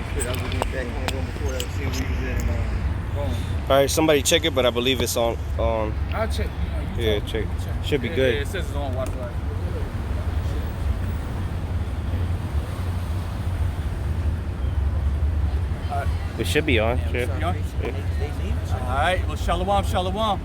I was looking back in the room before that, seeing where you was at. Boom. All right, somebody check it, but I believe it's on. I'll check. Yeah, check. Should be good. Yeah, it says it's on Wi-Fi. It should be on. Sure. All right, well, shalom, shalom. All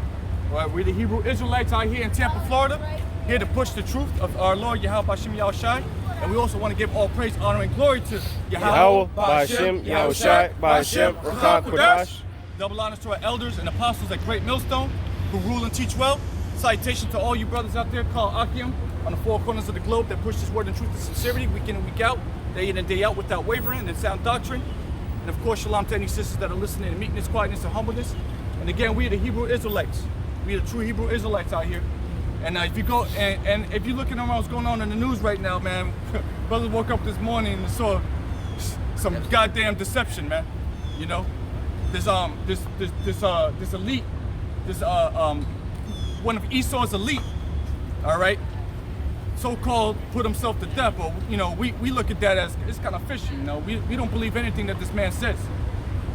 right, we're the Hebrew Israelites out here in Tampa, Florida, here to push the truth of our Lord Yahweh B'Shem Yahushai. And we also want to give all praise, honor, and glory to Yahweh B'Shem Yahushai B'Shem Rakah Kodash. Double honors to our elders and apostles at Great Millstone who rule and teach well. Citation to all you brothers out there called Akim on the four corners of the globe that push this word and truth and sincerity week in and week out, day in and day out without wavering and sound doctrine. And of course, shalom to any sisters that are listening in meekness, quietness, and humbleness. And again, we are the Hebrew Israelites. We are the true Hebrew Israelites out here. And if you go and if you're looking at what's going on in the news right now, man, brothers woke up this morning and saw some goddamn deception, man. You know, this elite, one of Esau's elite, all right, so-called put himself to death. But you know, we look at that as it's kind of fishy. You know, we don't believe anything that this man says.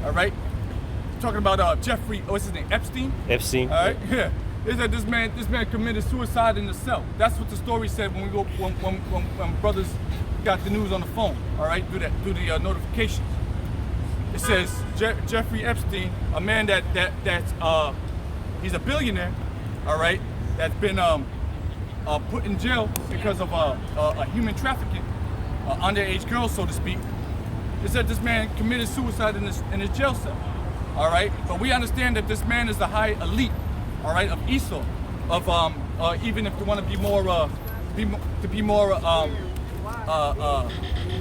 All right, talking about Jeffrey, what's his name, Epstein. Epstein. All right, yeah. Is that this man committed suicide in the cell? That's what the story said when brothers got the news on the phone. All right, through the notifications. It says Jeffrey Epstein, a man that's he's a billionaire. All right, that's been put in jail because of a human trafficking, underage girls, so to speak. It said this man committed suicide in his jail cell. All right, but we understand that this man is the high elite. All right, of Esau, of even if you want to be more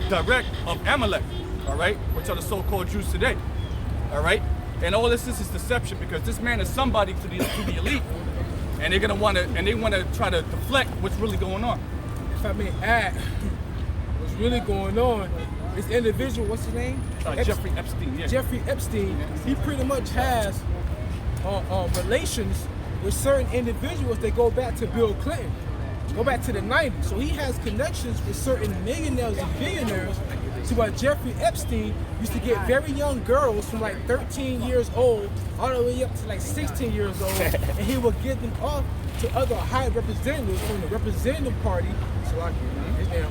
direct, of Amalek, all right, which are the so-called Jews today, all right, and all this is deception because this man is somebody to the elite, and they want to try to deflect what's really going on. If I may add, what's really going on, this individual, what's his name? Jeffrey Epstein. Yeah. Jeffrey Epstein. He pretty much has relations with certain individuals that go back to Bill Clinton, go back to the 90s. So he has connections with certain millionaires and billionaires. So Jeffrey Epstein used to get very young girls from like 13 years old all the way up to like 16 years old, and he would give them off to other high representatives from the representative party. His name,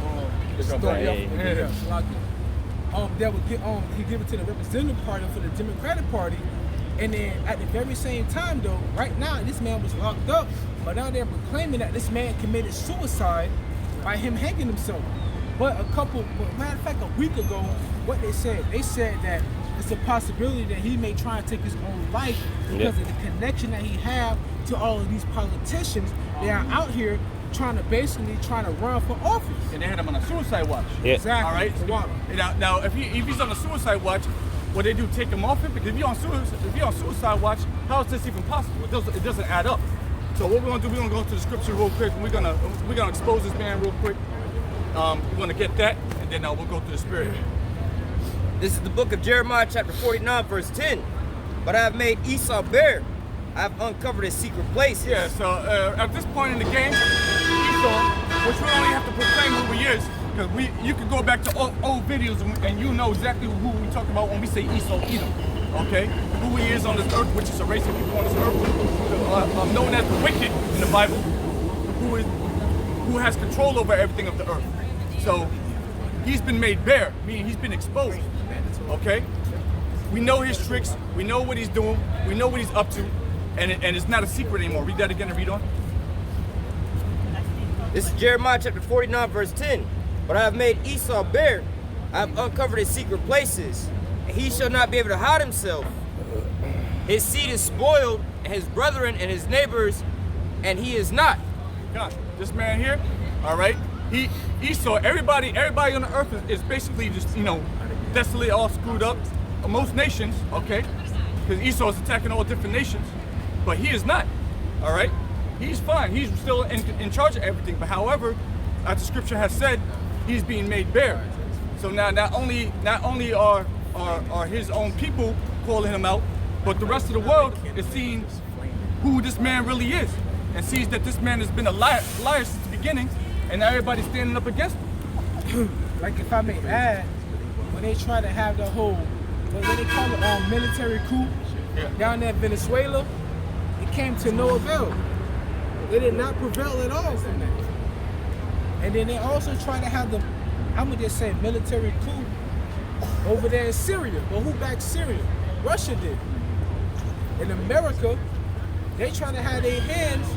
that would get he give it to the representative party for the Democratic Party. And then at the very same time though, right now this man was locked up, but now they're proclaiming that this man committed suicide by him hanging himself. But matter of fact, a week ago, what they said that it's a possibility that he may try and take his own life because of the connection that he have to all of these politicians that are out here trying to run for office. And they had him on a suicide watch. Yeah. Exactly. All right. Now if he's on a suicide watch, what they do, take him off it? Because if you're on suicide watch, how is this even possible? It doesn't add up. So what we're gonna do, we're gonna go to the scripture real quick, and we're gonna expose this man real quick. We're gonna get that, and then we'll go through the spirit. This is the book of Jeremiah, chapter 49, verse 10. But I have made Esau bare. I have uncovered his secret places. Yeah. So at this point in the game, Esau, which we only have to proclaim who he is. Because you can go back to old videos and you know exactly who we talk about when we say Esau Edom, okay? Who he is on this earth, which is a race of people on this earth, known as the wicked in the Bible, who has control over everything of the earth. So he's been made bare, meaning he's been exposed, okay? We know his tricks, we know what he's doing, we know what he's up to, and it's not a secret anymore. Read that again and read on. This is Jeremiah chapter 49, verse 10. But I have made Esau bare. I have uncovered his secret places, and he shall not be able to hide himself. His seed is spoiled, and his brethren and his neighbors, and he is not. God, this man here, all right? Esau, everybody on the earth is basically just, desolate, all screwed up. Most nations, okay? Because Esau is attacking all different nations, but he is not, all right? He's fine. He's still in charge of everything. But however, as the scripture has said, he's being made bare. So now not only are his own people calling him out, but the rest of the world is seeing who this man really is and sees that this man has been a liar since the beginning, and now everybody's standing up against him. Like if I may add, when they try to have the whole, what they call it, military coup down there in Venezuela, it came to no avail. They did not prevail at all from that. And then they also try to have the, I'm gonna just say military coup over there in Syria. But who backed Syria? Russia did. In America, they try to have their hands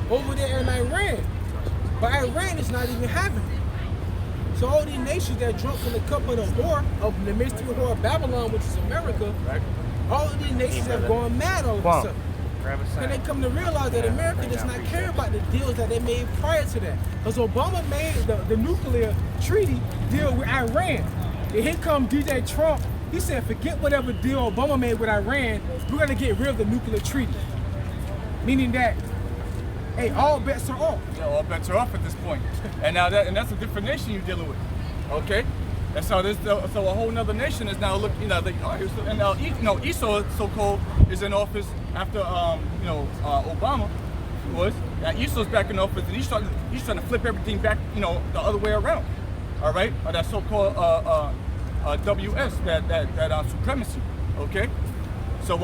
over there in Iran. But Iran is not even having it. So all these nations that drunk from the cup of the whore, of the mystery whore of Babylon, which is America, all of these nations have gone mad all of a sudden. And they come to realize that America does not care about the deals that they made prior to that. Because Obama made the nuclear treaty deal with Iran. And here comes DJ Trump. He said, forget whatever deal Obama made with Iran, we're going to get rid of the nuclear treaty. Meaning that, hey, all bets are off. Yeah, all bets are off at this point. And now that's a different nation you're dealing with. Okay? And so so a whole nother nation is now looking, and now Esau, so-called, is in office after Obama was. Now Esau's back in office, and he's trying to flip everything back, the other way around. All right, or that so-called WS, that supremacy. Okay, so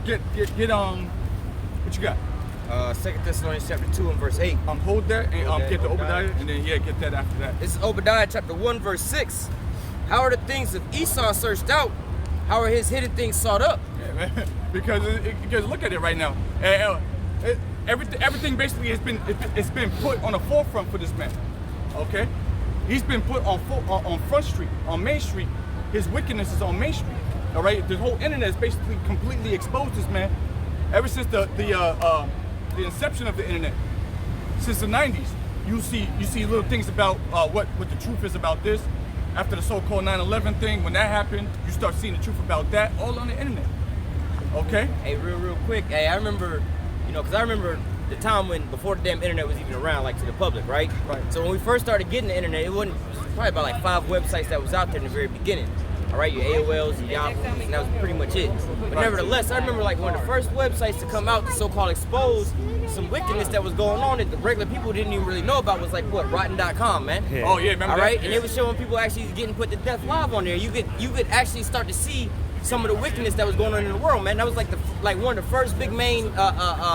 get what you got? 2 Thessalonians chapter 2 and verse 8. Hold that and get the Obadiah, and then get that after that. This is Obadiah chapter 1 verse 6. How are the things of Esau searched out? How are his hidden things sought up? Yeah, man. Because look at it right now. Everything basically it's been put on the forefront for this man. Okay, he's been put on Front Street, on Main Street. His wickedness is on Main Street. All right, the whole internet is basically completely exposed this man. Ever since the inception of the internet, since the 90s, you see little things about what the truth is about this. After the so-called 9/11 thing, when that happened, you start seeing the truth about that all on the internet. Okay? Hey, real quick. Hey, I remember, because I remember the time before the damn internet was even around, like to the public, right? Right. So when we first started getting the internet, it was probably about like 5 websites that was out there in the very beginning. All right, your AOLs and Yahoo's, and that was pretty much it. But nevertheless, I remember like one of the first websites to come out to so-called expose some wickedness that was going on that the regular people didn't even really know about was like what, rotten.com, man. Yeah. Oh yeah, remember all right, that? and they were showing people actually getting put to death live on there. You could actually start to see some of the wickedness that was going on in the world, man. That was like one of the first big main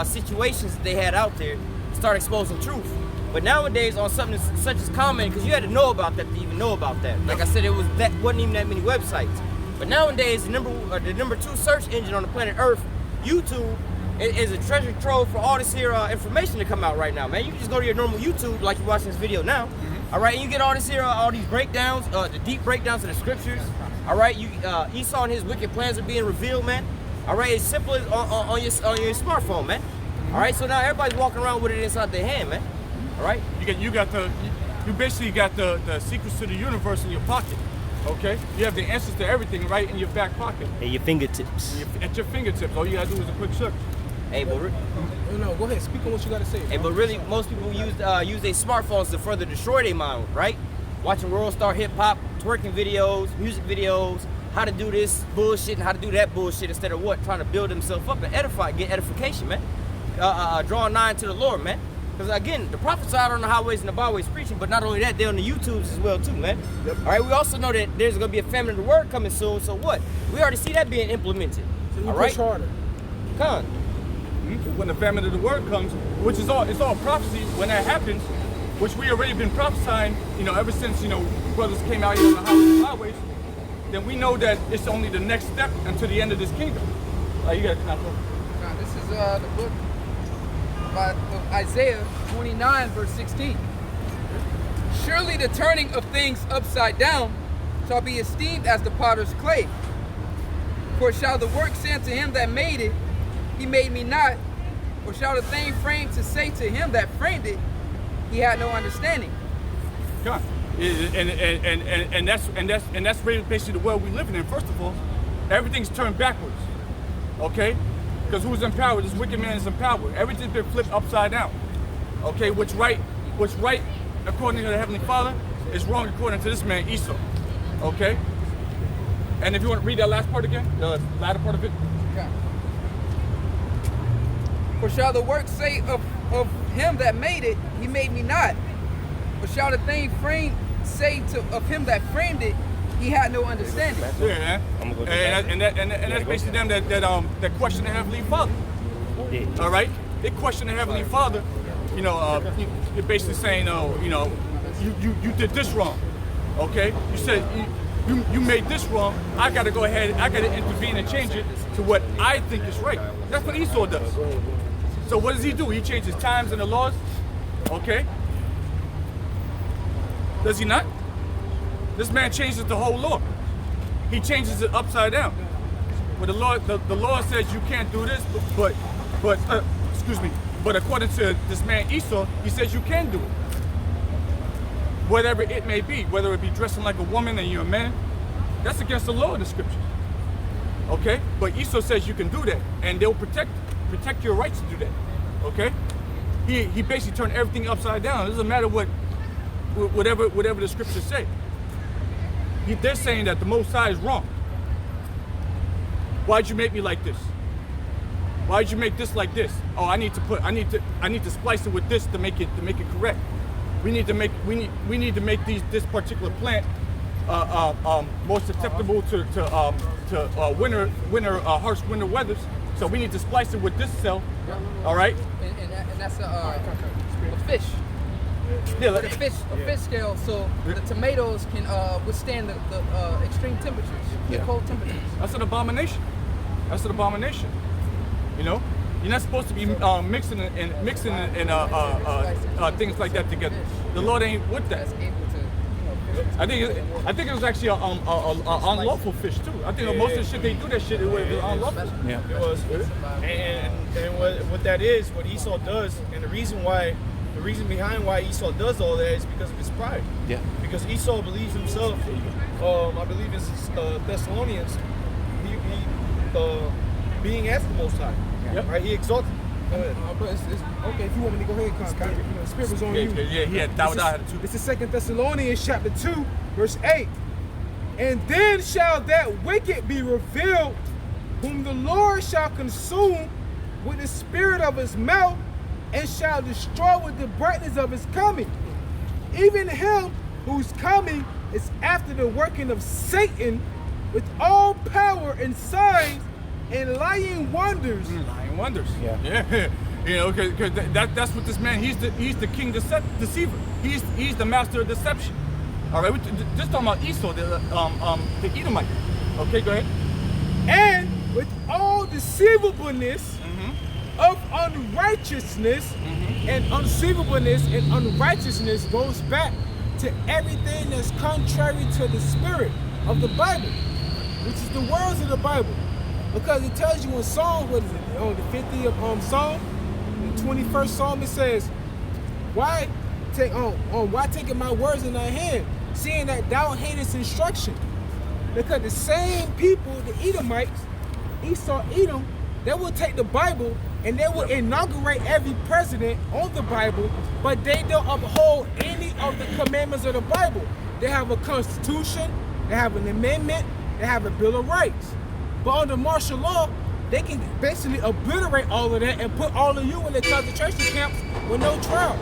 situations that they had out there to start exposing truth. But nowadays, on something such as comment, because you had to know about that to even know about that. Like I said, wasn't even that many websites. But nowadays, the number 2 search engine on the planet Earth, YouTube, is a treasure trove for all this here information to come out right now, man. You can just go to your normal YouTube, like you're watching this video now, all right, and you get all this here, all these breakdowns, the deep breakdowns of the scriptures, all right. Esau and his wicked plans are being revealed, man. All right, it's simple as on your smartphone, man. All right, so now everybody's walking around with it inside their hand, man. All right, you basically got the secrets to the universe in your pocket. Okay, you have the answers to everything right in your back pocket. At your fingertips. At your fingertips. All you gotta do is a quick search. Hey, but no, go ahead. Speak on what you gotta say. Hey, but really, most people use their smartphones to further destroy their mind, right? Watching world star hip hop, twerking videos, music videos, how to do this bullshit and how to do that bullshit instead of what? Trying to build themselves up and get edification, man. Drawing nigh to the Lord, man. Because again, the prophets are out on the highways and the byways preaching, but not only that, they're on the YouTubes as well too, man. Yep. All right, we also know that there's going to be a famine of the word coming soon, so what? We already see that being implemented. So all right? push harder. Come. When the famine of the word comes, which is all prophecy, when that happens, which we already been prophesying, ever since, brothers came out here on the highways, then we know that it's only the next step until the end of this kingdom. You got to come out. Now, this is the book of Isaiah 29, verse 16. Surely the turning of things upside down shall be esteemed as the potter's clay. For shall the work say unto him that made it, he made me not, or shall the thing framed to say to him that framed it, he had no understanding. God. And that's basically the world we living in. First of all, everything's turned backwards. Okay? Because who's in power? This wicked man is in power. Everything's been flipped upside down. Okay, what's right according to the Heavenly Father is wrong according to this man Esau. Okay? And if you want to read that last part again, the latter part of it. Okay. For shall the work say of him that made it, he made me not? Or shall the thing framed say of him that framed it, Ye had no understanding. Yeah, man. I'm gonna go do And that's basically them that question the Heavenly Father. Yeah. All right? They question the Heavenly Father. You're basically saying, you did this wrong. Okay? You said you made this wrong. I got to go ahead. I got to intervene and change it to what I think is right. That's what Esau does. So what does he do? He changes times and the laws. Okay? Does he not? This man changes the whole law. He changes it upside down. Where the law says you can't do this, but according to this man Esau, he says you can do it. Whatever it may be, whether it be dressing like a woman and you're a man, that's against the law in the scriptures. Okay? But Esau says you can do that, and they'll protect your rights to do that. Okay? He basically turned everything upside down. It doesn't matter whatever the scriptures say. They're saying that the Most High is wrong. Why'd you make me like this? Why'd you make this like this? Oh, I need to splice it with this to make it correct. We need to make this particular plant more susceptible to harsh winter weathers. So we need to splice it with this cell. All right. And that's a fish. Yeah, A fish scale, so the tomatoes can withstand the extreme temperatures, the cold temperatures. That's an abomination. That's an abomination. You know, you're not supposed to be mixing things like that together. The Lord ain't with that. I think it was actually an unlawful fish too. I think most of the shit they do, that shit it was unlawful. Yeah. It was, and what that is, what Esau does, and the reason behind why Esau does all that is because of his pride. Yeah. Because Esau believes himself. I believe it's Thessalonians. He being as the Most High. Yep. Right. He exalted. But it's okay, if you want me to go ahead, Con, the spirit was on you. Yeah, he had Dawud. This is 2 Thessalonians chapter 2, verse 8. And then shall that wicked be revealed, whom the Lord shall consume with the spirit of his mouth, and shall destroy with the brightness of his coming. Even him whose coming is after the working of Satan, with all power and signs and lying wonders. Lying wonders. Yeah. You know, because that's what this man. He's the king deceiver. He's the master of deception. All right, just talking about Esau, the Edomite. Okay, go ahead. And with all deceivableness of unrighteousness, and unseeableness and unrighteousness goes back to everything that's contrary to the spirit of the Bible, which is the words of the Bible. Because it tells you in Psalm, what is it, on the 50th Psalm, the 21st Psalm, it says, why taking my words in thy hand, seeing that thou hatest instruction? Because the same people, the Edomites, Esau, Edom, they will take the Bible and they will inaugurate every president on the Bible, but they don't uphold any of the commandments of the Bible. They have a constitution, they have an amendment, they have a Bill of Rights. But under martial law, they can basically obliterate all of that and put all of you in the concentration camps with no trial.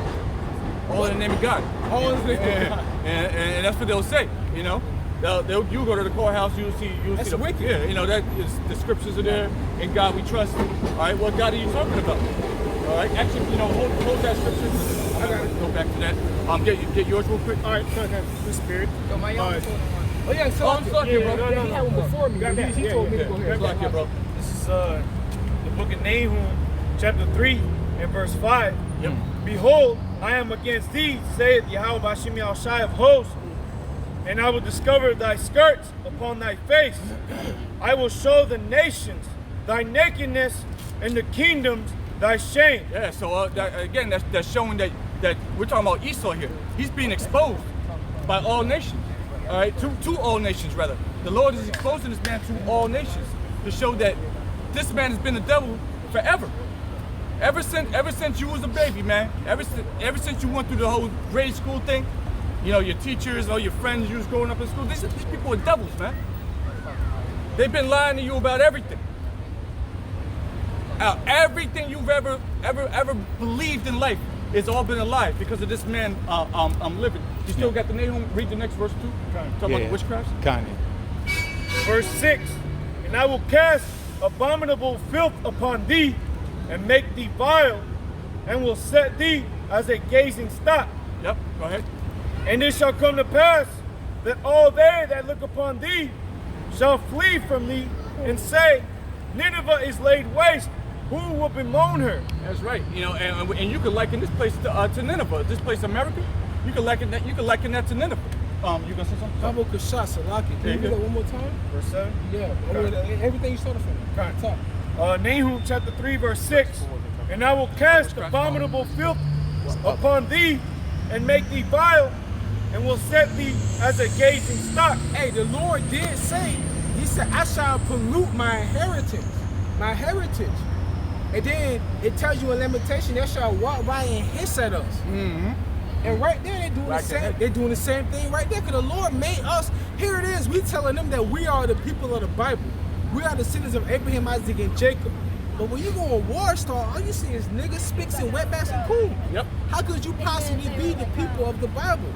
All in the name of God. All in the name of God. And that's what they'll say. You know, you go to the courthouse, you'll see That's the wicked. Yeah, you know that is, the scriptures are there. In God we trust. All right, what God are you talking about? All right, actually, you know, hold that scripture. I gotta go back to that. Get yours real quick. All right, the spirit. So my All right. Oh yeah, so I'm stuck here, bro. Yeah, he had one before me. He told me to go ahead. Stuck here, bro. This is the book of Nahum, chapter 3 and verse 5. Yep. Behold, I am against thee, saith Yahweh Bashim Yahushai of hosts, and I will discover thy skirts upon thy face. I will show the nations thy nakedness, and the kingdoms thy shame. Yeah. So again, that's showing that we're talking about Esau here. He's being exposed by all nations. All right, to all nations rather. The Lord is exposing this man to all nations to show that this man has been the devil forever. Ever since you was a baby, man. Ever since you went through the whole grade school thing, you know, your teachers, all your friends you was growing up in school, these people are devils, man. They've been lying to you about everything. Everything you've ever believed in life, it's all been a lie because of this man living. You still got the Nahum? Read the next verse too. Talk about the witchcrafts. Kanye. Verse 6, and I will cast abominable filth upon thee, and make thee vile, and will set thee as a gazing stock. Yep, go ahead. And it shall come to pass that all they that look upon thee shall flee from thee, and say, Nineveh is laid waste. Who will bemoan her? That's right. You know, and you could liken this place to Nineveh. This place, America, you could liken that. You could liken that to Nineveh. You gonna say something? Pablo Kashas, Salaki. Can you do that one more time? Verse 7. Yeah. Everything you started from. Okay. Talk. Nahum chapter 3, verse 6. And I will cast abominable filth upon thee, and make thee vile, and will set thee as a gazing stock. Hey, the Lord did say, he said, I shall pollute my inheritance. My heritage. And then it tells you in Lamentation, they shall walk by and hiss at us. Mm-hmm. And right there, they're doing the same thing right there. Because the Lord made us. Here it is. We telling them that we are the people of the Bible. We are the descendants of Abraham, Isaac, and Jacob. But when you go on War Star, all you see is niggas, spicks, and wetbacks and coon. Yep. How could you possibly be the people of the Bible?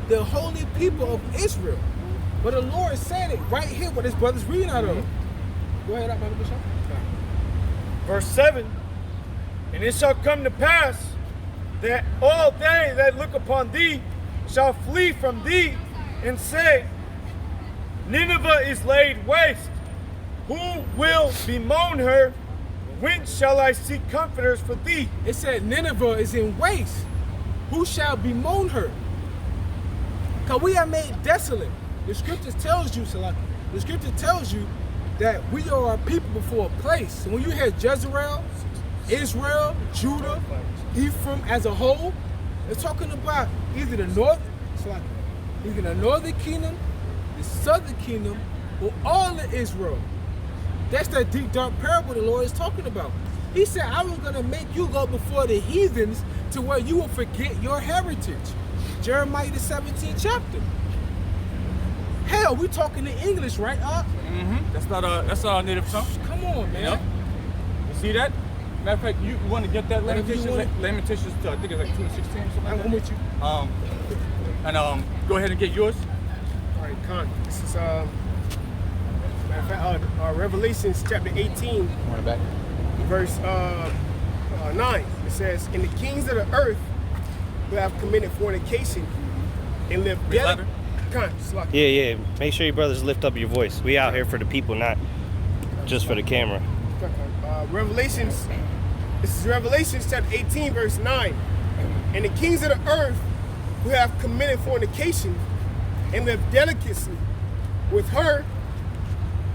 The holy people of Israel. But the Lord said it right here, what his brother's reading out of. Go ahead, Brother Bishop. Verse 7. And it shall come to pass that all they that look upon thee shall flee from thee, and say, Nineveh is laid waste. Who will bemoan her? When shall I seek comforters for thee? It said Nineveh is in waste. Who shall bemoan her? Because we are made desolate. The scriptures tells you, Salaki, the scripture tells you that we are a people before a place. So when you hear Jezreel, Israel, Judah, Ephraim as a whole, it's talking about either the northern kingdom, the southern kingdom, or all of Israel. That's that deep, dark parable the Lord is talking about. He said, I was going to make you go before the heathens to where you will forget your heritage. Jeremiah the 17th chapter. Hell, we talking in English, right, Up? Mm-hmm. That's not our native tongue. Come on, man. Yep. You see that? Matter of fact, you want to get that Lamentations? Lamentations, I think it's like 2:16 or something like that. I'm with you. Go ahead and get yours. All right, Con. This is matter of fact, Revelations chapter 18, verse 9. It says, "And the kings of the earth who have committed fornication and live dead." Yeah. Make sure you brothers lift up your voice. We out here for the people, not just for the camera. This is Revelations chapter 18, verse 9. "And the kings of the earth who have committed fornication and live delicately with her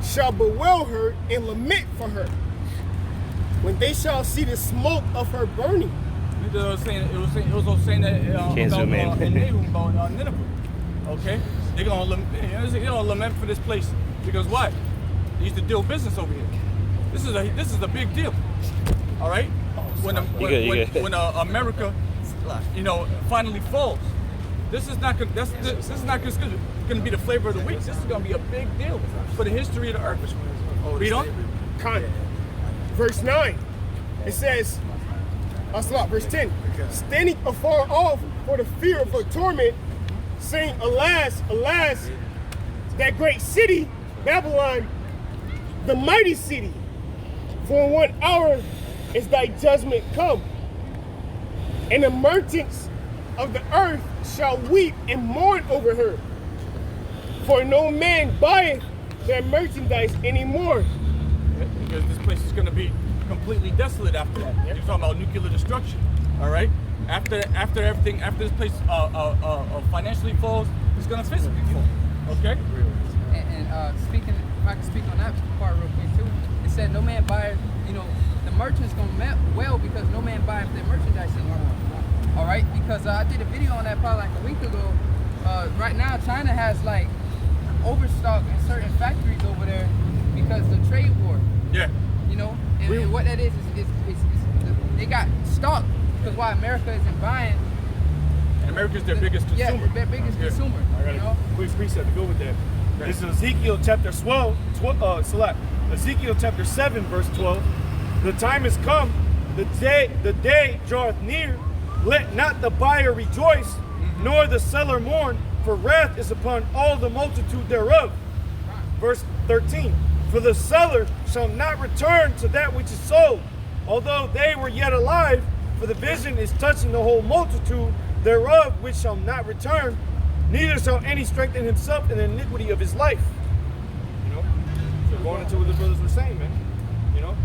shall bewail her and lament for her when they shall see the smoke of her burning." It was also saying that Can't zoom in. about Nineveh. Okay, they're gonna lament for this place because why? They used to deal business over here. This is a big deal. All right, when America, finally falls, this is not just gonna be the flavor of the week. This is gonna be a big deal for the history of the earth. Read on. Verse 9, it says, verse 10, "Standing afar off for the fear of her torment, saying, Alas, alas, that great city, Babylon, the mighty city, for in 1 hour is thy judgment come. And the merchants of the earth shall weep and mourn over her, for no man buyeth their merchandise anymore." Because this place is going to be completely desolate after that. You're talking about nuclear destruction. All right. After this place financially falls, it's going to physically fall. Okay. And speaking, if I can speak on that part real quick too, it said no man buys. The merchants gonna well because no man buys their merchandise anymore. All right. Because I did a video on that probably like a week ago. Right now, China has like overstock in certain factories over there because of the trade war. Yeah. And what that is they got stock because why America isn't buying. And America's their biggest consumer. Yeah, their biggest consumer. I got a quick precept to go with that. This is Ezekiel chapter 12, Ezekiel chapter 7, verse 12. "The time is come, the day draweth near. Let not the buyer rejoice, nor the seller mourn, for wrath is upon all the multitude thereof. Verse 13, for the seller shall not return to that which is sold, although they were yet alive, for the vision is touching the whole multitude thereof, which shall not return, neither shall any strengthen himself in the iniquity of his life. You know, so going into what the brothers were saying, man. You know,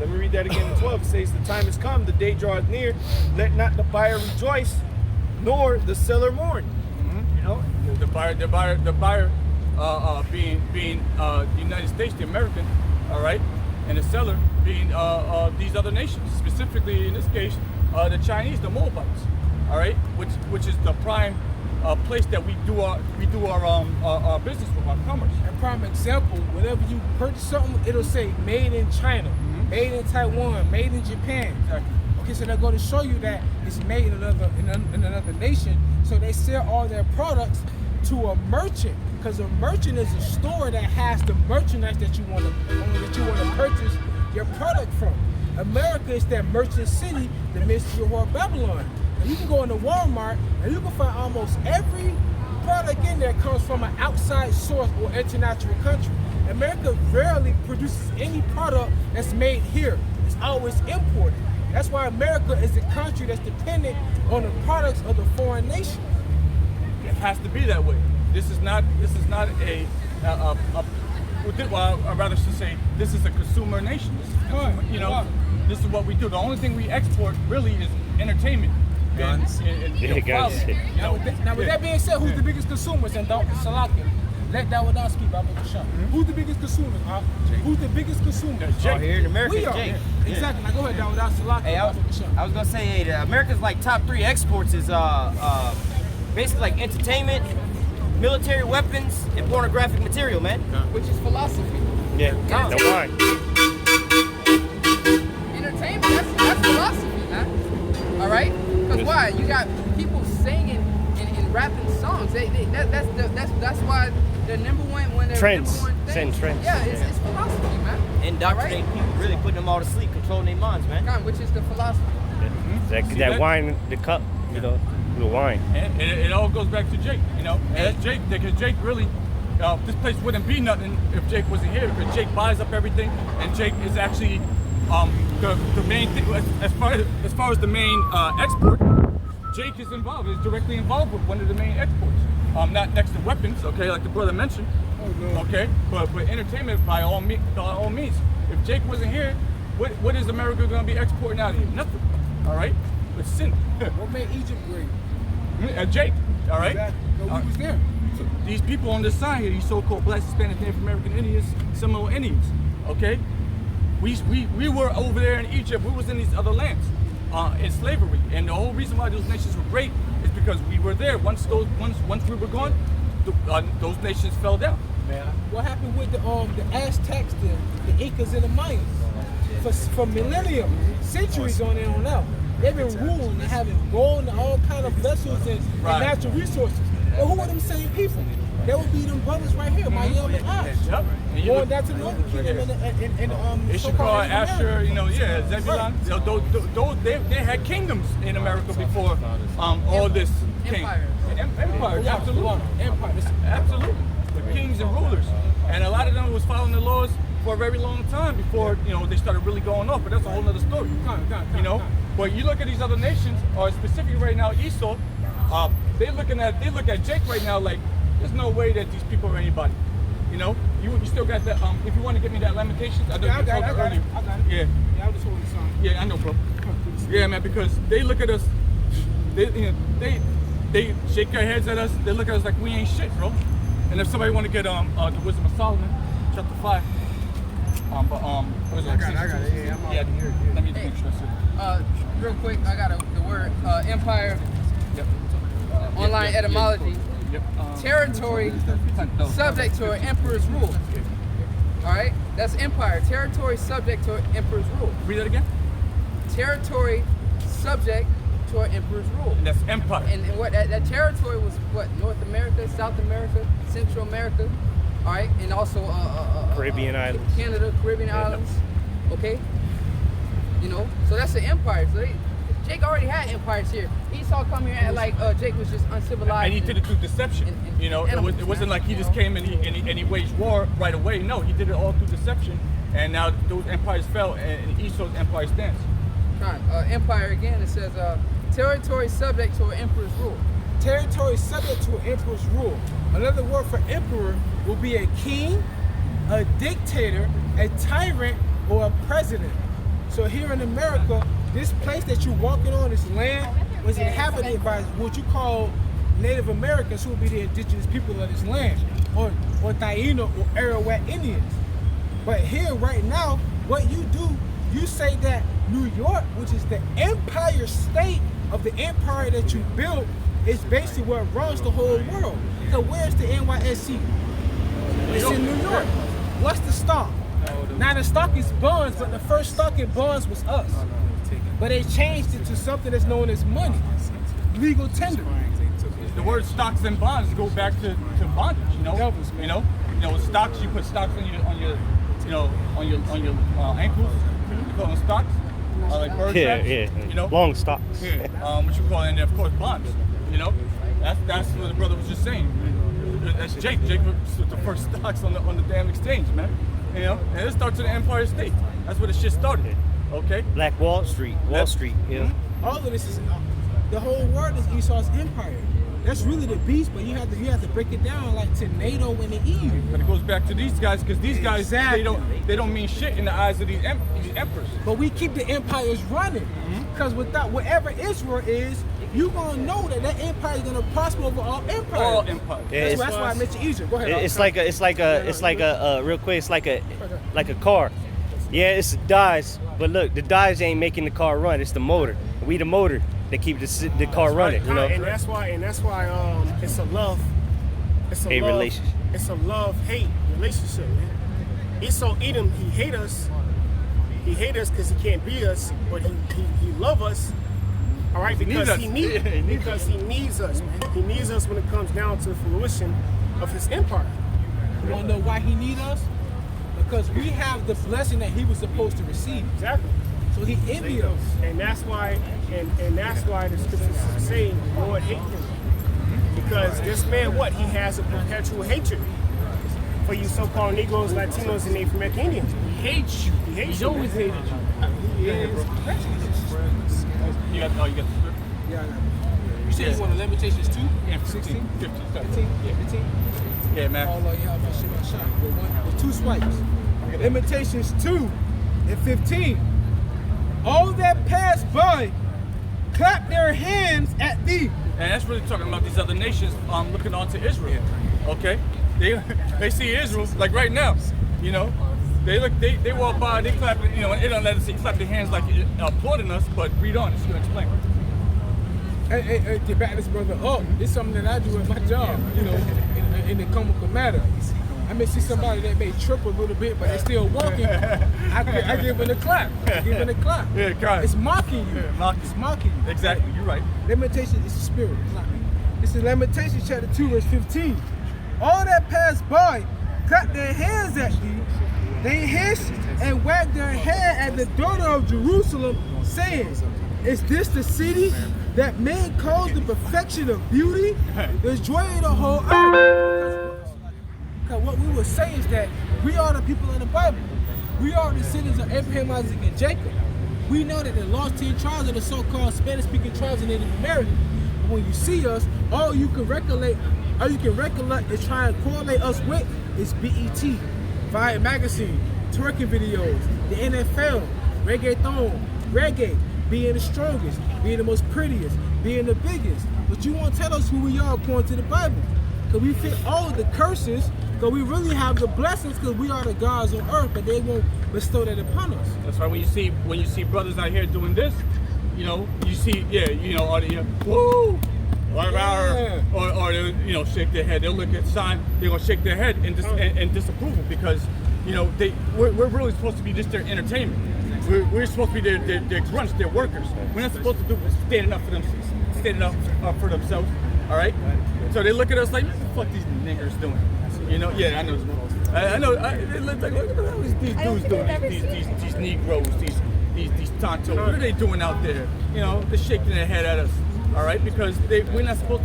let me read that again in 12. It says, the time is come, the day draweth near, let not the buyer rejoice, nor the seller mourn. You know, the buyer being the United States, the American, all right, and the seller being these other nations, specifically in this case the Chinese, the Moabites, all right, which is the prime place that we do our business with, our commerce. A prime example, whenever you purchase something, it'll say made in China, made in Taiwan, made in Japan. Exactly. Okay, so they're going to show you that it's made in another nation. So they sell all their products to a merchant, because a merchant is a store that has the merchandise that you want to purchase your product from. America is that merchant city, the mystery of Babylon. And you can go into Walmart and you can find almost every product in there comes from an outside source or international country. America rarely produces any product that's made here. It's always imported. That's why America is a country that's dependent on the products of the foreign nation. It has to be that way. This is not well, I'd rather should say this is a consumer nation. This is consumer, you know, this is what we do. The only thing we export really is entertainment. Guns. And Guns. Now with that being said, who's the biggest consumers? And don't Salakia, let that without speak about the shop. Who's the biggest consumers? Who's the biggest consumers? Oh, here in America, We are. Jake. Exactly. Now go ahead, without Salakia. Hey, I was gonna say, hey, America's like top 3 exports is basically like entertainment, military weapons, and pornographic material, man. Which is philosophy. Yeah, the wine. Entertainment, that's philosophy, man. All right? Because why? You got people singing and rapping songs. That's why they're number one when they're Trends. number one thing. Setting trends. Yeah, it's philosophy, man. Indoctrinating people, really putting them all to sleep, controlling their minds, man. God, which is the philosophy. That wine, the cup, you know, the wine. And it all goes back to Jake, you know. And that's Jake, because Jake really, this place wouldn't be nothing if Jake wasn't here, because Jake buys up everything, and Jake is actually the main thing, as far as the main export. Jake is directly involved with one of the main exports. Not next to weapons, okay, like the brother mentioned. Okay, but entertainment by all means. If Jake wasn't here, what is America going to be exporting out of here? Nothing. All right, but sin. What made Egypt great? Jake. All right. Exactly. No, we was there. So these people on this side here, these so-called Black, Hispanic, Native American Indians, Seminole Indians. Okay, we were over there in Egypt. We was in these other lands in slavery, and the whole reason why those nations were great is because we were there. Once we were gone, those nations fell down. What happened with the Aztecs, the Incas, and the Mayans? For millennia, centuries on and on out, they've been ruling and having gold and all kind of vessels and natural resources. But who are them same people? They would be them brothers right here, Miami and Ash. Yep. Going down to the Northern Kingdom and Issachar, Asher, you know, yeah, Zebulon. Right. They had kingdoms in America before all this came. Empires, absolutely. Absolutely. The kings and rulers. And a lot of them was following the laws for a very long time before, you know, they started really going off. But that's a whole other story. You know? But you look at these other nations, or specifically right now, Esau, they look at Jake right now like, there's no way that these people are anybody. You know? You still got that, if you want to give me that Lamentations, I know you talked earlier. I got it. Yeah. Yeah, I was just holding the sign. Yeah, I know, bro. Yeah, man, because they look at us, they shake their heads at us, they look at us like we ain't shit, bro. And if somebody want to get the Wisdom of Solomon, chapter 5, what is it? I got it. Yeah, I'm out here. Let me just make sure that's it. Real quick, I got the word empire. Yep. Online etymology. Yep. Territory subject to an emperor's rule. All right, that's empire. Territory subject to an emperor's rule. Read that again. Territory subject to an emperor's rule. And that's empire. And what that territory was what? North America, South America, Central America, all right, and also Caribbean islands. Canada, Caribbean islands. Okay, you know, so that's the empire. So Jake already had empires here. Esau come here and like Jake was just uncivilized. And he did it through deception. and You know, animals, it wasn't man. like he just came and he waged war right away. No, he did it all through deception. And now those empires fell, and Esau's empire stands. Empire again. It says territory subject to an emperor's rule. Territory subject to an emperor's rule. Another word for emperor will be a king, a dictator, a tyrant, or a president. So here in America, this place that you're walking on, this land, was inhabited by what you call Native Americans, who would be the indigenous people of this land, or Taino or Arawak Indians. But here right now, what you do, you say that New York, which is the empire state of the empire that you built, is basically what runs the whole world. So where's the NYSC? It's in New York. What's the stock? Now the stock is bonds, but the first stock in bonds was us. But they changed it to something that's known as money, legal tender. The word stocks and bonds go back to bondage. You know, stocks. You put stocks on your ankles. You call them stocks. Like bird traps, you know, long stocks. Yeah, what you call it, and of course bonds. You know, that's what the brother was just saying. That's Jake. Jake was the first stocks on the damn exchange, man. You know, and it starts in the Empire State. That's where the shit started. Okay. Black Wall Street. Street. Yeah. All of this is the whole world is Esau's empire. That's really the beast, but you have to break it down like to NATO and the EU. But it goes back to these guys, because these guys they don't mean shit in the eyes of these emperors. But we keep the empires running, because without whatever Israel is, you gonna know that empire is gonna prosper over all empires. All empires. Yeah, that's why I mentioned Egypt. Go ahead. It's like a real quick. It's like a car. Yeah, it's dies, but look, the dies ain't making the car run. It's the motor. We the motor that keep the car running. You know. And that's why it's a love. It's a hate love, relationship. It's a love-hate relationship, man. Esau Edom, he hate us. He hate us because he can't beat us, but he love us. All right, because he needs us, man. He needs us when it comes down to the fruition of his empire. You wanna know why he needs us? Because we have the blessing that he was supposed to receive. Exactly. So he envied us. And that's why the scriptures say the Lord hate him. Because this man, he has a perpetual hatred for you so-called Negroes, Latinos, and Native American Indians. He hates you. He hates He's you. always hated you. He is. You got the script? Yeah, I got it. You said you want the Limitations 2? Yeah, 16? 15. Yeah. 15? Yeah, man. Oh, yeah, my shot. With 2 swipes. Limitations 2 and 15. All that passed by clap their hands at thee. And that's really talking about these other nations looking onto Israel. Okay? They see Israel, like right now, you know. They walk by, they clap, you know, and they don't let us clap their hands like applauding us, but read on, it's gonna explain. Hey, get back this brother up. It's something that I do at my job, you know, in the comical matter. I may see somebody that may trip a little bit, but they're still walking. I give them a clap. Yeah, God. It's mocking you. Yeah, It's mocking you. Exactly, you're right. Limitation is the spirit. It's in Lamentations chapter 2, verse 15. All that passed by clapped their hands at thee. They hissed and wagged their head at the daughter of Jerusalem, saying, is this the city that men call the perfection of beauty, the joy of the whole earth? Because what we would say is that we are the people of the Bible. We are the descendants of Abraham, Isaac, and Jacob. We know that the lost 10 tribes are the so-called Spanish-speaking tribes in Native America. But when you see us, all you can recollect and try and correlate us with is BET, Vibe Magazine, twerking videos, the NFL, reggae, being the strongest, being the most prettiest, being the biggest. But you won't tell us who we are according to the Bible. Because we fit all of the curses, because we really have the blessings, because we are the gods on earth, but they won't bestow that upon us. That's why when you see brothers out here doing this, you know, you see, or they, woo, or they, you know, shake their head. They'll look at the sign, they're gonna shake their head in disapproval, because, you know, we're really supposed to be just their entertainment. We're supposed to be their grunts, their workers. We're not supposed to do standing up for themselves. All right. So they look at us like, what the fuck these niggers doing? You know? Yeah, I know. They look like, look at what these dudes doing. These Negroes, these tontos. What are they doing out there? You know, they're shaking their head at us. All right, because we're not supposed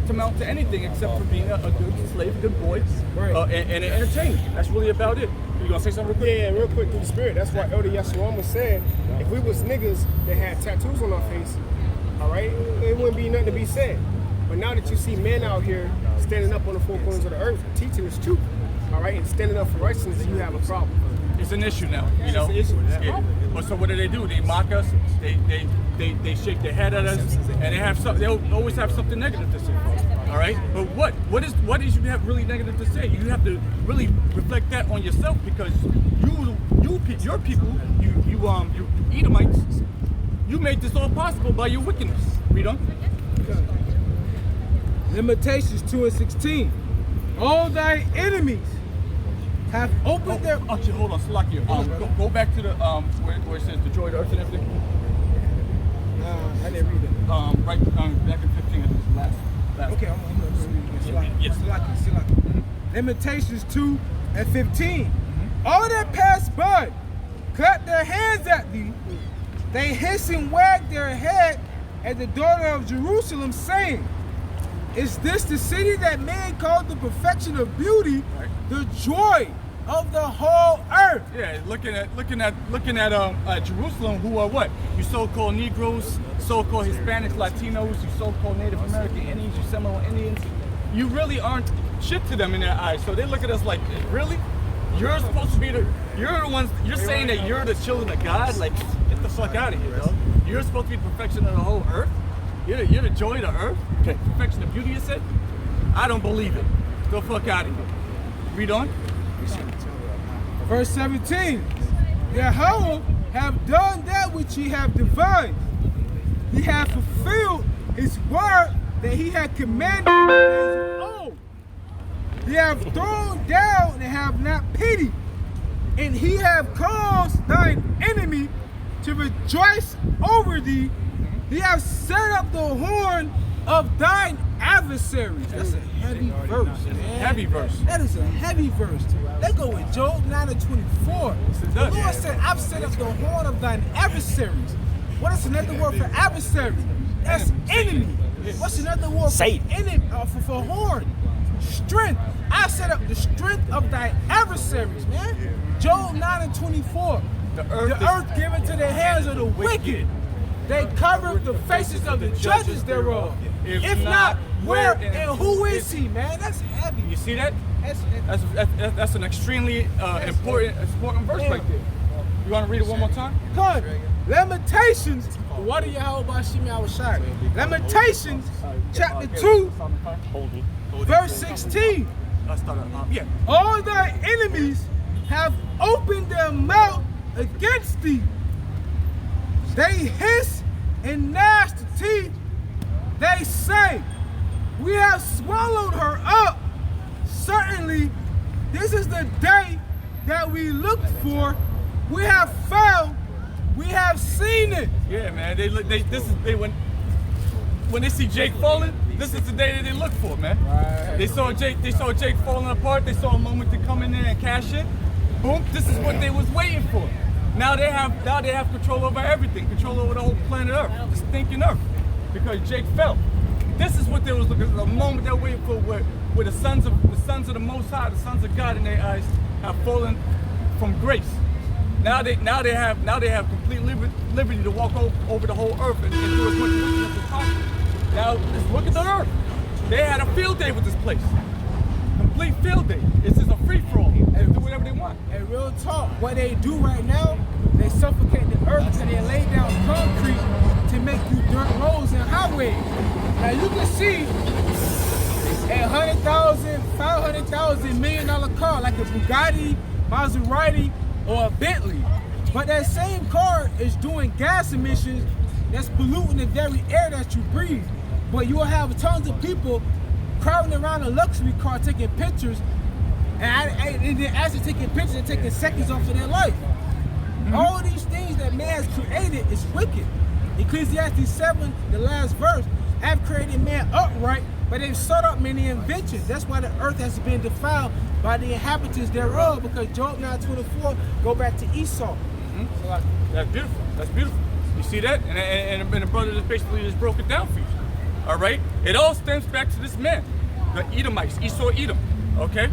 to mount to anything except for being a good slave, a good boy, and an entertainer. That's really about it. You gonna say something real quick? Yeah, real quick through the spirit. That's why Elder Yeshua was saying, if we was niggas that had tattoos on our face, all right, it wouldn't be nothing to be said. But now that you see men out here standing up on the four corners of the earth, teaching this truth, all right, and standing up for righteousness, you have a problem. It's an issue now, you know. It's an issue. Yeah. But so what do? They mock us. They shake their head at us, and they have some. They always have something negative to say. All right. But what is you have really negative to say? You have to really reflect that on yourself, because your people, you Edomites, you made this all possible by your wickedness. Read on. Limitations 2:16. All thy enemies have opened their. Actually, hold on, Slakia. Go back to the where it says the joy of the earth and everything. I didn't read it. Right back in 15, I think it's last. Okay, I'm gonna read it. Yes. Salaki. Limitations 2:15. All that pass by clap their hands at thee. They hiss and wag their head at the daughter of Jerusalem, saying, is this the city that man called the perfection of beauty, the joy of the whole earth? Yeah, looking at Jerusalem, who are what? You so-called Negroes, so-called Hispanics, Latinos, you so-called Native American Indians, you Seminole Indians. You really aren't shit to them in their eyes. So they look at us like, really? You're supposed to be you're the ones, you're saying that you're the children of God? Like, get the fuck out of here, dog. You're supposed to be the perfection of the whole earth? You're the joy of the earth? Perfection of beauty, you said? I don't believe it. Go fuck out of here. Read on. Verse 17. Yahweh have done that which he have divined. He have fulfilled his word that he had commanded in the days of old. He have thrown down and have not pity. And he have caused thine enemy to rejoice over thee. He has set up the horn of thine adversaries. That's a heavy verse, man. Heavy verse. That is a heavy verse. They go with Job 9:24. The Lord said, I've set up the horn of thine adversaries. What is another word for adversary? That's enemy. What's another word for enemy? For horn? Strength. I set up the strength of thy adversaries, man. Job 9:24. The earth given to the hands of the wicked. They covered the faces of the judges thereof. If not, where and who is he, man? That's heavy. You see that? That's an extremely important verse right there. You want to read it one more time? Good. Lamentations. What are Yahweh Shimi Awashai? Lamentations, chapter 2, verse 16. Yeah. All thy enemies have opened their mouth against thee. They hiss and gnash the teeth. They say, we have swallowed her up. Certainly, this is the day that we looked for. We have found. We have seen it. Yeah, man. When they see Jake falling, this is the day that they look for, man. Right. They saw Jake falling apart. They saw a moment to come in there and cash in. Boom. This is what they was waiting for. Now they have control over everything, control over the whole planet Earth, the stinking Earth, because Jake fell. This is what they was looking for, the moment they're waiting for, where the sons of the Most High, the sons of God in their eyes, have fallen from grace. Now they have complete liberty to walk over the whole earth and do as much wickedness as possible. Now let's look at the earth. They had a field day with this place. Complete field day. It's just a free for all. They do whatever they want. And real talk, what they do right now, they suffocate the earth and they lay down concrete to make you dirt roads and highways. Now you can see a $100,000, $500,000, $1 million car like a Bugatti, Maserati, or a Bentley. But that same car is doing gas emissions that's polluting the very air that you breathe. But you will have tons of people crowding around a luxury car taking pictures and then actually taking pictures and taking seconds off of their life. Mm-hmm. All these things that man has created is wicked. Ecclesiastes 7, the last verse, have created man upright, but they've sought up many inventions. That's why the earth has been defiled by the inhabitants thereof, because Job 9:24 go back to Esau. That's beautiful. That's beautiful. You see that? And the brother just basically just broke it down for you. All right? It all stems back to this man, the Edomites, Esau Edom. Okay?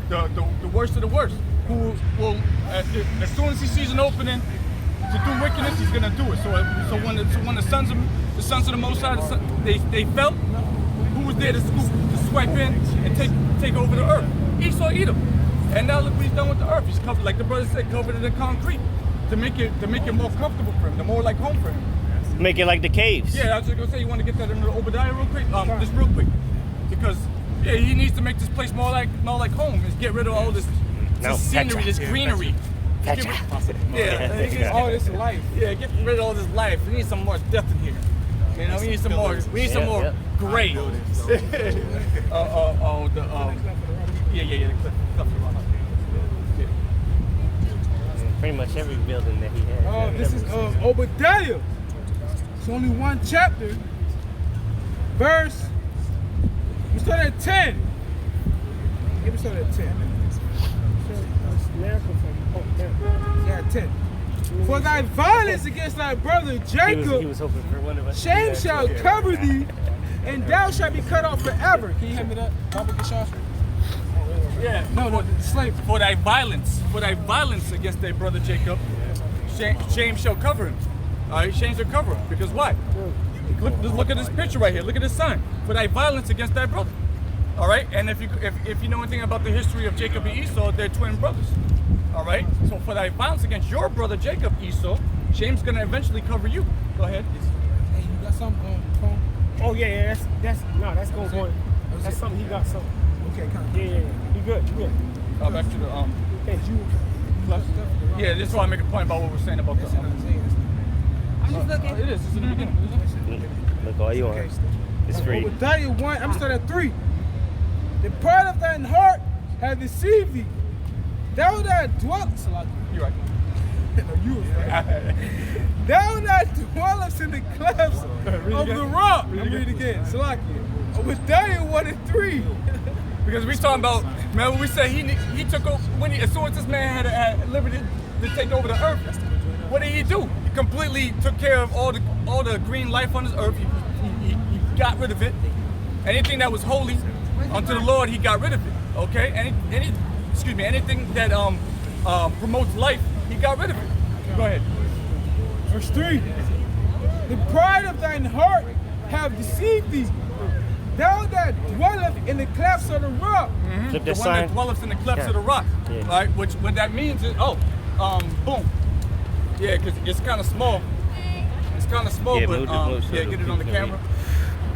The worst of the worst. Who will, as soon as he sees an opening to do wickedness, he's gonna do it. So when the sons of the Most High, they fell, who was there to swipe in and take over the earth? Esau Edom. And now look what he's done with the earth. He's covered, like the brother said, covered it in concrete to make it more comfortable for him, more like home for him. Make it like the caves. Yeah, I was just gonna say, you want to get that into Obadiah real quick, just real quick, because yeah, he needs to make this place more like home. Is get rid of all this scenery, this greenery. Yeah, all this life. Yeah, get rid of all this life. We need some more depth in here. You know, we need some more. We need some more gray. The cliff. Pretty much every building that he had. This is Obadiah. It's only one chapter. Verse. We start at 10. We start at 10. Yeah, 10. For thy violence against thy brother Jacob, he was hoping for one of us. shame shall cover thee, and thou shalt be cut off forever. Can you hand me that? Yeah. No, slave. For thy violence against thy brother Jacob, shame shall cover him. All right, shame shall cover him. Because why? Look at this picture right here. Look at this sign. For thy violence against thy brother. All right, and if you know anything about the history of Jacob and Esau, they're twin brothers. All right, so for thy violence against your brother Jacob, Esau, shame's gonna eventually cover you. Go ahead. Hey, you got something on the phone? Oh yeah, that's going on. That's something he got something. Okay, come on. Yeah. You good. Back to the Hey, Yeah, this is why I make a point about what we're saying about the. I'm just looking. It is. It's in the beginning. Look, all you want. It's free. Obadiah 1, I'm starting at 3. The pride of thine heart hath deceived thee. Thou that dwellest, You're right. Thou that dwellest in the clefts of the rock. I'm reading again. Salakia. Obadiah 1 and 3. Because we talking about, man, when we say he took over, as soon as this man had liberty to take over the earth, what did he do? He completely took care of all the green life on this earth. He got rid of it. Anything that was holy unto the Lord, he got rid of it. Okay? Anything that promotes life, he got rid of it. Go ahead. Verse 3. The pride of thine heart have deceived thee. Thou that dwelleth in the clefts of the rock. The one that dwelleth in the clefts of the rock. Yeah. Right? Which what that means is, boom. Yeah, because it's kind of small. It's kind of small, but get it on the camera.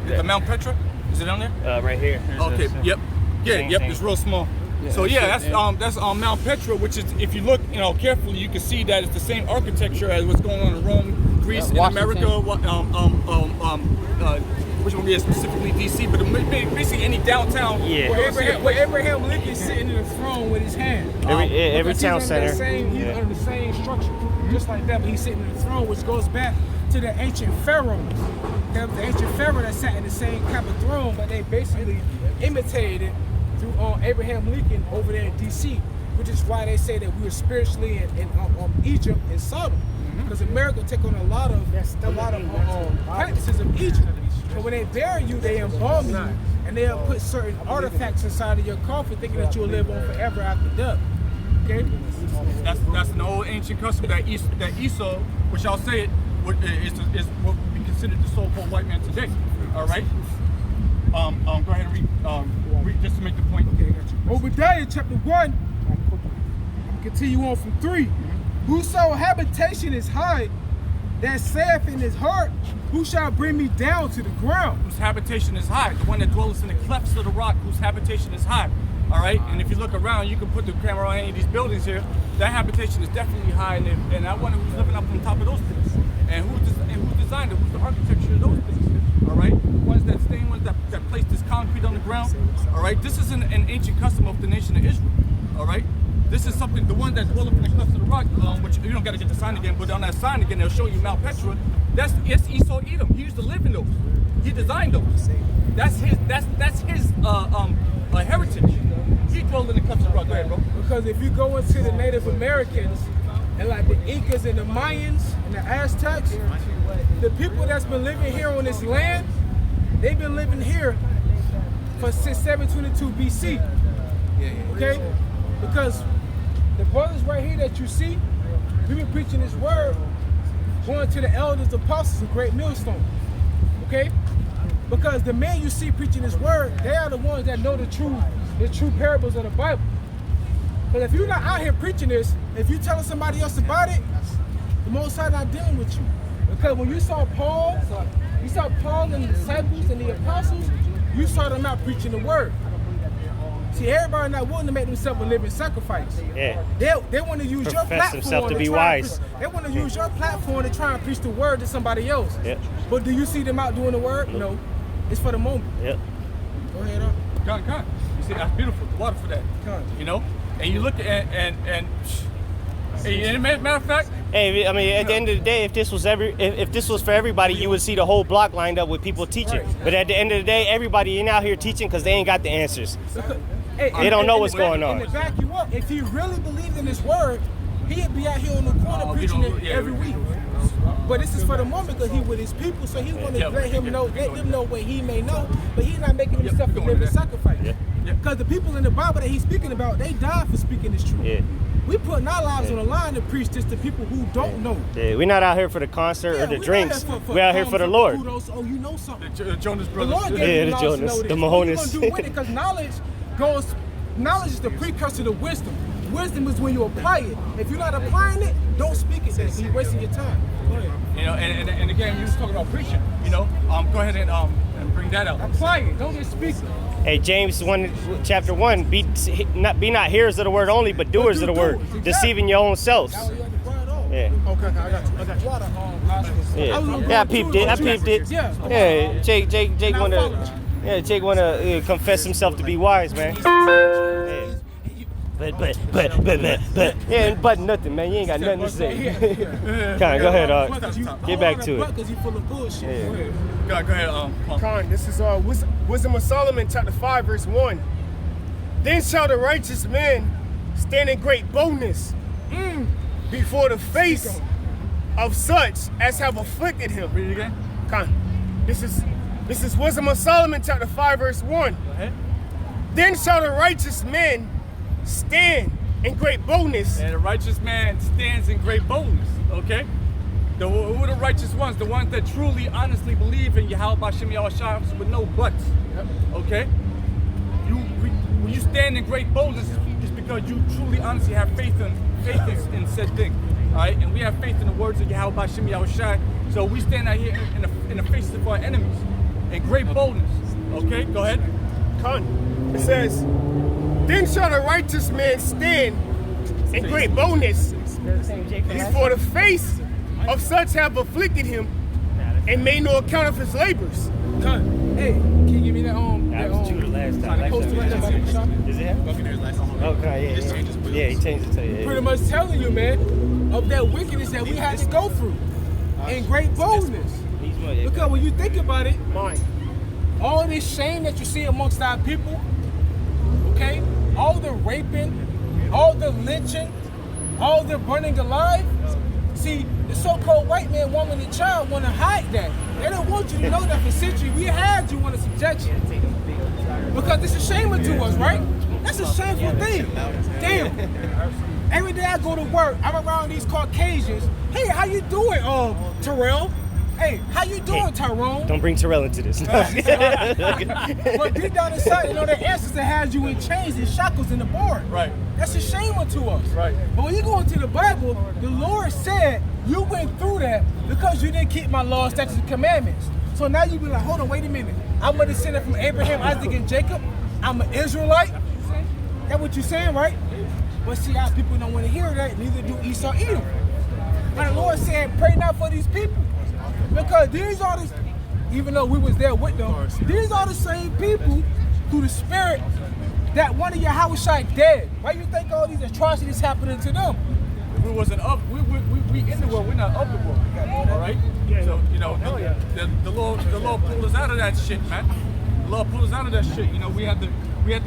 The Mount Petra, is it on there? Right here. Okay. Yep. It's real small. Yeah, so that's Mount Petra, which is, if you look, carefully, you can see that it's the same architecture as what's going on in Rome, Greece, in America. Which one is specifically DC, but basically any downtown. Yeah. Where Abraham Lincoln sitting in the throne with his hand. Every town center. He's under the same structure, just like that. But he's sitting in the throne, which goes back to the ancient pharaohs. There was the ancient pharaoh that sat in the same type of throne, but they basically imitated it through Abraham Lincoln over there in DC, which is why they say that we were spiritually in Egypt and Sodom, because America took on a lot of practices of Egypt. But when they bury you, they embalm you, and they'll put certain artifacts inside of your coffin, thinking that you'll live on forever after death. Okay? That's an old ancient custom that Esau, which I'll say it, is what would be considered the so-called white man today. All right. Go ahead and read just to make the point. Okay, got you. Obadiah chapter 1. Continue on from 3. Whoso habitation is high, that saith in his heart, who shall bring me down to the ground? Whose habitation is high, the one that dwells in the clefts of the rock, whose habitation is high. All right, and if you look around, you can put the camera on any of these buildings here. That habitation is definitely high, and I wonder who's living up on top of those things, and who designed it, who's the architecture of those things. All right, ones that stained, ones that placed this concrete on the ground. All right, this is an ancient custom of the nation of Israel. All right. This is something, the one that dwell up in the clefts of the rock, which you don't got to get the sign again, but on that sign again, they'll show you Mount Petra. It's Esau Edom. He used to live in those. He designed those. That's his heritage. He dwelled in the clefts of the rock. Go ahead, bro. Because if you go into the Native Americans, And like the Incas and the Mayans and the Aztecs, the people that's been living here on this land, they've been living here since 722 BC. Okay? Because the brothers right here that you see, we've been preaching this word, going to the elders, apostles, of Great Millstone. Okay? Because the men you see preaching this word, they are the ones that know the true parables of the Bible. But if you're not out here preaching this, if you're telling somebody else about it, the Most High not dealing with you. Because when you saw Paul and the disciples and the apostles, you saw them out preaching the word. See, everybody not willing to make themselves a living sacrifice. Yeah. They want to use your platform to be wise. They want to use your platform to try and preach the word to somebody else. Yeah. But do you see them out doing the word? No. It's for the moment. Yep. Go ahead, up. God. You see, that's beautiful. The water for that. God. You know? And you look at and matter of fact, Hey, I mean, at the end of the day, if this was for everybody, you would see the whole block lined up with people teaching. But at the end of the day, everybody ain't out here teaching because they ain't got the answers. They don't know what's going on. And to back you up, if he really believed in this word, he'd be out here on the corner preaching it every week. But this is for the moment because he with his people, so he want to let them know what he may know, but he's not making himself a living sacrifice. Because the people in the Bible that he's speaking about, they died for speaking this truth. Yeah. We putting our lives on the line to preach this to people who don't know. Yeah, we're not out here for the concert or the drinks. We're out here for the Lord. Oh, you know something. the Jonas The Brothers. Lord gave you the knowledge Jonas, to know this. the What you Mahonis. gonna do with it? Because knowledge is the precursor to wisdom. Wisdom is when you apply it. If you're not applying it, don't speak it. Then you're wasting your time. Go ahead. You know, and again, you was talking about preaching. You know, go ahead and bring that out. Apply it. Don't just speak it. Hey, James 1, chapter 1, be not hearers of the word only, but doers of the word, Exactly. deceiving your own selves. Yeah. Yeah. Okay, I got you. Yeah, I peeped it. Yeah, Jake wanna confess himself to be wise, man. Yeah. But but nothing, man. You ain't got nothing to say. Go ahead, get back to it. Because you full of bullshit. Go ahead, Khan, this is Wisdom of Solomon, chapter 5, verse 1. Then shall the righteous man stand in great boldness before the face of such as have afflicted him. Read it again. Khan, this is Wisdom of Solomon, chapter 5, verse 1. Go ahead. Then shall the righteous man stand in great boldness. And the righteous man stands in great boldness. Okay. Who are the righteous ones? The ones that truly, honestly believe in Yahweh B'Shem Yahushua with no buts. Okay? When you stand in great boldness, it's because you truly, honestly have faith in said thing. Alright? And we have faith in the words of Yahweh B'Shem Yahushua. So we stand out here in the faces of our enemies in great boldness. Okay? Go ahead. Khan, it says, then shall the righteous man stand in great boldness before the face of such have afflicted him and made no account of his labors. Hey, can you give me that That was Judah last time. Is it him? Okay, yeah, he changed it to you. Pretty much telling you, man, of that wickedness that we had to go through in great boldness. Because when you think about it, all this shame that you see amongst our people, okay, all the raping, all the lynching, all the burning alive, see, the so-called white man, woman, and child want to hide that. They don't want you to know that for centuries we had you under subjection. Because it's a shame to us, right? That's a shameful thing. Damn. Every day I go to work, I'm around these Caucasians. Hey, how you doing, Terrell? Hey, how you doing, Tyrone? Don't bring Terrell into this. But deep down inside, you know, their ancestors has you in chains and shackles in the board. Right. That's a shame unto us. Right. But when you go into the Bible, the Lord said you went through that because you didn't keep my laws, statutes, and commandments. So now you be like, hold on, wait a minute. I'm a descendant from Abraham, Isaac, and Jacob. I'm an Israelite. That's what you're saying, right? But see, our people don't want to hear that. Neither do Esau either. And the Lord said, pray not for these people. Because these are the, even though we was there with them, these are the same people through the spirit that wanted Yahushua dead. Why you think all these atrocities happening to them? If we wasn't up, we in the world, we're not of the world. All right? So, you know, the Lord pulled us out of that shit, man. The Lord pulled us out of that shit. You know, we had to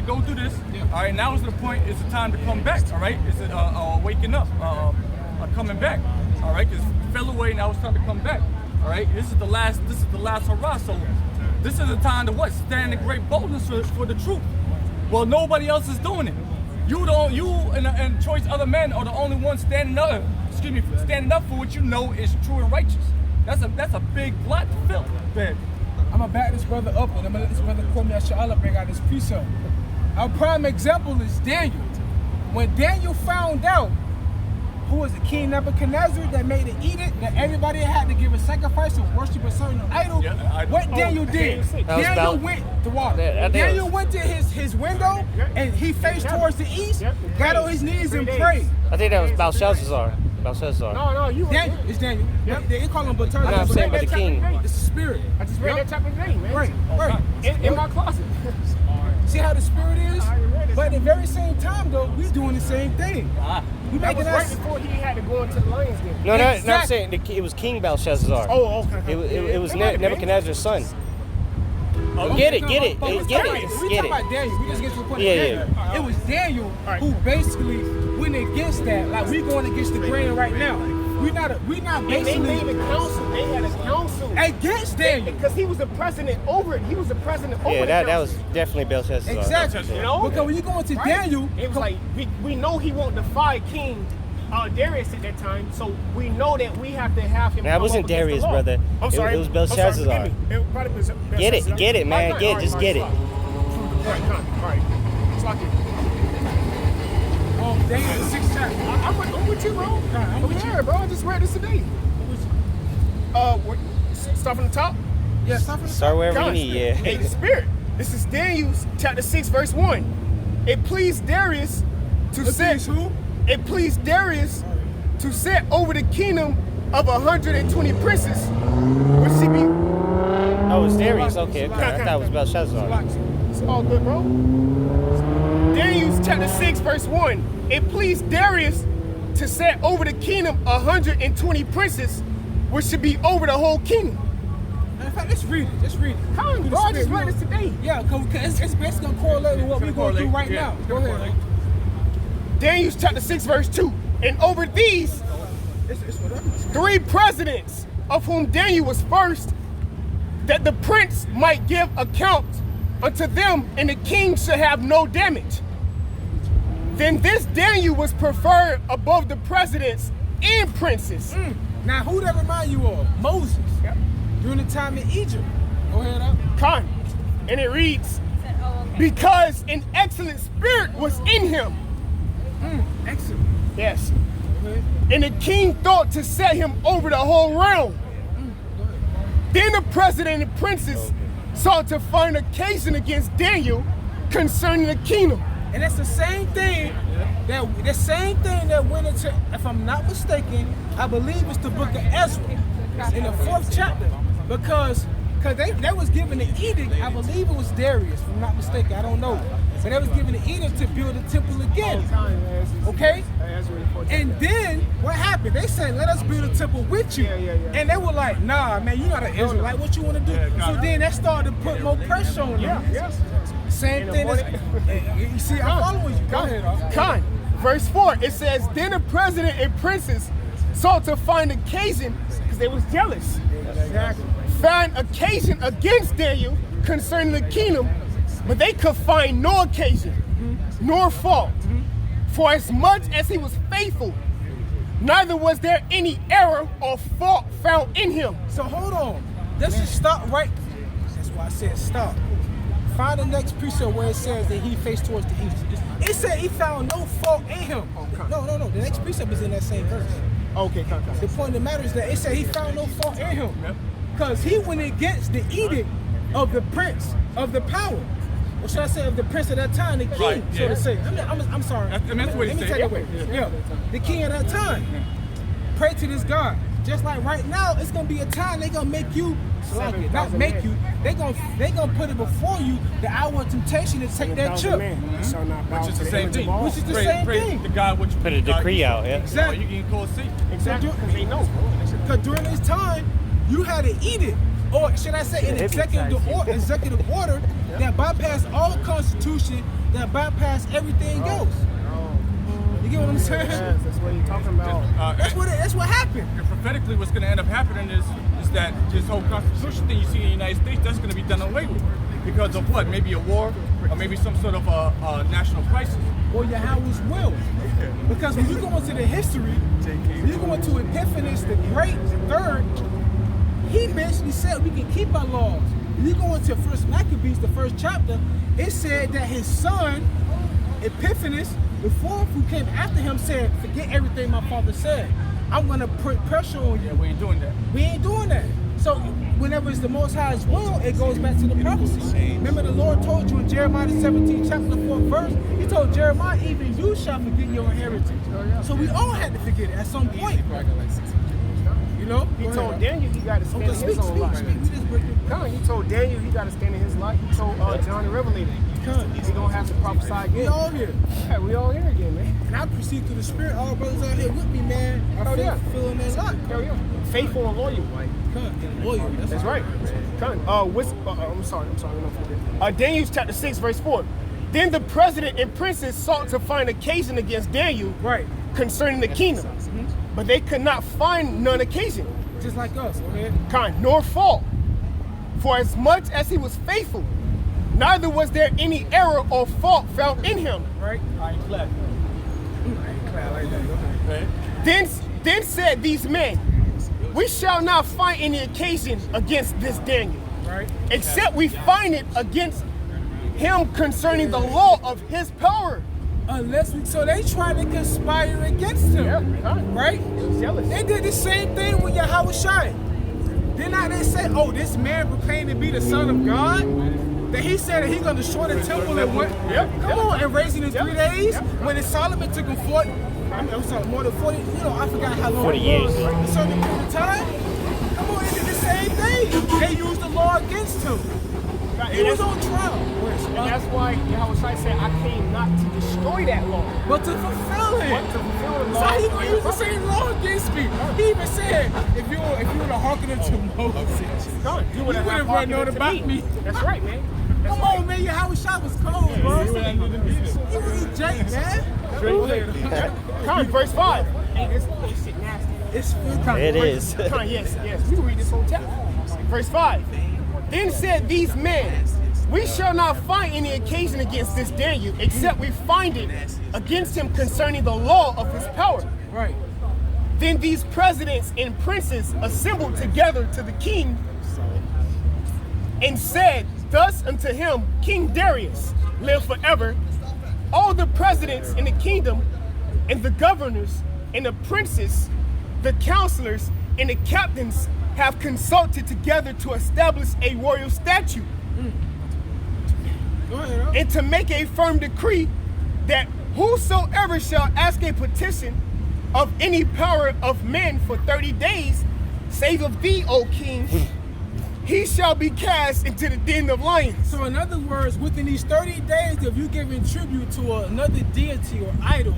go through this. All right, now is the point, it's the time to come back, all right? It's a waking up, a coming back. All right, because it fell away, now it's time to come back. All right, this is the last hurrah. So this is the time to what? Stand in great boldness for the truth. Well, nobody else is doing it. You and choice other men are the only ones standing up. Standing up for what you know is true and righteous. That's a big lot to fill. Man. I'm gonna back this brother up, and I'm gonna let this brother call me Sha'Allah bring out this precept. Our prime example is Daniel. When Daniel found out who was the King Nebuchadnezzar that made an edict that everybody had to give a sacrifice or worship a certain idol, what Daniel did, Daniel went to water. Daniel went to his window and he faced towards the east, got on his knees and prayed. I think that was Belshazzar. No, you were Daniel. It's Daniel. They call him Batar. I'm saying, but the king. It's the spirit. I just read that chapter today, man. Right. In my closet. See how the spirit is? But at the very same time, though, we doing the same thing. We That was making right us. before he had to go into the lion's den. No, I'm Exactly. saying it was King Belshazzar. Oh, okay. It was Nebuchadnezzar's son. Get it. We Get talking it. about Daniel. We just get to the point Yeah, of Daniel. yeah. It was Daniel right. who basically went against that. Like we going against the grain right now. We not And they basically made a council. They had a council. against Daniel. Because he was the president over it. He was the president over Yeah, the that council. was definitely Belshazzar. Exactly. You know? Because when you go into Right? Daniel, It was like, we know he won't defy King Darius at that time, so we know that we have to have him. Nah, it come wasn't up against the Darius, law. brother. I'm It- sorry. it was I'm sorry, Belshazzar. forgive me. It probably was Belshazzar. Get it, man. All Just get it. All right. It's like it. Daniel the 6th chapter. I'm with you, bro. I'm with you, bro. I just read this today. Start from the top. Yeah, stop for the Start wherever you God, need, yeah. Hey, the spirit. This is Daniel chapter 6, verse 1. It pleased Darius to set who? It pleased Darius to set over the kingdom of 120 princes, which he be. Oh, it's Darius. Okay. I thought it was Belshazzar. It's all good, bro. Daniel chapter 6, verse 1. It pleased Darius to set over the kingdom 120 princes, which should be over the whole kingdom. In fact, let's read it. Let's read it. Come on, Through the bro. I just spirit. read this today. Yeah, because it's basically going to correlate with what we're going through right now. Go ahead. Daniel chapter 6, verse 2. And over these It's whatever. 3 presidents, of whom Daniel was first, that the prince might give account unto them, and the king should have no damage. Then this Daniel was preferred above the presidents and princes. Now, who that remind you of? Moses. Yep. During the time in Egypt. Go ahead up. Con. And it reads, because an excellent spirit was in him. Excellent. Yes. Go ahead. And the king thought to set him over the whole realm. Go ahead. Then the president and princes sought to find occasion against Daniel concerning the kingdom. And that's the same thing that went into, if I'm not mistaken, I believe it's the book of Ezra in the 4th chapter. Because they was given an edict, I believe it was Darius, if I'm not mistaken, I don't know. But they was given an edict to build a temple again. Okay? And then what happened? They said, let us build a temple with you. And they were like, nah, man, you're not an Israelite. What you want to do? So then that started to put more pressure on them. Same thing as, you see, I'm following you. Go ahead. Con. Verse 4, it says, then the president and princes sought to find occasion, because they was jealous, find occasion against Daniel concerning the kingdom, but they could find no occasion, nor fault. For as much as he was faithful, neither was there any error or fault found in him. So hold on. Let's just stop right. That's why I said stop. Find the next precept where it says that he faced towards the east. It said he found no fault in him. No. The next precept is in that same verse. Okay, con. The point of the matter is that it said he found no fault in him. Because he went against the edict of the prince of the power. Or should I say of the prince of that time, the king, Right, so yeah. to say. I'm sorry. That's what he Let me said. take it away. Yeah. The king of that time. Pray to this God. Just like right now, it's gonna be a time they gonna make you, not make you, they gonna put it before you the hour of temptation to take that chip. Which is the same thing. Which is the same thing. The God, what you Put a decree out, yeah. Exactly. You can call Satan. Exactly, because they know. Because during this time, you had to eat it, or should I say, an executive order that bypassed all constitution, that bypassed everything else. You get what I'm saying? Yes, that's what you're talking about. That's what happened. And prophetically, what's going to end up happening is that this whole constitution thing you see in the United States, that's going to be done away with. Because of what? Maybe a war, or maybe some sort of a national crisis. Or Yahweh's will. Because when you go into the history, when you go into Epiphanes the Great, the third, he basically said we can keep our laws. When you go into First Maccabees, the first chapter, it said that his son, Epiphanes, the fourth who came after him, said, forget everything my father said. I'm going to put pressure on you. Yeah, we ain't doing that. We ain't doing that. So whenever it's the Most High's will, it goes back to the prophecy. Remember the Lord told you in Jeremiah the 17th chapter, the 4th verse, he told Jeremiah, even you shall forget your inheritance. So we all had to forget it at some point. You know? He told Daniel he got to stand in his own life. He told Daniel he got to stand in his life. He told John the Revelator, he don't have to prophesy again. We all here. Yeah, we all here again, man. And I proceed through the Spirit. All brothers out here with me, man. I feel in their life. Hell yeah. Faithful and loyal. And loyal. That's right. I'm sorry. Daniel chapter 6, verse 4. Then the president and princes sought to find occasion against Daniel concerning the kingdom. But they could not find none occasion. Just like us, okay? Nor fault. For as much as he was faithful, neither was there any error or fault found in him. Right? I ain't glad. Like that. Then said these men, we shall not find any occasion against this Daniel, except we find it against him concerning the law of his power. So they tried to conspire against him, right? Jealous. They did the same thing with Yahweh Shai. Then now they say, oh, this man proclaimed to be the Son of God. That he said that he's going to destroy the temple and went, come on, and raise it in 3 days. When Solomon took him more than 40, I forgot how long 40 years. A certain period of time. Come on, they did the same thing. They used the law against him. He was on trial. And that's why Yahweh Shai said, I came not to destroy that law, but to fulfill it. but to fulfill the law. So he gonna use the same law against me. He even said, if you would have hearkened unto Moses, you would have run on about me. That's right, man. Come on, man, Yahweh Shai was cold, bro. You was Jake, man. Verse 5. Hey, this shit nasty. It's It is. Yes. We can read this whole chapter. Verse 5. Then said these men, we shall not find any occasion against this Daniel, except we find it against him concerning the law of his power. Right. Then these presidents and princes assembled together to the king and said thus unto him, King Darius, live forever. All the presidents in the kingdom and the governors and the princes, the counselors and the captains have consulted together to establish a royal statute and to make a firm decree that whosoever shall ask a petition of any power of men for 30 days, save of thee, O king, he shall be cast into the den of lions. So in other words, within these 30 days, if you giving tribute to another deity or idol,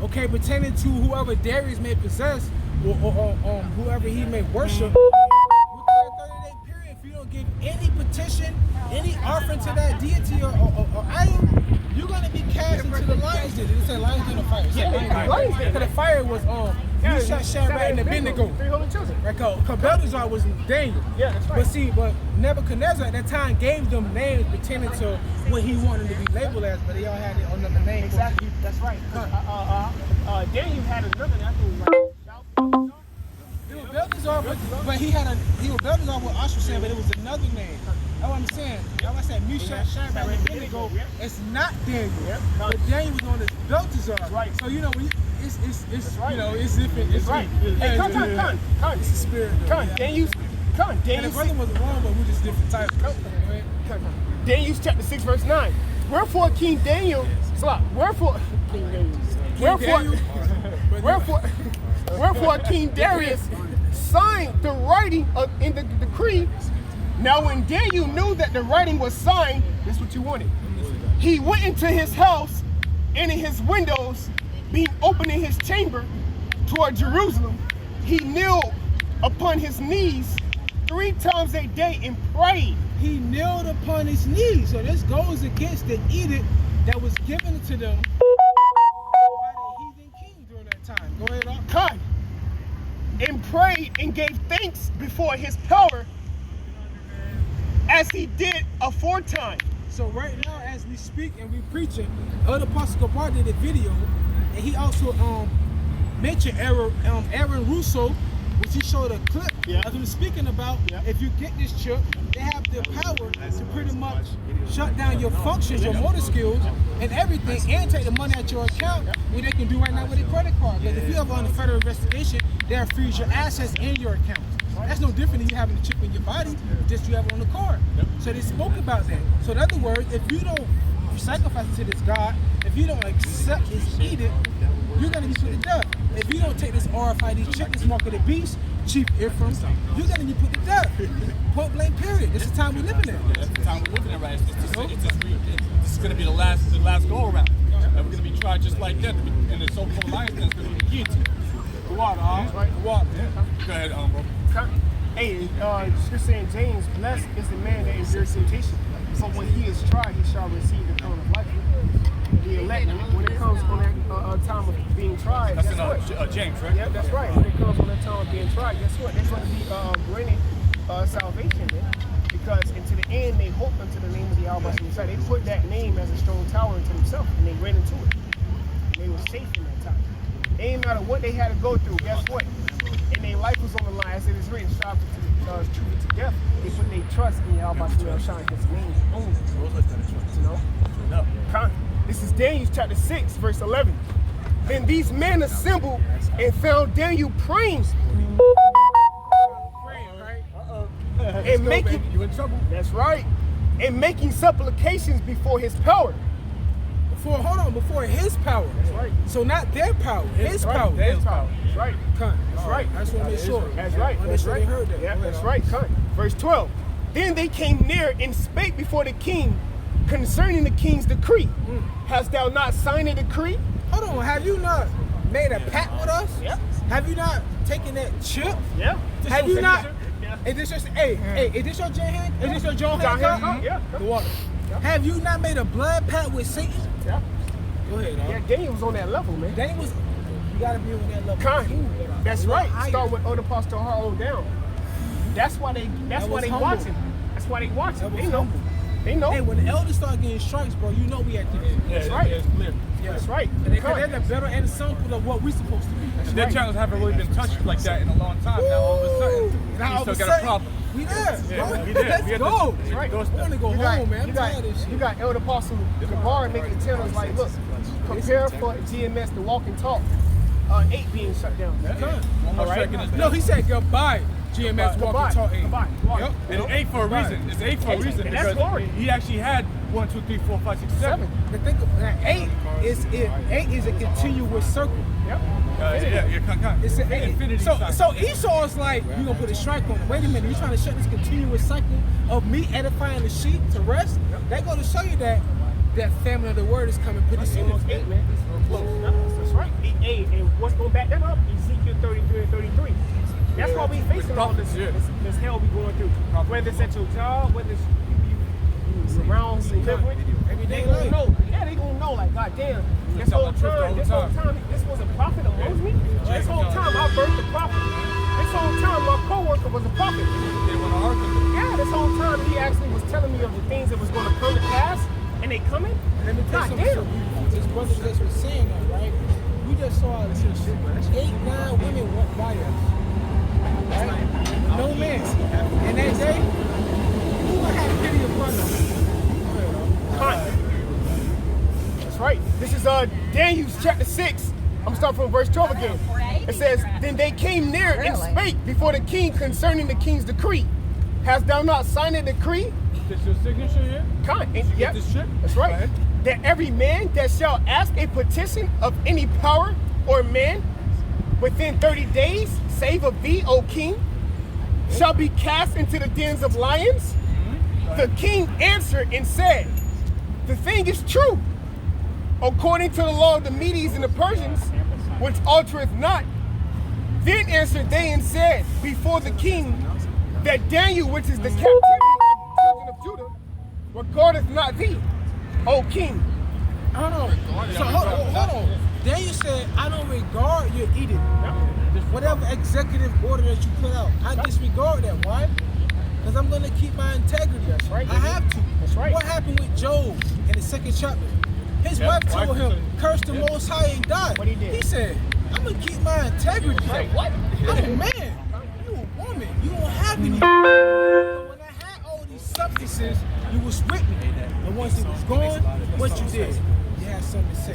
okay, pertaining to whoever Darius may possess or whoever he may worship, within that 30-day period, if you don't give any petition, any offering to that deity or idol, you're going to be cast into the lion's den. It said lion's den or fire. Lion's den. Because the fire was Shadrach and Abednego. 3 holy children. Right, because Belteshazzar was Daniel. Yeah, that's right. But Nebuchadnezzar at that time gave them names pertaining to what he wanted to be labeled as, but they all had it on another name. Exactly. That's right. Daniel had another name. I think it was It was Belteshazzar, but he was Belteshazzar with Ashur, but it was another name. That's what I'm saying. That's why I said Meshach, Shadrach, and Abednego. It's not Daniel, but Daniel was known as Belteshazzar. Right. So it's right. It's different. It's right. Hey, Come. It's a spirit. Daniel. And the brother wasn't wrong, but we're just different types. Daniel chapter 6 verse 9. Wherefore King Daniel, wherefore King Darius signed the writing in the decree. Now when Daniel knew that the writing was signed, this is what you wanted. He went into his house and in his windows, being open in his chamber toward Jerusalem, he kneeled upon his knees 3 times a day and prayed. He knelt upon his knees. So this goes against the edict that was given to them by God, and prayed and gave thanks before his power, as he did aforetime. So right now, as we speak and we preaching, Elder Apostle Gabar did a video, and he also mentioned Aaron Russo, which he showed a clip as we were speaking about. If you get this chip, they have the power to pretty much shut down your functions, your motor skills, and everything, and take the money out your account, what they can do right now with a credit card. Because if you ever under federal investigation, they'll freeze your assets in your account. That's no different than you having a chip in your body, just you have it on the card. So they spoke about that. So in other words, if you don't sacrifice to this God, if you don't accept his edict, you're going to be put to death. If you don't take this RFID chip, this mark of the beast, Chief Ephraim, you're going to be put to death. Point blank, period. This is the time we're living in. That's the time we're living in, right? This is going to be the last go around. And we're going to be tried just like that. And the so-called alliance is going to be the guillotine. The water, the water. Go ahead, bro. Hey, Scripture in James, blessed is the man that endures temptation. So when he is tried, he shall receive the crown of life. The elect, when it comes on that time of being tried, that's guess in what? James, right? Yeah, that's right. When it comes on that time of being tried, guess what? They're going to be granted salvation, man. Because into the end, they hope unto the name of the Yahweh. They put that name as a strong tower into themselves, and they ran into it. And they were safe in that time. It ain't matter what they had to go through, guess what? And their life was on the line, as it is written, strive to truth to death. They put their trust in Yahweh Shine, his name only. You know? This is Daniel chapter 6, verse 11. Then these men assembled and found Daniel praying. And making, You in trouble? that's right, and making supplications before his power. Before his power. That's right. So not their power, his Right, power. His power. That's right. That's right. That's what they sure. That's right. They That's sure right. they heard that. Yeah, Go ahead, that's Al. right. Verse 12. Then they came near and spake before the king concerning the king's decree. Hast thou not signed a decree? Hold on, have you not made a pact with us? Yeah. Have you not taken that chip? Yeah. Have you not? Yeah. Is this your, hey, is this your J hand? Is this your John John hand? Hancock? Yeah. The water. Have you not made a blood pact with Satan? Yeah. Go ahead, Yeah, Daniel was on that level, man. Daniel was, you gotta be on that level. That's A little right. higher. Start with Elder Apostle Harlow down. That's why they was humble. watching. That's why they watching. That was They know. humble. They know. Hey, when the elders start getting strikes, bro, you know we at the end. That's right. It's clear. Yeah. That's right. And they're the better example of what we supposed to be. Their channels haven't really been touched like that in a long time. Now all of a sudden, Now we all still of a got a sudden, problem. we there. Yeah, bro. we there. Let's We at go. the- Right. doorstep. I want to go home, man. I'm tired of this shit. You got Elder Apostle Gabar making channels like, look, prepare for GMS to walk and talk. 8 being shut down. One more All right. second is No, he said goodbye. GMS Goodbye. walking talk. Goodbye. Yep. And it's 8 for a reason. It's 8 for a reason And that's because glory. he actually had 1, 2, 3, 4, 5, 6, 7. But think of that. 8 is a continuous circle. Yep. Yeah, It's an 8. infinity sign. So Esau is like, you gonna put a strike on it. Wait a minute, you trying to shut this continuous cycle of me edifying the sheep to rest? They're gonna show you that family of the word is coming pretty soon. Almost 8, man. It's close. That's right. 8. And what's going to back that up? Ezekiel 33 and 33. That's why we facing all this hell we going through. Whether it's at your job, whether it's you around delivering, they gonna know. Yeah, they gonna know. Like, God damn, this whole time, this was a prophet amongst me. This whole time I birthed a prophet. This whole time my co-worker was a prophet. Yeah, this whole time he actually was telling me of the things that was going to come to pass, and they coming. Let me tell you something so beautiful. This brother just was saying that, right? We just saw 8, 9 women walk by us. Right? No man. And that day, who would have pity upon us? That's right. This is Daniel chapter 6. I'm starting from verse 12 again. It says, then they came near and spake before the king concerning the king's decree. Hast thou not signed a decree? Is your signature here? Yep. This shit? That's right. Go ahead. That every man that shall ask a petition of any power or man within 30 days, save of thee, O king, shall be cast into the dens of lions. The king answered and said, the thing is true, according to the law of the Medes and the Persians, which altereth not. Then answered they and said before the king, that Daniel, which is the captivity of the children of Judah, regardeth not thee, O king. Hold on. So hold on. Daniel said, I don't regard your edict. whatever executive order that you put out, I disregard that. Why? Because I'm gonna keep my integrity. That's right, I have to. That's right. What happened with Job in the 2nd chapter? His wife told him, curse the Most High and die. What he did? He said, I'm gonna keep my integrity. He's like, what? I'm a man. You a woman. You don't have any. But when I had all these substances, you was with me. And once it was gone, what you did? You had something to say.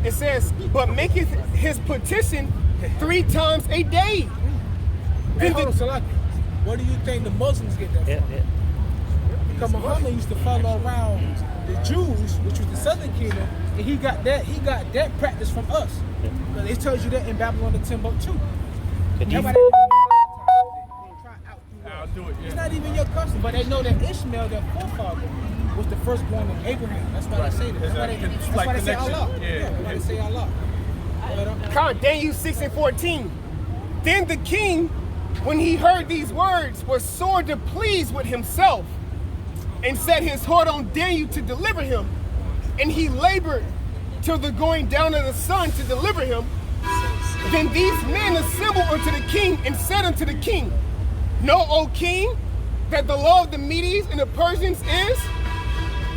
It says, but maketh his petition 3 times a day. Hey, hold on, Salaki. Where do you think the Muslims get that from? Because Muhammad used to follow around the Jews, which was the southern kingdom, and he got that practice from us. Because it tells you that in Babylon the Timbuktu. Everybody Outdo it, it's not even your custom, but they know that Ishmael, their forefather, was the firstborn of Abraham. That's why they say that. That's why they say Allah. Yeah, that's why they say Allah. Daniel 6:14. Then the king, when he heard these words, was sore displeased with himself, and set his heart on Daniel to deliver him. And he labored till the going down of the sun to deliver him. Then these men assembled unto the king and said unto the king, Know, O king, that the law of the Medes and the Persians is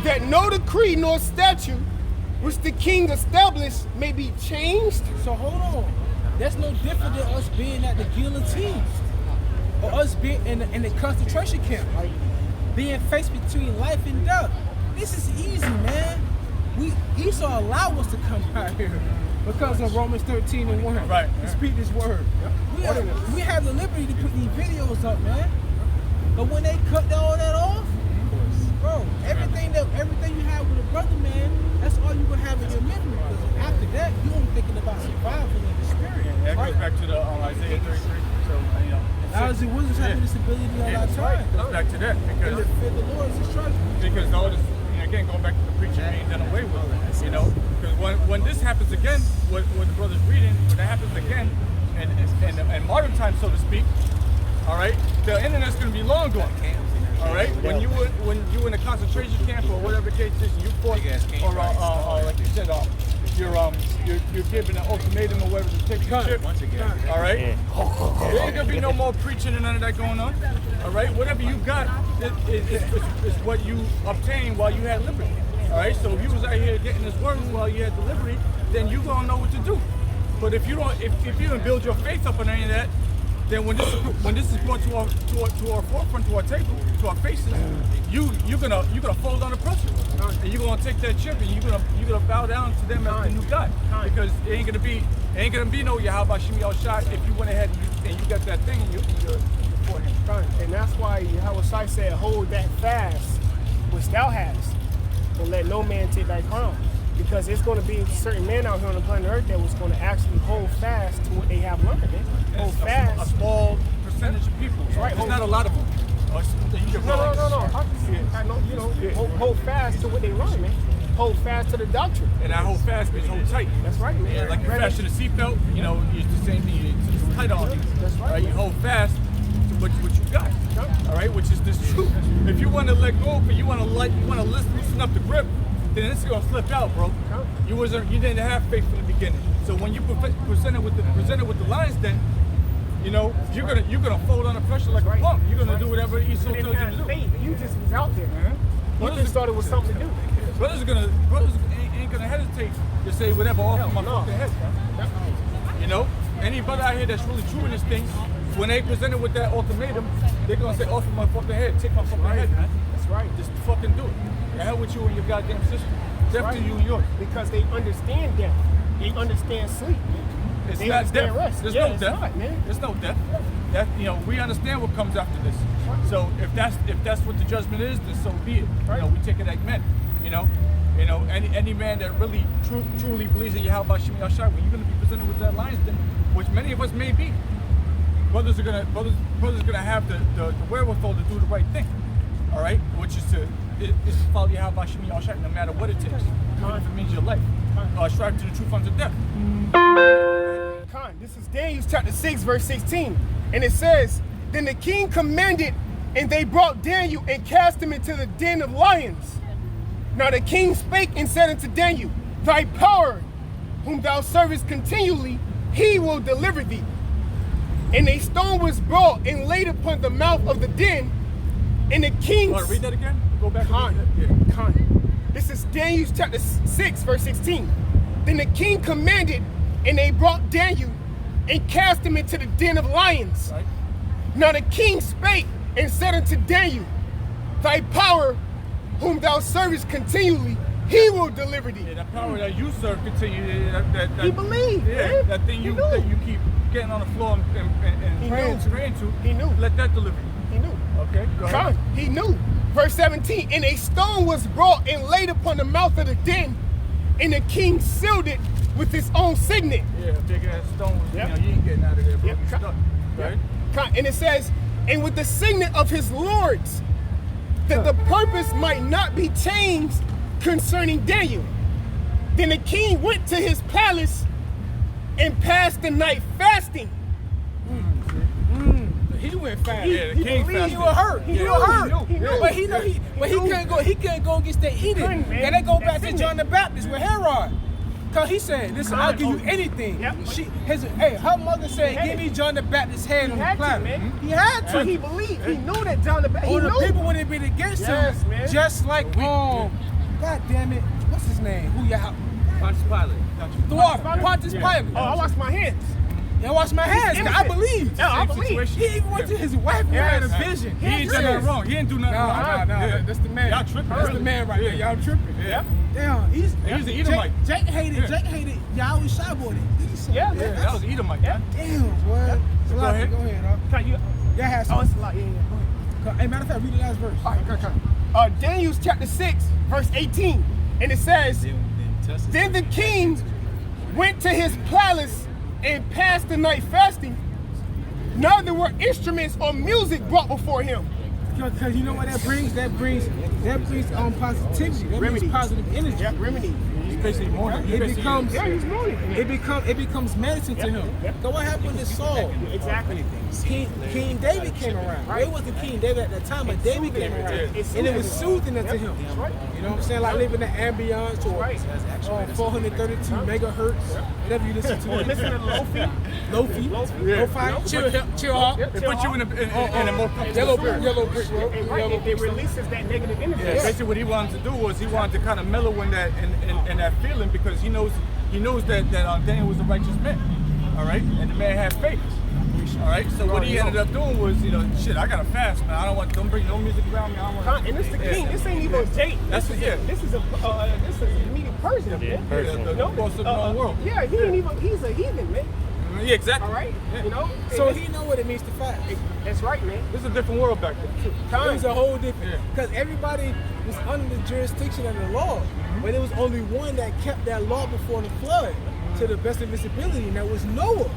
that no decree nor statute which the king established may be changed. So hold on. That's no different than us being at the guillotine or us being in the concentration camp. Like being faced between life and death. This is easy, man. Esau allowed us to come out here because of Romans 13:1. Right. To speak this word. We have the liberty to put these videos up, man. But when they cut all that off, bro, everything you have with a brother, man, that's all you will have in your memory. Because after that, you only thinking about survival in the spirit. That goes back to the Isaiah 33. So, you know. Ours it was having this ability all our time. Goes back to that because And the fear of the Lord is a struggle. because all this, again, going back to the preaching being done away with, you know, because when this happens again, what the brother's reading, when that happens again, and modern times, so to speak, all right, the internet's going to be long gone. All right, when you in a concentration camp or whatever the case is, you fought, or like you said, you're given an ultimatum or whatever to take your ship. All right, there ain't gonna be no more preaching and none of that going on. All right, whatever you got is what you obtained while you had liberty. All right, so if you was out here getting this word while you had the liberty, then you gonna know what to do. But if you don't build your faith up on any of that, then when this is brought to our forefront, to our table, to our faces, you're gonna fold under pressure, and you're gonna take that chip and you're gonna bow down to them as the new God, because it ain't gonna be no Yahweh Shimi Al Shai if you went ahead and you got that thing in your forehead. And that's why Yahweh said, hold that fast which thou hast, and let no man take thy crown. Because it's going to be certain men out here on the planet Earth that was going to actually hold fast to what they have learned. Hold fast. A small percentage of people. Right. It's not a lot of them. No. Hold fast to what they learn, man. Hold fast to the doctrine. And I hold fast means hold tight. That's right, man. Yeah, like you fasten a seatbelt, you know, it's the same thing. It's tight on you. That's right. You hold fast to what you got. All right, which is this truth. If you want to let go, but you want to loosen up the grip, then it's gonna flip out, bro. You didn't have faith from the beginning. So when you presented with the lines, then you know you're gonna fold under pressure like a pump. You're gonna do whatever Esau tells you to do. Faith. You just was out there. You just thought it was something to do. Brothers ain't gonna hesitate to say whatever off my fucking head. You know, any brother out here that's really true in this thing, when they presented with that ultimatum, they're gonna say off my fucking head, take my fucking head, man. That's right. Just fucking do it. The hell with you and your goddamn system. Death to you and yours. Because they understand death. They understand sleep. It's they not death. Rest. There's no death. Not, man. There's no death. That, you know, we understand what comes after this. So if that's what the judgment is, then so be it. You know, we take it like men. You know, any man that really truly believes in Yahweh Shimi Al Shai, when you're gonna be presented with that lines, then which many of us may be, brothers are gonna have the wherewithal to do the right thing. All right, which is to follow Yahweh Shimi Al Shai no matter what it takes, even if it means your life. Strive to the truth unto death. This is Daniel chapter 6, verse 16. And it says, Then the king commanded, and they brought Daniel and cast him into the den of lions. Now the king spake and said unto Daniel, Thy power, whom thou servest continually, he will deliver thee. And a stone was brought and laid upon the mouth of the den, and the king. Want to read that again? Go back. This is Daniel chapter 6, verse 16. Then the king commanded, and they brought Daniel and cast him into the den of lions. Right. Now the king spake and said unto Daniel, thy power, whom thou servest continually, he will deliver thee. Yeah, that power that you serve continue. He believed. Yeah, man. that thing He you knew. that you keep getting on the floor and He praying knew. to. He knew. Let that deliver you. He knew. Okay, go ahead. He knew. Verse 17, and a stone was brought and laid upon the mouth of the den, and the king sealed it with his own signet. Yeah, a big ass stone. Yep. You know, you ain't getting out of there, bro. Yep. You stuck. Right? And it says, and with the signet of his lords, that the purpose might not be changed concerning Daniel. Then the king went to his palace and passed the night fasting. He went fast. Yeah, the king He fasted. was hurt. He Yeah. was hurt. He knew. But he couldn't go. He couldn't go against that edict. couldn't, man. And they go back That's to it. John the Baptist with Herod. Cause he said, "Listen, I'll give you anything." Yep. Her mother said, "Give me John the Baptist's head on the had to, platter." man. He had to. So he believed. He knew that John the Baptist. All He the knew. people would have been against Yes, him, man. just like God damn it, what's his name? Who you Pontius Pilate. the water? Pontius Pilate. Oh, I wash my hands. I wash my hands. I innocent. believe. Yeah, I Same believe. situation. He even went to his wife and had a vision. He ain't done nothing wrong. He didn't do nothing wrong. Nah, that's the man. Y'all tripping. That's the man right there. Y'all tripping. Yeah. Damn, he's He was an Edomite. Jake hated Yahweh Shabbat. Yeah, Yeah, that was Edomite, man. Damn, boy. Go ahead. Go ahead, dog. Can you? That has Oh, some. it's a lot. Yeah, yeah. Hey, matter of fact, read the last verse. All right, come. Daniel chapter 6, verse 18. And it says, then the king went to his palace and passed the night fasting. Neither were instruments or music brought before him. Because you know what that brings? That brings positivity. That Remedy. brings positive energy. Yeah, remedy. He's basically mourning. It becomes he's mourning. it becomes medicine to him. So what happened to Saul? Exactly. King David came around. Well, it wasn't King David at that time, but David came around. And it was soothing to him. You know what I'm saying? Like living the ambience or 432 megahertz, whatever you listen to. Listen to Lofi. Lo-fi, chill hop. It puts you in a more Yellow brick road. It releases that negative energy. Yeah, basically what he wanted to do was he wanted to kind of mellow in that in that feeling because he knows that Daniel was a righteous man, all right, and the man had faith, all right. So what he ended up doing was, I gotta fast, man. Don't bring no music around me. I don't want. And this the king. This ain't even a date. That's This is a immediate person. Yeah, Man. person. the boss of the known world. Yeah, he ain't even. He's a heathen, man. Yeah, exactly. All right, Yeah. So he know what it means to fast. That's right, man. This is a different world back then too. It was a whole different, because everybody was under the jurisdiction of the law, but there was only one that kept that law before the flood to the best of his ability, and that was Noah.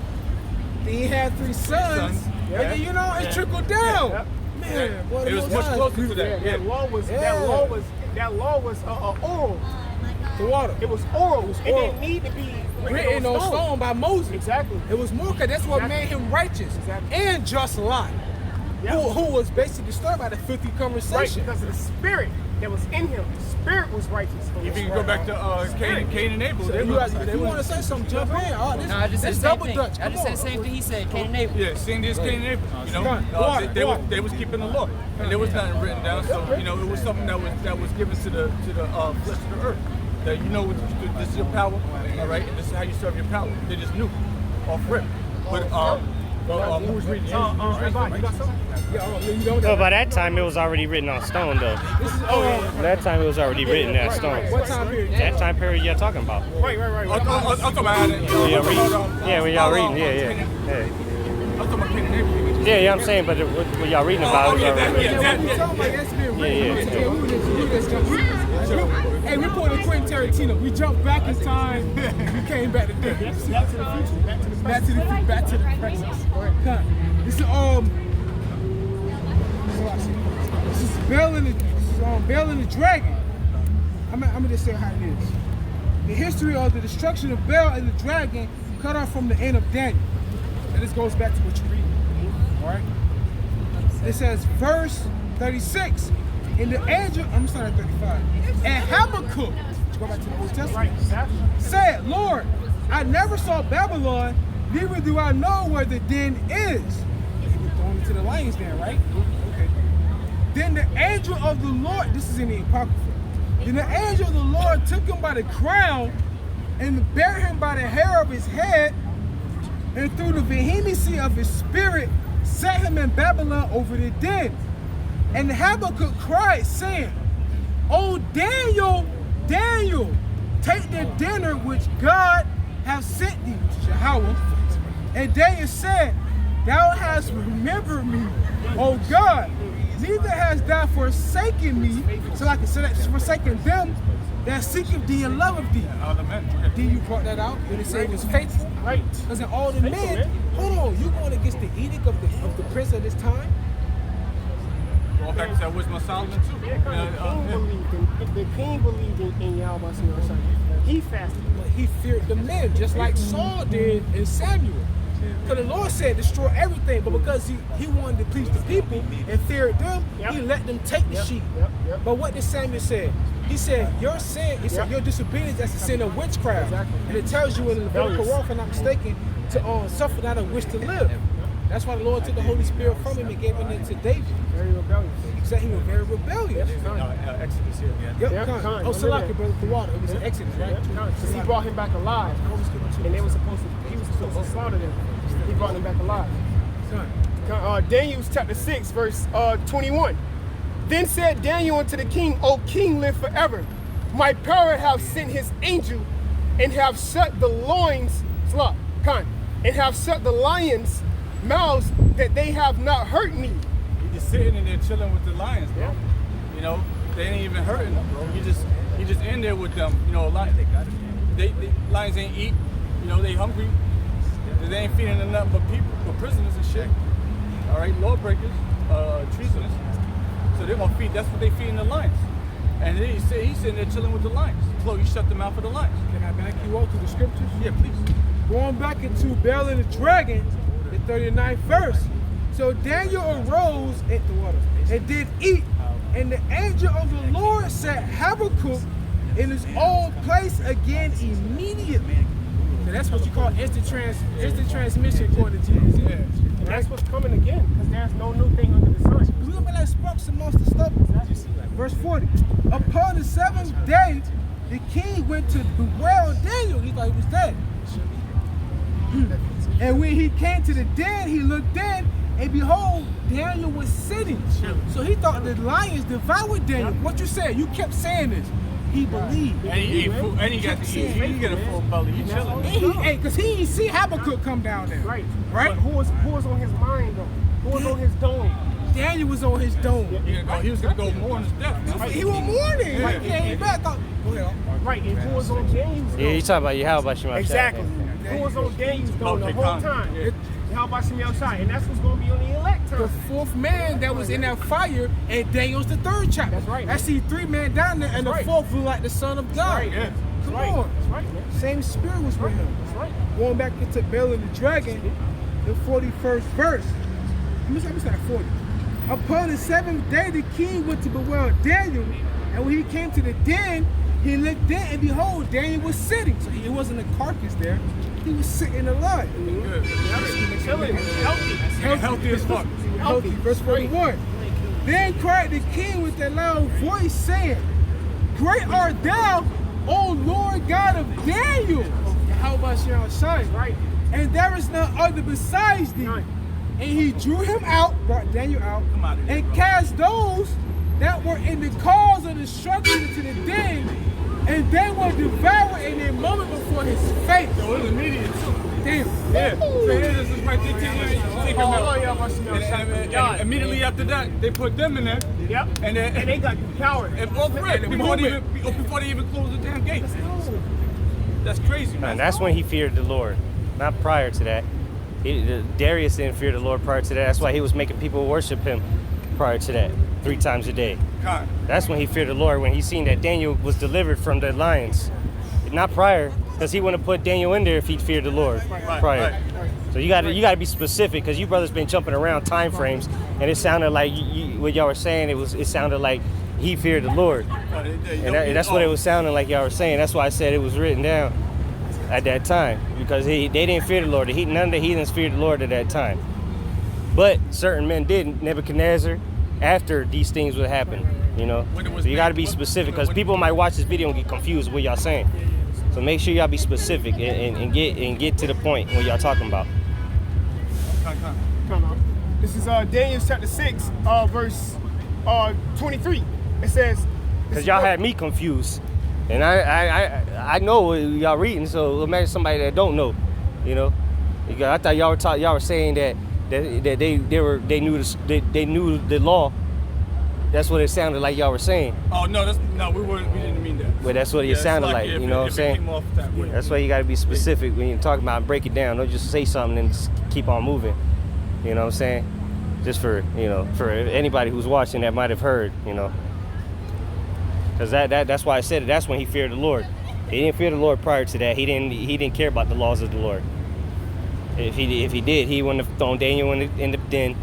Then he had 3 sons, and then, it trickled down. Yeah. Man, boy, It was much closer to that. That law was oral. The water. It was oral. was It oral. didn't need to be Written on stone by Moses. Exactly. It was more because that's what made him righteous. Exactly. And just Lot, who was basically disturbed by the filthy Right, conversation. because of the spirit that was in him. The spirit was righteous. If you can go back to Cain and Abel, So they if you want to say something, jump in. No, I just said this the same double thing. Dutch. I Come just said on. the same thing he said. Cain and Abel. Yeah, seeing this Cain and Abel, they was keeping the law, and there was nothing written down. So it was something that was given to the flesh of the earth. That this is your power, all right, and this is how you serve your power. They just knew off rip. But who was reading? You got something? Well, by that time it was already written on stone, though. That time it was already written on stone. What time period? That time period you're talking about. Right. I'm talking about it. Yeah, when y'all reading, yeah. I'm talking about Cain and Abel. Yeah, I'm saying, but what y'all reading about is already. Hey, we pulled a Quentin Tarantino. We jumped back in time. We came back to the future. Back to the present. This is Bell and the Dragon. I'm gonna just say how it is. The history of the destruction of Bel and the dragon cut off from the end of Daniel. And this goes back to what you read. All right. It says, verse 36. In the angel, I'm starting at 35. And Habakkuk, let's go back to the Old Testament, said, Lord, I never saw Babylon neither do I know where the den is. He was thrown into the lion's den, right? Okay. Then the angel of the Lord, this is in the Apocrypha. Then the angel of the Lord took him by the crown and bare him by the hair of his head, and through the vehemency of his spirit set him in Babylon over the den. And Habakkuk cried, saying, O Daniel, Daniel, take the dinner which God hath sent thee, which is Yahweh. And Daniel said, Thou hast remembered me, O God, neither hast thou forsaken me, so like forsaken them that seeketh thee and loveth thee. Then you brought that out when it said it was faithful. Right. Because in all the men, hold on, you going against the edict of the prince of this time? Going back to that wisdom of Solomon too. The king believed in Yahweh. He fasted. But he feared the men, just like Saul did in Samuel. Because the Lord said destroy everything, but because he wanted to please the people and feared them, he let them take the sheep. But what did Samuel say? He said, your sin, he said, your disobedience, that's the sin of witchcraft. And it tells you in the Levitical law, if I'm not mistaken, to suffer not a wish to live. That's why the Lord took the Holy Spirit from him and gave it to David. Very rebellious. Exactly, he was very rebellious. Exodus here. Yep, oh, Salaki, brother, the water. It was an Exodus, right? Because he brought him back alive. And he was supposed to slaughter them. He brought them back alive. Daniel chapter 6, verse 21. Then said Daniel unto the king, O king, live forever. My power hath sent his angel, and have shut the loins, and have shut the lions' mouths, that they have not hurt me. He just sitting in there chilling with the lions, bro. You know, they ain't even hurting them, bro. He just in there with them. You know, lions ain't eat. You know, they hungry. They ain't feeding them nothing but people, but prisoners and shit. All right, lawbreakers, treasonous. So they're gonna feed. That's what they feeding the lions. And then he's sitting there chilling with the lions. So he shut them out for the lions. Can I back you up to the scriptures? Yeah, please. Going back into Bel and the Dragon, the 39th verse. So Daniel arose at the water and did eat, and the angel of the Lord set Habakkuk in his old place again immediately. So that's what you call instant transmission according to Jesus. And that's what's coming again, because there's no new thing under the sun. We're gonna be like sparks amongst the stubble. Verse 40. Upon the seventh day, the king went to bewail Daniel. He thought he was dead. And when he came to the den, he looked in, and behold, Daniel was sitting. So he thought the lions devoured Daniel. What you said? You kept saying this. He believed. And he ate food, and he got to eat. He get a full belly. He chilling. And he ate, because he didn't see Habakkuk come down there. Right. Right? But who was on his mind, though? Who was on his dome? Daniel was on his dome. He was going to go mourn his death. He was mourning. Like, he came back. Go ahead. Right, and who was on Daniel's dome? Yeah, you talking about Yahweh Shema. Exactly. Who was on Daniel's dome the whole time? How about Shemi outside? And that's what's going to be on the elect time. The fourth man that was in that fire, and Daniel's the third chapter. That's right. I see three men down there, and the fourth was like the Son of God. Right. Yeah. Come Right. on. That's right, man. Same spirit was with him. That's right. Going back into Bel and the Dragon, the 41st verse. Let me start 40. Upon the seventh day, the king went to bewail Daniel, and when he came to the den, he looked in, and behold, Daniel was sitting. So it wasn't a carcass there. He was sitting alive. Good. Chilling. Healthy as fuck. Healthy. Verse 41. Then cried the king with a loud voice, saying, Great art thou, O Lord God of Daniel. How about Shai? Right. And there is none other besides thee. Right. And he drew him out, brought Daniel out, and cast those that were in the cause of the struggle into the den, and they were devoured in a moment before his face. So it was immediate too. Damn. Yeah. So here it is right there. Take him out. And immediately after that, they put them in there. Yep. And they got coward. And both red before they even closed the damn gates. That's crazy, man. And that's when he feared the Lord, not prior to that. Darius didn't fear the Lord prior to that. That's why he was making people worship him prior to that, 3 times a day. God. That's when he feared the Lord, when he seen that Daniel was delivered from the lions. Not prior, because he wouldn't have put Daniel in there if he feared the Lord prior. Right. So you got to be specific, because you brothers been jumping around time frames, and it sounded like what y'all were saying. It sounded like he feared the Lord, and that's what it was sounding like y'all were saying. That's why I said it was written down. at that time because they didn't fear the Lord. None of the heathens feared the Lord at that time. But certain men did. Nebuchadnezzar, after these things would happen, you know. So you got to be specific because people might watch this video and get confused with what y'all saying. So make sure y'all be specific and get to the point what y'all talking about. This is Daniel chapter 6, verse 23. It says, because y'all had me confused, and I know what y'all reading. So imagine somebody that don't know, you know. I thought y'all were saying that they knew the law. That's what it sounded like y'all were saying. Oh no, we didn't mean that. But that's what it sounded like, you know what I'm saying? That's why you got to be specific when you talk about and break it down. Don't just say something and just keep on moving. You know what I'm saying? Just for anybody who's watching that might have heard, you know. Because that's why I said it. That's when he feared the Lord. He didn't fear the Lord prior to that. He didn't care about the laws of the Lord. If he did, he wouldn't have thrown Daniel in the den.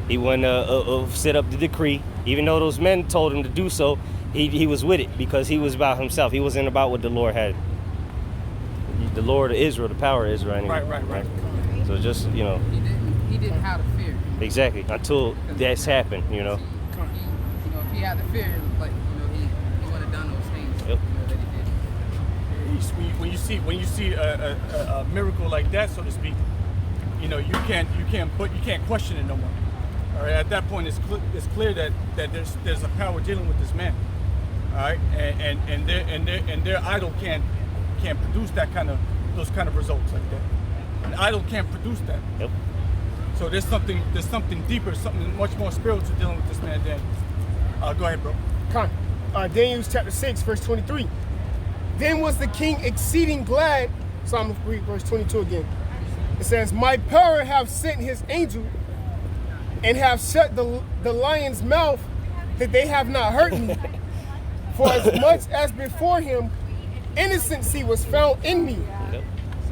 He wouldn't have set up the decree. Even though those men told him to do so, he was with it because he was about himself. He wasn't about what the Lord had. The Lord of Israel, the power of Israel. Anyway. Right. So just, you know. He didn't have to fear. Exactly. Until that's happened, you know. If he had to fear, like, he would have done those things. Yep. That he did. When you see a miracle like that, so to speak, you can't question it no more. All right. At that point, it's clear that there's a power dealing with this man. All right, and their idol can't produce those kind of results like that. An idol can't produce that. Yep. So there's something deeper, something much more spiritual dealing with this man. Daniel. Go ahead, bro. Daniel chapter 6, verse 23. Then was the king exceeding glad. So I'm going to read verse 22 again. It says, my power have sent his angel and have shut the lion's mouth that they have not hurt me. For as much as before him, innocency was found in me.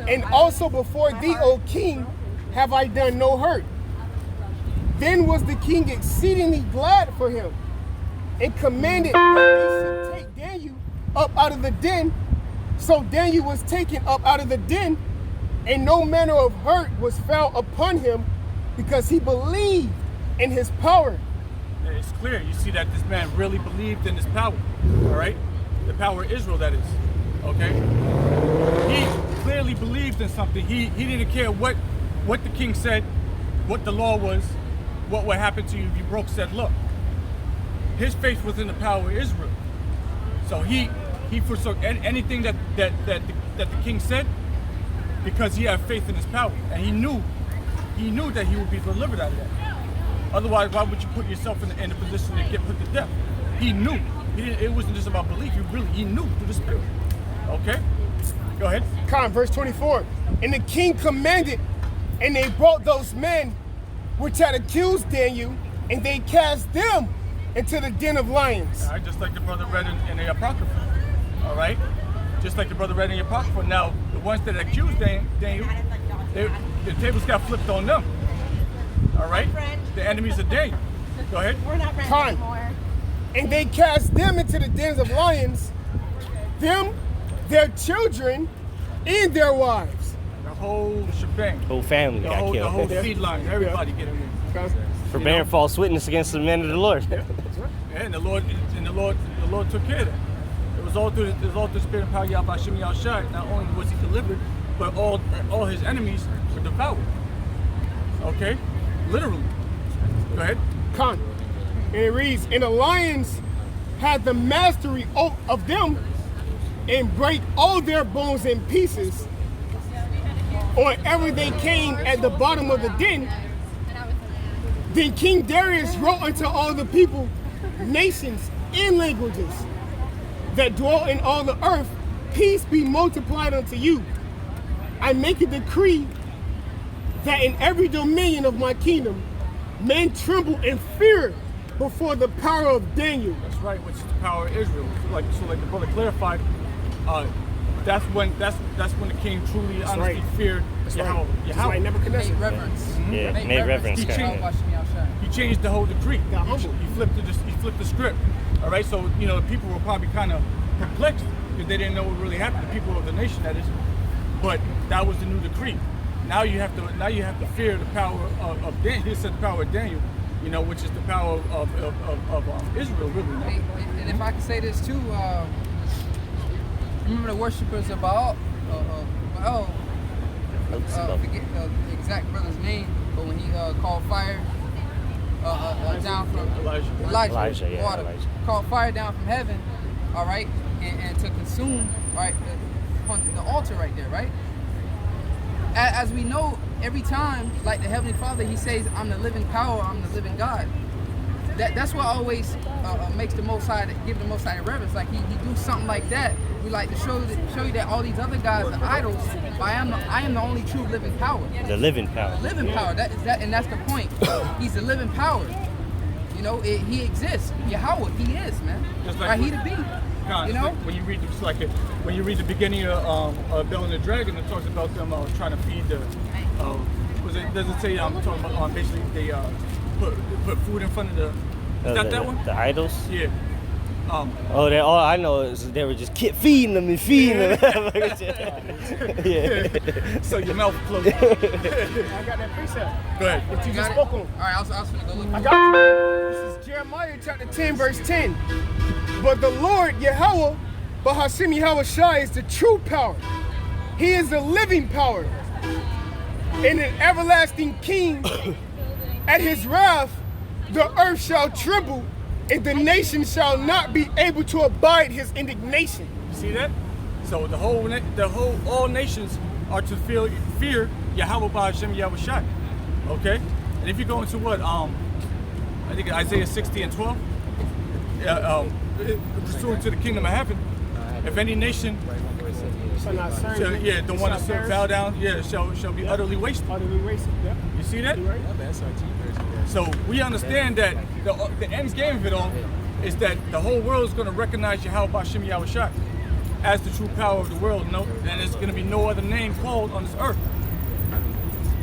And also before thee, O king, have I done no hurt. Then was the king exceedingly glad for him, and commanded that they should take Daniel up out of the den. So Daniel was taken up out of the den, and no manner of hurt was found upon him, because he believed in his power. It's clear. You see that this man really believed in his power. All right, the power of Israel, that is. Okay, he clearly believed in something. He didn't care what the king said, what the law was, what would happen to you if you broke said law. His faith was in the power of Israel. So he forsook anything that the king said because he had faith in his power, and he knew that he would be delivered out of that. Otherwise, why would you put yourself in a position to get put to death? He knew. It wasn't just about belief. He knew through the Spirit. Okay, go ahead. Verse 24. And the king commanded, and they brought those men which had accused Daniel, and they cast them into the den of lions. All right, just like the brother read in the Apocrypha. All right, just like the brother read in the Apocrypha. Now, the ones that accused Daniel, the tables got flipped on them. All right, the enemies of Daniel. Go ahead. We're not friends anymore. And they cast them into the dens of lions, them, their children, and their wives. The whole shebang. Whole family got killed. The whole feed line. Everybody getting in. For bearing false witness against the men of the Lord. And the Lord took care of that. It was all through the Spirit and power of Yahweh Shem Yahushai. Not only was he delivered, but all his enemies were devoured. Okay? Literally. Go ahead. And it reads, and the lions had the mastery of them, and break all their bones in pieces, or ever they came at the bottom of the den. Then King Darius wrote unto all the people, nations, and languages that dwell in all the earth, peace be multiplied unto you. I make a decree that in every dominion of my kingdom, men tremble and fear before the power of Daniel. That's right, which is the power of Israel. So like the brother clarified, that's when the king truly honestly feared Yahweh. Right. Made reverence. Yeah, made reverence. He changed the whole decree. He flipped the script. All right, so the people were probably kind of perplexed because they didn't know what really happened. The people of the nation, that is. But that was the new decree. Now you have to fear the power of Daniel. He said the power of Daniel, you know, which is the power of Israel, really. No? And if I can say this too, remember the worshippers of Baal? Forget the exact brother's name, but when he called fire down from Elijah, called fire down from heaven, all right, and to consume, right, on the altar right there, right? As we know, every time, like the Heavenly Father, He says, "I'm the living power, I'm the living God." That's what always makes the Most High, give the Most High reverence. Like He do something like that. We like to show you that all these other guys are idols. But I am the only true living power. The living power. The living power. And that's the point. He's the living power. You know, He exists. Yahweh, He is, man. Just like right, He to be. You know, when you read when you read the beginning of Bell and the Dragon, it talks about them trying to feed the. Does it say I'm talking about basically they put food in front of the. Is that one? The idols. Yeah. All I know is they were just keep feeding them and feeding them. Yeah. So your mouth closed. I got that precept. Go ahead. What you got just it? spoke on. All right, I was gonna go look. I got you. This is Jeremiah chapter 10, verse 10. But the Lord Yahweh, Bahashim Yahweh Shai, is the true power. He is the living power and an everlasting King. At His wrath, the earth shall tremble, and the nation shall not be able to abide His indignation. See that? So all nations are to fear Yahweh Ba'Hashem Yahweh Shai. Okay? And if you go into what I think Isaiah 60:12, pursuant to the kingdom of heaven, if any nation don't want to bow down, shall be utterly wasted. Utterly wasted, yeah. You see that? So we understand that the end game of it all is that the whole world is going to recognize Yahweh Ba'Hashem Yahweh Shai as the true power of the world. No, and there's going to be no other name called on this earth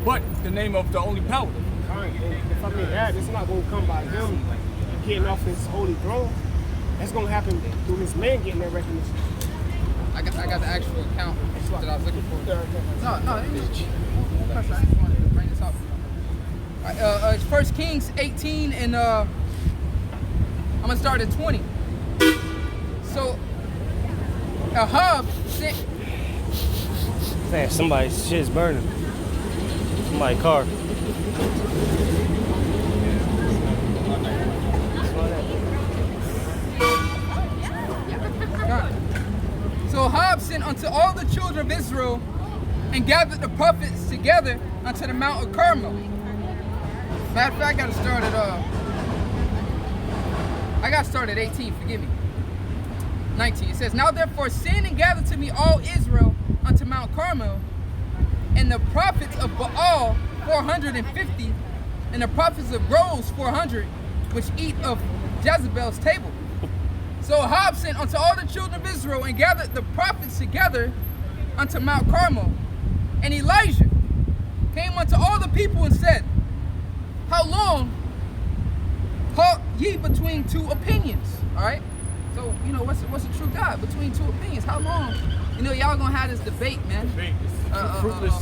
but the name of the only power. If I may add, it's not going to come by Him getting off His holy throne. That's going to happen through His man getting that recognition. I got the actual account that I was looking for. No, I just wanted to bring this up. It's 1 Kings 18, and I'm gonna start at 20. So Ahab sent. Man, somebody's shit's burning. Somebody's car. So Ahab sent unto all the children of Israel and gathered the prophets together unto the Mount of Carmel. Matter of fact, I got to start at 18, forgive me. 19, it says, Now therefore send and gather to me all Israel unto Mount Carmel, and the prophets of Baal 450, and the prophets of groves 400, which eat of Jezebel's table. So Ahab sent unto all the children of Israel and gathered the prophets together unto Mount Carmel. And Elijah came unto all the people and said, How long halt ye between two opinions? All right. So what's the true God between two opinions? How long? Y'all gonna have this debate, man. Fruitless.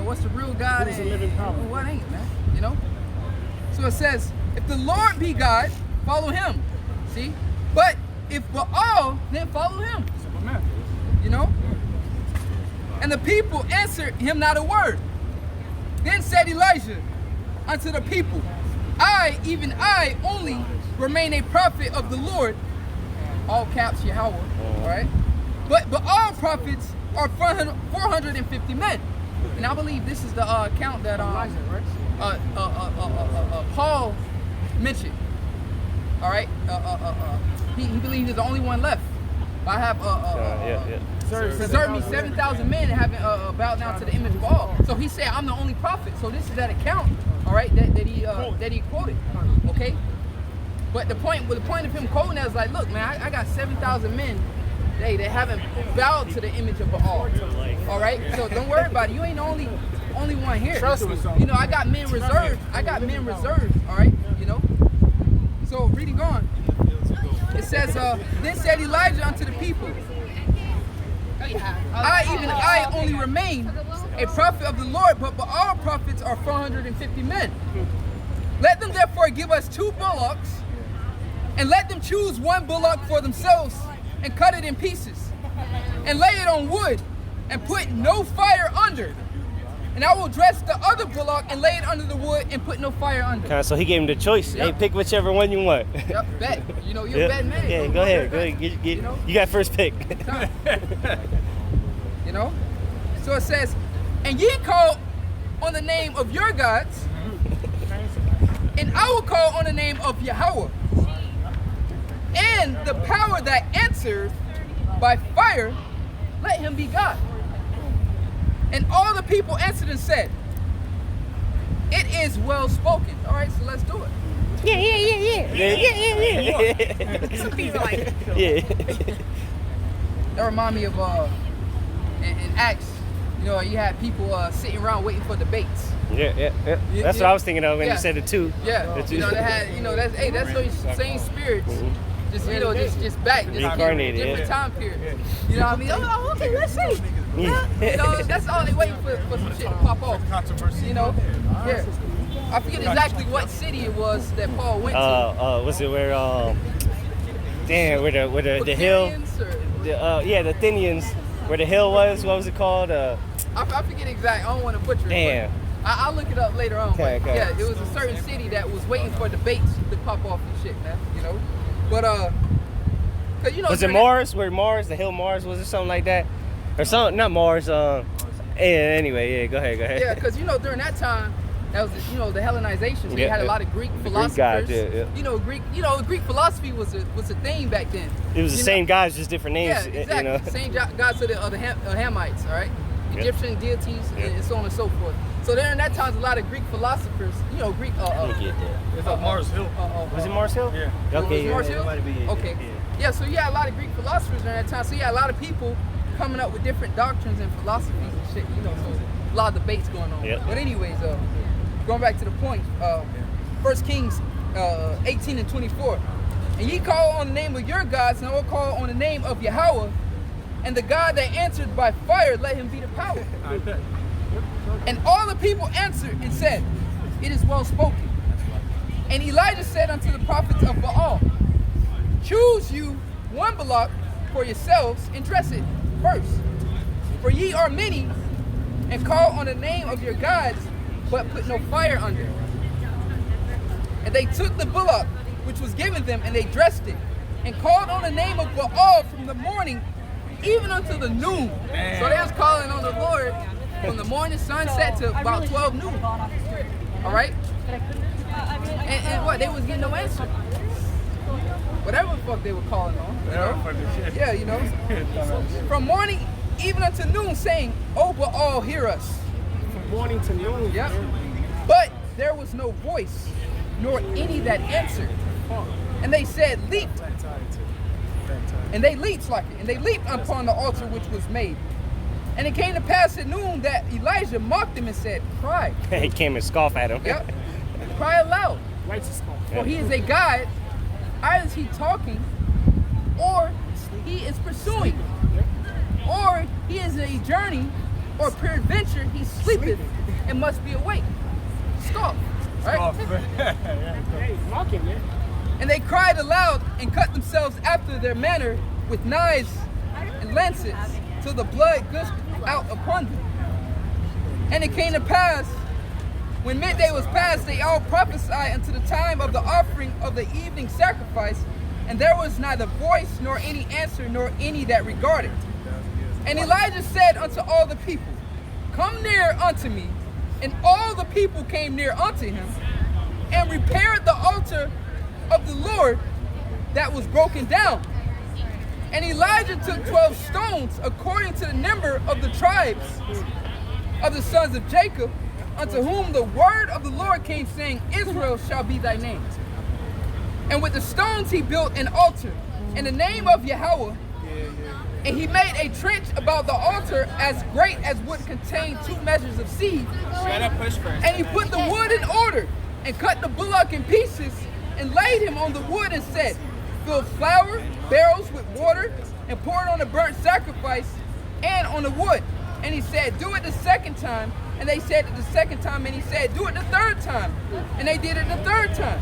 What's the real God Who's the living power? What ain't, man? So it says, if the Lord be God, follow Him. See, but if Baal, then follow him. Simple math. And the people answered him not a word. Then said Elijah unto the people, I, even I only, remain a prophet of the Lord, all caps Yahweh, all right? But all prophets are 450 men. And I believe this is the account that Paul mentioned. All right, he believed he's the only one left. I have deserved me 7,000 men and haven't bowed down to the image of Baal. So he said, I'm the only prophet. So this is that account, all right, that he quoted. Okay, but the point of him quoting that is like, look, man, I got 7,000 men. They haven't bowed to the image of Baal. All right, so don't worry about it. You ain't the only one here. Trust me. I got men reserved. All right, So reading on, it says, then said Elijah unto the people, I only remain a prophet of the Lord, but our prophets are 450 men. Let them therefore give us 2 bullocks, and let them choose 1 bullock for themselves, and cut it in pieces, and lay it on wood, and put no fire under. And I will dress the other bullock and lay it under the wood and put no fire under. Okay, so he gave him the choice. Yep. Hey, pick whichever one you want. Yep, bet. You know, you're Yep. a betting man. Yeah, go ahead. You know? You got first pick. You know? So it says, and ye call on the name of your gods, and I will call on the name of Yahweh. And the power that answers by fire, let him be God. And all the people answered and said, it is well spoken. All right, so let's do it. Yeah. That remind me of in Acts, you know, you had people sitting around waiting for debates. Yeah. That's what I was thinking of when Yeah. you said the 2. Yeah, The 2. you know, they had, you know, that's those same spirits, just you know, just back, just Reincarnated, different yeah. time period. You know what I mean? Oh, okay, let's see. Yeah. You know, that's all they waiting for some shit to pop off. Controversy. You know, yeah. I forget exactly what city it was that Paul went to. Was it where where the hill? Bulgarians or- The Athenians, where the hill was. What was it called? I forget exactly. I don't want to butcher it. Damn. But I'll look it up later on. Okay, But okay. yeah, it was a certain city that was waiting for debates to pop off and shit, man. You know, but cause you know. Was it during Mars? Where Mars? The hill Mars? Was it something like that? Or something? Not Mars. Yeah. Anyway, yeah. Go ahead. Yeah, because you know during that time, that was the Hellenization. So you Yeah, had a yeah. lot of Greek Greek philosophers. gods, yeah. Greek philosophy was a thing back then. It was the You same know? guys, just different names. Yeah, exactly. You know. Same gods of the Hamites, all right? Yeah. Egyptian deities and so on and so forth. So during that time, a lot of Greek philosophers, Greek. It's on Mars Hill. Was it Mars Hill? Yeah. Was Okay. it Mars it Hill? might be, yeah, Okay. yeah. Yeah, so you had a lot of Greek philosophers during that time. So you had a lot of people coming up with different doctrines and philosophies and shit, So a lot of debates going on. Yep. But anyways, going back to the point, 1 Kings 18 and 24. And ye call on the name of your gods, and I will call on the name of Yahweh, and the God that answered by fire, let him be the power. And all the people answered and said, it is well spoken. And Elijah said unto the prophets of Baal, choose you 1 bullock for yourselves and dress it first. For ye are many, and call on the name of your gods, but put no fire under. And they took the bullock which was given them, and they dressed it, and called on the name of Baal from the morning even until the noon. So they was calling on the Lord from the morning sunset to about 12 noon. All right? And what? They was getting no answer. Whatever the fuck they were calling on. Yeah, From morning even unto noon, saying, O Baal, hear us. From morning to noon. Yep. But there was no voice, nor any that answered. And they said, leap. And they leaped upon the altar which was made. And it came to pass at noon that Elijah mocked him and said, cry. He came and scoffed at him. Yep. Cry aloud. Righteous call. For he is a God, either is he talking, or he is pursuing, or he is a journey, or peradventure he sleepeth and must be awake. Scoff. Right? Hey, mocking, man. And they cried aloud and cut themselves after their manner with knives and lances, till the blood gushed out upon them. And it came to pass, when midday was past, they all prophesied unto the time of the offering of the evening sacrifice, and there was neither voice, nor any answer, nor any that regarded. And Elijah said unto all the people, come near unto me. And all the people came near unto him, and repaired the altar of the Lord that was broken down. And Elijah took 12 stones according to the number of the tribes of the sons of Jacob, unto whom the word of the Lord came, saying, Israel shall be thy name. And with the stones he built an altar in the name of Yahweh. And he made a trench about the altar as great as would contain 2 measures of seed. And he put the wood in order, and cut the bullock in pieces, and laid him on the wood, and said, fill flour, barrels with water, and pour it on the burnt sacrifice, and on the wood. And he said, do it the second time. And they said it the second time. And he said, do it the third time. And they did it the third time.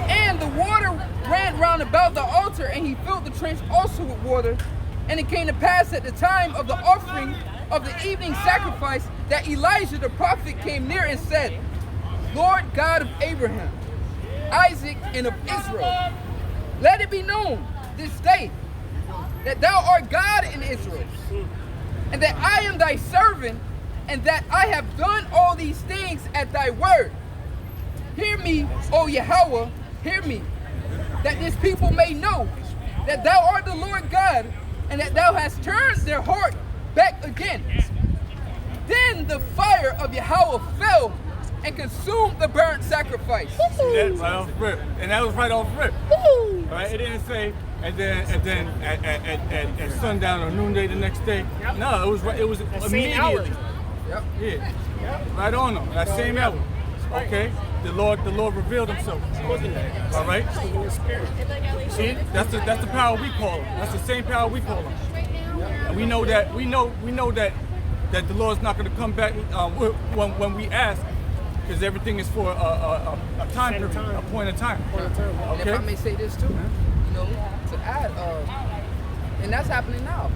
And the water ran round about the altar, and he filled the trench also with water. And it came to pass at the time of the offering of the evening sacrifice that Elijah the prophet came near and said, Lord God of Abraham, Isaac, and of Israel, let it be known this day that thou art God in Israel, and that I am thy servant, and that I have done all these things at thy word. Hear me, O Yahweh, hear me, that this people may know that thou art the Lord God, and that thou hast turned their heart back again. Then the fire of Yahweh fell and consumed the burnt sacrifice. That's right off rip. And that was right off rip. All right, it didn't say, and then at sundown or noonday the next day. No, it was immediately. Yep. Yeah. Right on them. That same hour. Okay. The Lord revealed himself. All right. See, that's the power we call him. That's the same power we call him. And we know that the Lord's not going to come back when we ask, because everything is for a time period, a point in time. And if I may say this too, to add, and that's happening now.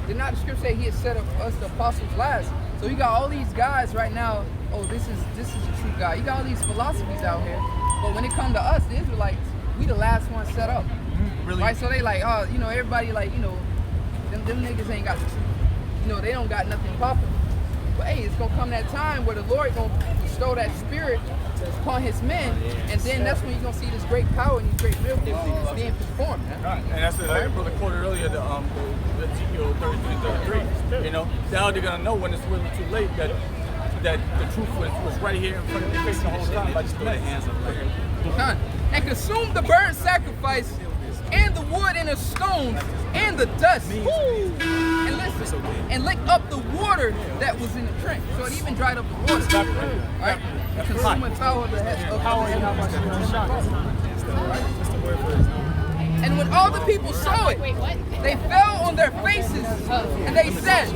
Did not the scripture say he had set up us the apostles last? So you got all these guys right now. Oh, this is a true guy. You got all these philosophies out here, but when it comes to us, the Israelites, we the last ones set up. Really? Right? So they like, everybody like, them niggas ain't got the truth. They don't got nothing popping. But hey, it's gonna come that time where the Lord gonna bestow that spirit upon his men, and then that's when you're gonna see this great power and these great miracles being performed. Right. And that's what I quoted earlier, the Ezekiel 33:33. Now they're gonna know when it's really too late that the truth was right here in front of their face the whole time. By just putting hands up. And consumed the burnt sacrifice, and the wood and the stones, and the dust. And listen, and licked up the water that was in the trench. So it even dried up the water. Right? Consuming power of the head. And when all the people saw it, they fell on their faces, and they said,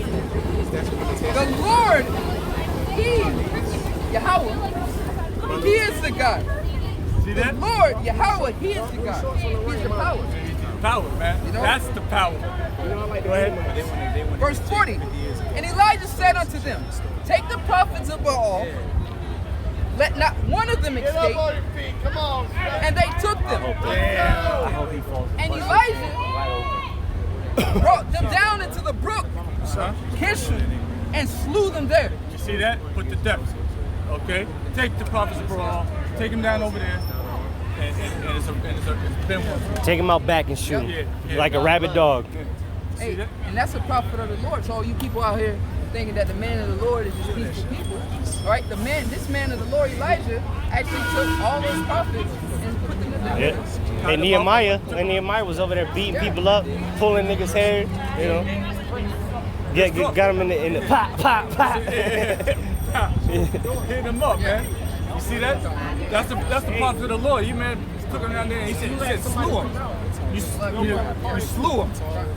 the Lord, He, Yahweh, He is the God. See that? The Lord, Yahweh, He is the God. He's the power. Power, man. That's the power. Go ahead. Verse 40. And Elijah said unto them, take the prophets of Baal, let not one of them escape. And they took them. And Elijah brought them down into the brook Kishon and slew them there. You see that? Put the depth. Okay? Take the prophets of Baal, take them down over there, and it's been one. Take him out back and shoot him, like a rabid dog. Hey, and that's a prophet of the Lord. So all you people out here thinking that the man of the Lord is just peaceful people, all right? This man of the Lord, Elijah, actually took all those prophets and put them in the Yeah. And Nehemiah was over there beating people up, pulling niggas' hair, got him in the pop. Hitting them up, man. You see that? That's the prophet of the Lord. You man took him down there and he said slew him. You slew him.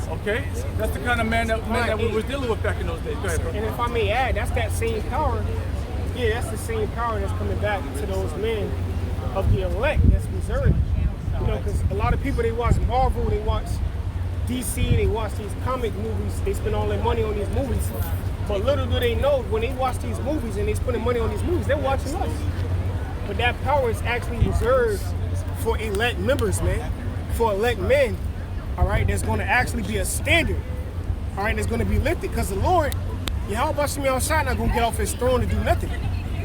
Okay? That's the kind of man that we was dealing with back in those days. Go ahead, bro. And if I may add, that's that same power. Yeah, that's the same power that's coming back to those men of the elect that's reserved. Because a lot of people, they watch Marvel, they watch DC, they watch these comic movies, they spend all their money on these movies. But little do they know, when they watch these movies and they spending money on these movies, they're watching us. But that power is actually reserved for elect members, man. For elect men, all right, there's going to actually be a standard, all right, that's going to be lifted. Because the Lord, Yahweh Shemi Al-Shai, not going to get off his throne to do nothing.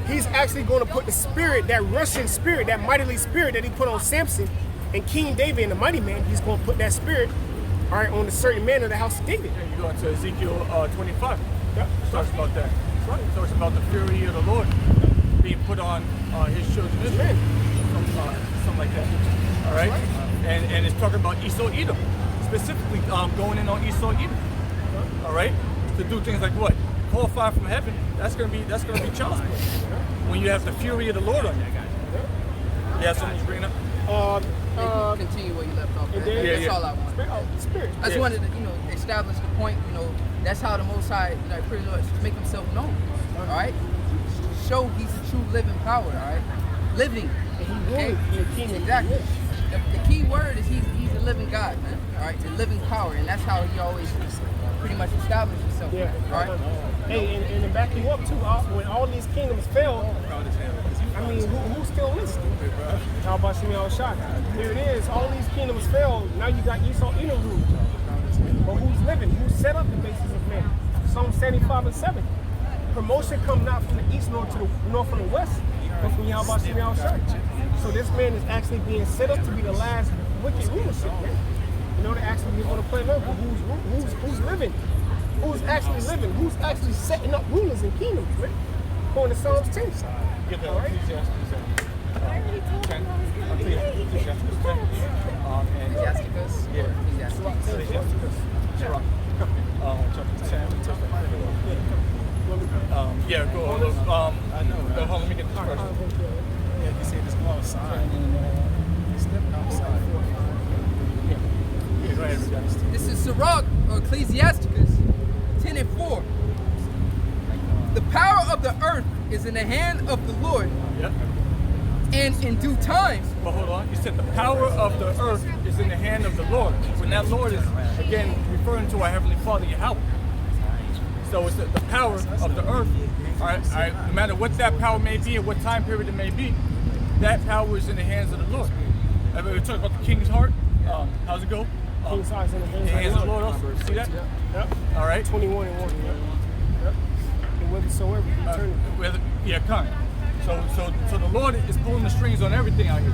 He's actually going to put the spirit, that Russian spirit, that mightily spirit that he put on Samson and King David and the mighty man, he's going to put that spirit, all right, on a certain man of the house of David. Yeah, you go into Ezekiel 25. It talks about that. It talks about the fury of the Lord being put on his children, his men, something like that. All right, and it's talking about Esau Edom, specifically going in on Esau Edom. All right, to do things like what? Call fire from heaven. That's gonna be child's play. When you have the fury of the Lord on you. Yeah, something you bringing up. Continue where you left off. and Man. then- That's Yeah, all I want. Spirit. I just wanted to, establish the point. That's how the Most High, pretty much make himself known. All right, show he's a true living power. All right, living. Okay? Exactly. The key word is he's a living God, man. All right, the living power, and that's how he always pretty much established himself. Yeah. All right. Hey, and to back you up too, when all these kingdoms fell, I mean, who's still listening? How about Shimei Shai? Here it is. All these kingdoms fell. Now you got Esau Edom rule. But who's living? Who set up the basis of man? Psalm 75 and 7. Promotion come not from the east nor to the north or the west, but from Yahweh Shimei Shai. So this man is actually being set up to be the last wicked rulership, man. They're actually going to play level. Who's living? Who's actually living? Who's actually setting up rulers and kingdoms, man? Going to Psalms 10. Get that All right? Ecclesiasticus. Ecclesiasticus. Chapter 10. Yeah, go. Hold on, let me get this first. Yeah, he said just go outside. Step outside. Yeah, go ahead, guys. This is Sirach, or Ecclesiasticus 10 and 4. The power of the earth is in the hand of the Lord, Yep. and in due time. But hold on, you said the power of the earth is in the hand of the Lord. When that Lord is, again, referring to our Heavenly Father, Yahweh. So it's the power of the earth. All right, no matter what that power may be and what time period it may be, that power is in the hands of the Lord. We talk about the king's heart. How's it go? King's heart is in the hands of the Lord also. See that? Yep. All right. 21 and 1. Yep. And whithersoever he turneth. Yeah, kind. So the Lord is pulling the strings on everything out here.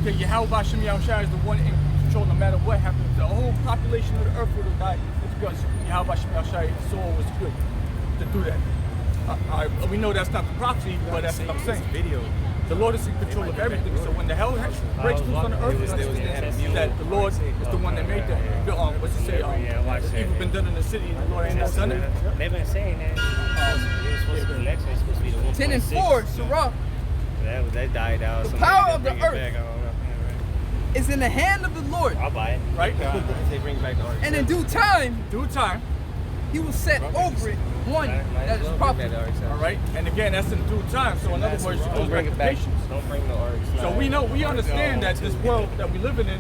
Okay, Yahweh Shimei Shai is the one in control no matter what happens. The whole population of the earth would have died. It's because Yahweh Shimei Shai soul was good to do that. We know that's not the prophecy, but that's what I'm saying. The Lord is in control of everything. So when the hell breaks loose on the earth, that the Lord is the one that made that. What's it say? Evil been done in the city, and the Lord ain't not done it. They've been saying that. It was supposed to be the next one. It's supposed to be the 1.6. 10 and 4, Sirach, That died out. The So power maybe of the they'll bring it earth. back. I don't know. is in the hand of the Lord, I'll buy it. Right? They bring back the ark. and in due time Due time. he will set over it one that is profitable. All right. And again, that's in due time. So in other words, it goes Don't bring back it to back. patience. Don't bring the ark. So we understand that this world that we live in is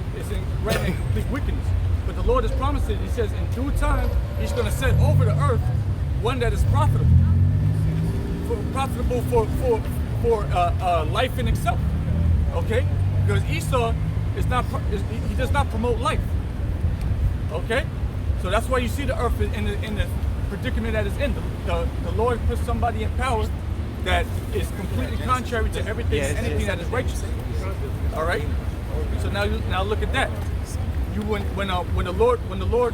ran in complete wickedness. But the Lord has promised it. He says in due time, he's going to set over the earth one that is profitable. Profitable for life in itself. Okay? Because Esau is not, he does not promote life. Okay? So that's why you see the earth in the predicament that it's in. The Lord puts somebody in power that is completely contrary to everything, anything that is righteous. All right. So now look at that. When the Lord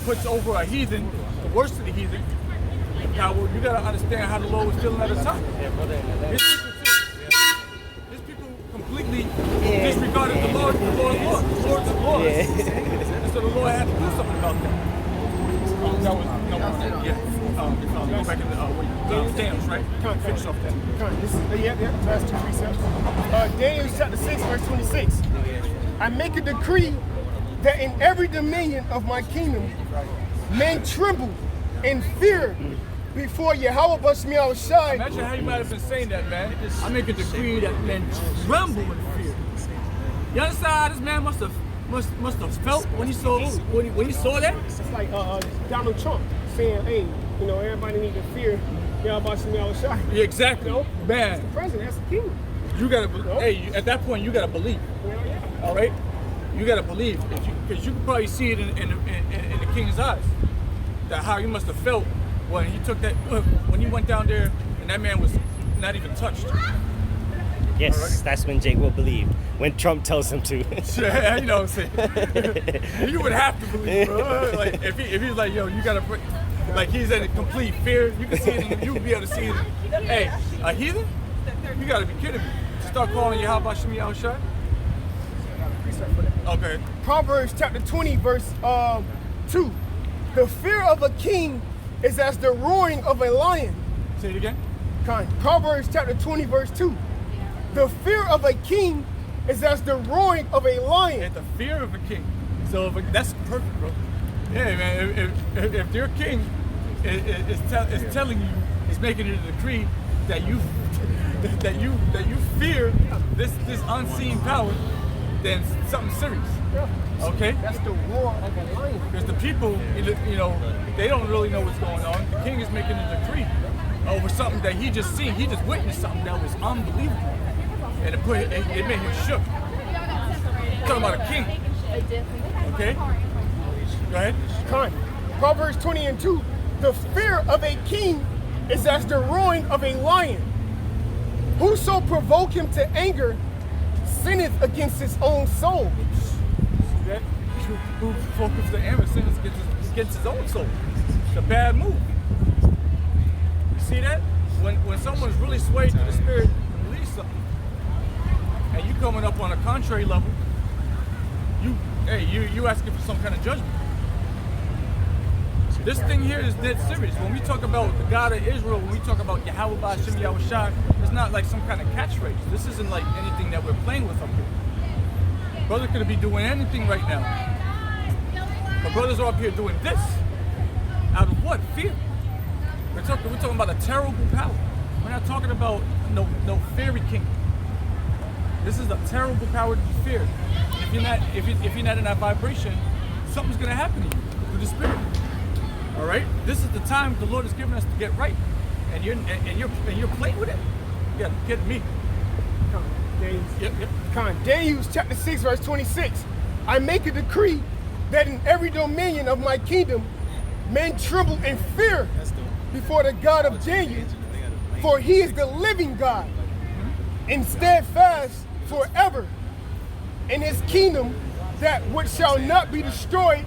puts over a heathen, the worst of the heathen, power, you gotta understand how the Lord was feeling at the time. His people completely disregarded the Lord, the Lord's Lord. And so the Lord had to do something about that. That was go back in the Daniels, right? Finish off that. This is, last two precepts. Daniel chapter 6, verse 26. I make a decree that in every dominion of my kingdom, men tremble and fear before Yahweh Shimei Shai. Imagine how you might have been saying that, man. I make a decree that men tremble in fear. You understand how this man must have felt when he saw that? It's like Donald Trump saying, hey, everybody need to fear Yahweh Shimei Shai. Yeah, exactly. Man, The president, that's the king. you gotta. Hey, at that point, you gotta believe. All right, you gotta believe because you can probably see it in the king's eyes. That how he must have felt when he took that when he went down there and that man was not even touched. Yes, that's when Jake will believe. When Trump tells him to. Yeah, you know what I'm saying. You would have to believe, bro. Like if he's like, yo, you gotta, like he's in complete fear. You can see it. You would be able to see it. Hey, a heathen? You gotta be kidding me. Start calling Yahweh Shimei Shai. Okay. Proverbs chapter 20, verse 2. The fear of a king is as the roaring of a lion. Say it again. Proverbs chapter 20, verse 2. The fear of a king is as the roaring of a lion. At the fear of a king. So that's perfect, bro. Yeah, man. If their king is telling you, is making it a decree that you fear this unseen power, then something serious. Okay? That's the roar of a lion. Because the people, you know, they don't really know what's going on. The king is making a decree over something that he just seen. He just witnessed something that was unbelievable, and it made him shook. Talking about a king. Okay? Go ahead. Con. Proverbs 20:2. The fear of a king is as the roaring of a lion. Whoso provoke him to anger sinneth against his own soul. See that? Who focused the anger sinneth against his own soul. It's a bad move. You see that? When someone's really swayed to the spirit and believes something, and you coming up on a contrary level, you asking for some kind of judgment. This thing here is dead serious. When we talk about the God of Israel, when we talk about Yahweh Ba'Shem Yahushua, it's not like some kind of catchphrase. This isn't like anything that we're playing with up here. Brother could be doing anything right now. But brothers are up here doing this. Out of what? Fear. We're talking about a terrible power. We're not talking about no fairy king. This is a terrible power to be feared. If you're not in that vibration, something's gonna happen to you through the spirit. All right. This is the time the Lord has given us to get right, and you're playing with it. Yeah, kidding me. Daniel chapter 6 verse 26. I make a decree that in every dominion of my kingdom, men tremble and fear before the God of Daniel, for he is the living God, and steadfast forever. In his kingdom, that which shall not be destroyed,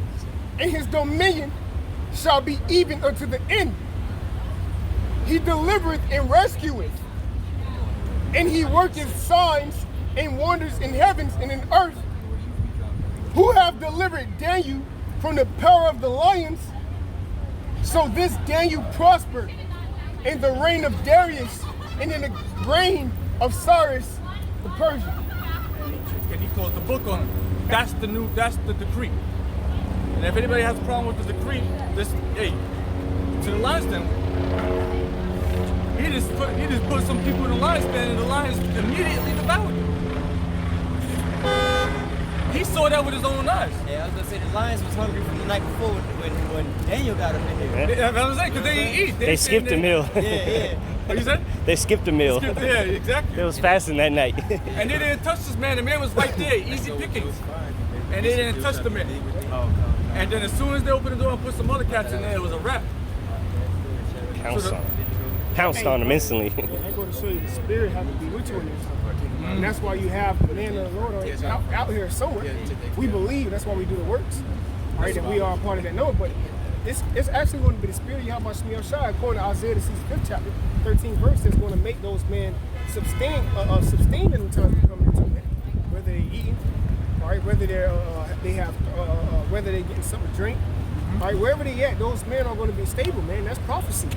and his dominion shall be even unto the end. He delivereth and rescueth, and he worketh signs and wonders in heavens and in earth. Who have delivered Daniel from the power of the lions? So this Daniel prospered in the reign of Darius and in the reign of Cyrus the Persian. Can he close the book on him? That's the decree. And if anybody has a problem with the decree, to the lion's den. He just put some people in the lion's den, and the lions immediately devoured them. He saw that with his own eyes. Yeah, I was gonna say the lions was hungry from the night before when Daniel got up in there. Yeah, I was saying, because they didn't eat. They skipped a meal. Yeah. What you said? They skipped a meal. Yeah, exactly. It was fasting that night. And they didn't touch this man. The man was right there, easy pickings. And they didn't touch the man. And then as soon as they opened the door and put some other cats in there, it was a wrap. Pounced on them instantly. I go to show you the spirit has to be with you in this. And that's why you have the man of the Lord out here somewhere. We believe, that's why we do the works. Right, and we are a part of that. No, but it's actually going to be the spirit of Yahweh Shemi Shai, according to Isaiah the 65th chapter, 13th verse, that's going to make those men sustain in the time to come into it. Whether they're eating, right? Whether whether they're getting something to drink, right? Wherever they at, those men are going to be stable, man. That's prophecy.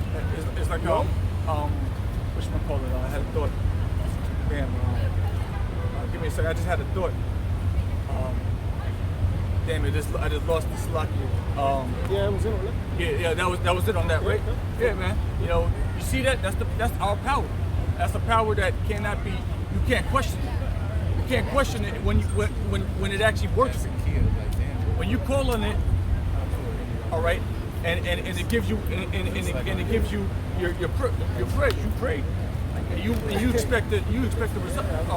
It's like whatchamacallit, I had a thought. Damn, give me a second. I just had a thought. Damn it! I just lost the slot here. Yeah, it was it on that. Yeah, that was it on that, right? Yeah, man. You know, you see that? That's our power. That's a power that cannot be. You can't question it. You can't question it when it actually works. When you call on it, all right, and it gives you and it gives you your praise. You pray. And you expect a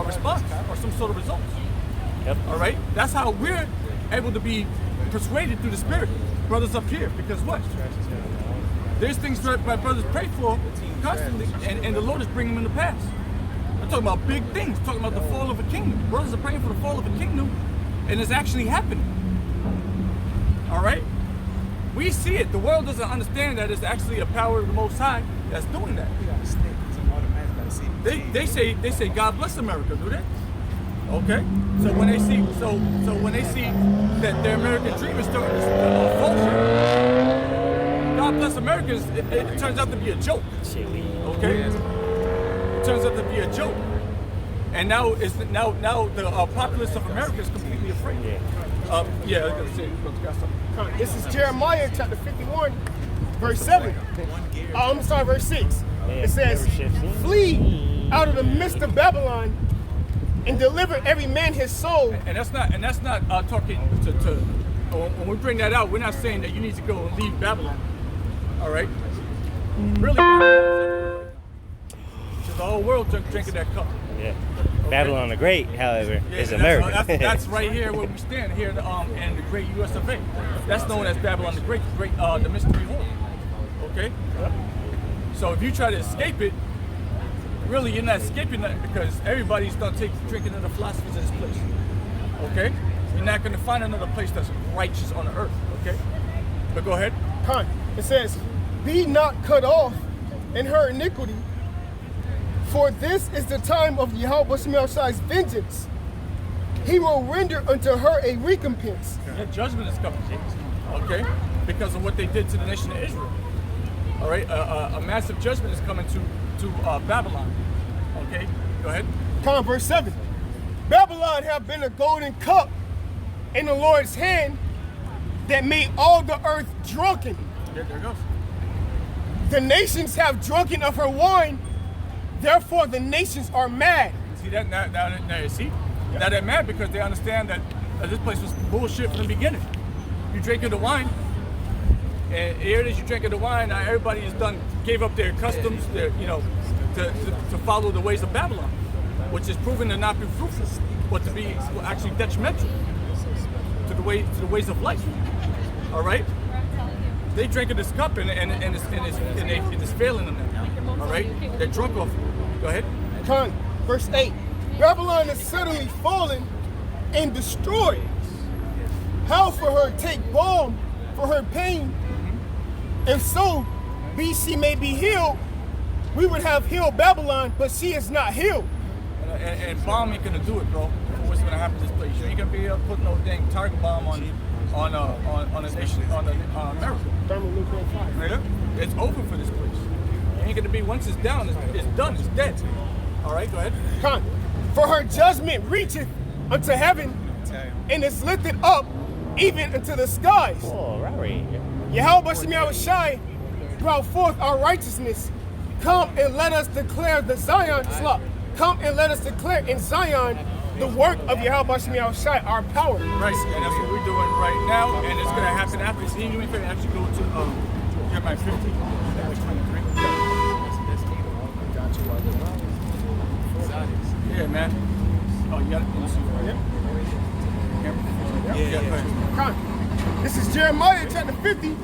response or some sort of results. Yep. All right. That's how we're able to be persuaded through the Spirit, brothers up here. Because what? There's things that my brothers pray for constantly, and the Lord is bringing them to pass. I'm talking about big things. I'm talking about the fall of a kingdom. Brothers are praying for the fall of a kingdom, and it's actually happening. All right. We see it. The world doesn't understand that it's actually a power of the Most High that's doing that. They say God bless America, do they? Okay. So when they see that their American dream is starting to function, God bless America it turns out to be a joke. Okay? It turns out to be a joke. And now the populace of America is completely afraid. Yeah, I was gonna say, you got something. This is Jeremiah chapter 51, verse 7. I'm gonna start verse 6. It says, "Flee out of the midst of Babylon, and deliver every man his soul." And that's not talking to when we bring that out, we're not saying that you need to go and leave Babylon. All right? Really, Babylon is the whole world drinking that cup. Yeah. Babylon the Great, however, is that's, America. That's right here where we stand here in the great U.S. of A. That's known as Babylon the Great, the mystery hall. Okay? So if you try to escape it, really you're not escaping that because everybody's done drinking in the philosophies of this place. Okay? You're not going to find another place that's righteous on the earth. Okay? But go ahead. It says, "Be not cut off in her iniquity, for this is the time of Yahweh Shai's vengeance. He will render unto her a recompense." Yeah, judgment is coming. Okay? Because of what they did to the nation of Israel. All right? A massive judgment is coming to Babylon. Okay? Go ahead. Verse 7. "Babylon have been a golden cup in the Lord's hand that made all the earth drunken. Yeah, there it goes. The nations have drunken of her wine, therefore the nations are mad." See that now you see? Now they're mad because they understand that this place was bullshit from the beginning. You drinking the wine, and here it is, you drinking the wine, now everybody is done, gave up their customs, their, to follow the ways of Babylon, which is proven to not be fruitful, but to be actually detrimental to the ways of life. All right? They drinking this cup and it's failing them now. All right? They're drunk off it. Go ahead. Verse 8. "Babylon is suddenly fallen and destroyed. How for her take balm for her pain, and so be she may be healed. We would have healed Babylon, but she is not healed." And bomb ain't gonna do it, bro. What's gonna happen to this place? You ain't gonna be able to put no dang target bomb on a nation, on America. Right? It's over for this place. It ain't gonna be, once it's down, it's done, it's dead. All right, go ahead. "For her judgment reacheth unto heaven, and is lifted up even unto the skies. Oh, right. Yahweh Shai brought forth our righteousness. Come and let us declare the Zion. Come and let us declare in Zion the work of Yahweh Shai, our power." Right, and that's what we're doing right now, and it's gonna happen after this. You can actually go to Jeremiah 50, verse 23. Yeah, man. Oh, you got it? Yeah. This is Jeremiah chapter 50.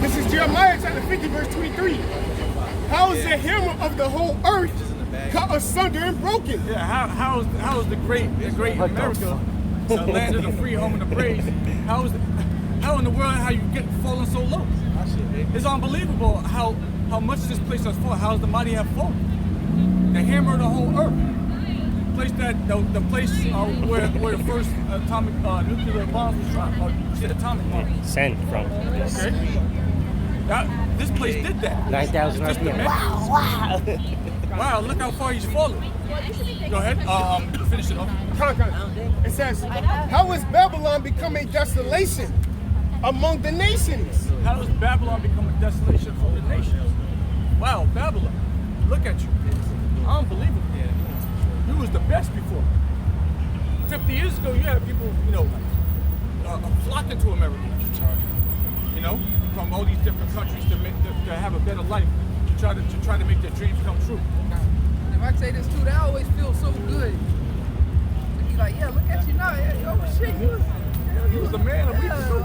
This is Jeremiah chapter 50, verse 23. "How is the hammer of the whole earth cut asunder and broken?" Yeah, how is the great America, the land of the free, home of the praise? How in the world how you get fallen so low? It's unbelievable how much this place has fallen. How the mighty have fallen. The hammer of the whole earth. The place where the first atomic nuclear bombs was dropped. Or you said atomic bombs. Sent from. Okay. This place did that. 9,000 RPM. Wow. Wow, look how far he's fallen. Go ahead. Finish it off. It says, "How is Babylon become a desolation among the nations?" How does Babylon become a desolation for the nations? Wow, Babylon, look at you. Unbelievable. You was the best before. 50 years ago, you had people, flocking to America. From all these different countries to have a better life, to try to make their dreams come true. If I say this too, that always feels so good. To be like, yeah, look at you now. Yeah, oh shit, you was the man a week ago.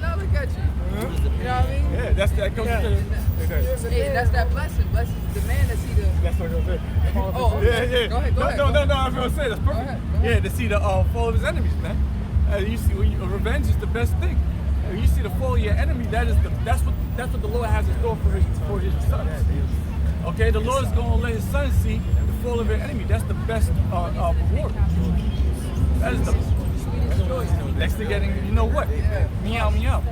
Now look at you. You know what I mean? Yeah, that comes to Hey, that's that blessing. Blessing is the man to see the. That's what I'm saying. Oh, okay. Yeah. Go ahead. No, I was gonna say that's perfect. Go ahead. Yeah, to see the fall of his enemies, man. You see, revenge is the best thing. You see the fall of your enemy. That's what the Lord has in store for his sons. Okay, the Lord is gonna let his sons see the fall of their enemy. That's the best reward. That is the next to getting. You know what? Meow meow.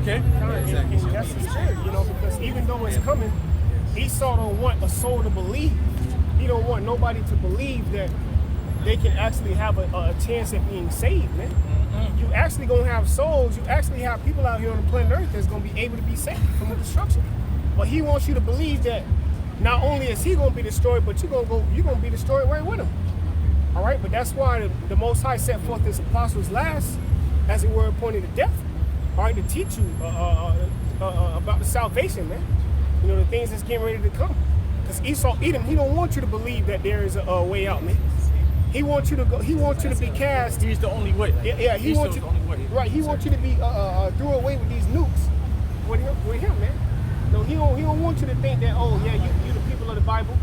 Okay. That's true, because even though it's coming, Esau don't want a soul to believe. he don't want nobody to believe that they can actually have a chance at being saved, man. You actually gonna have souls. You actually have people out here on the planet Earth that's gonna be able to be saved from the destruction. But he wants you to believe that not only is he gonna be destroyed, but you're gonna be destroyed right with him. All right, but that's why the Most High set forth his apostles last, as it were, appointed to death. All right, to teach you about the salvation, man. You know, the things that's getting ready to come. Because Esau, Edom, he don't want you to believe that there is a way out, man. He wants you to go. He wants you to be cast. He's the only way. Yeah. He wants you. the only way. Right. He wants you to be threw away with these nukes. With him, man. No, he don't want you to think that. Oh yeah, you the people of the Bible.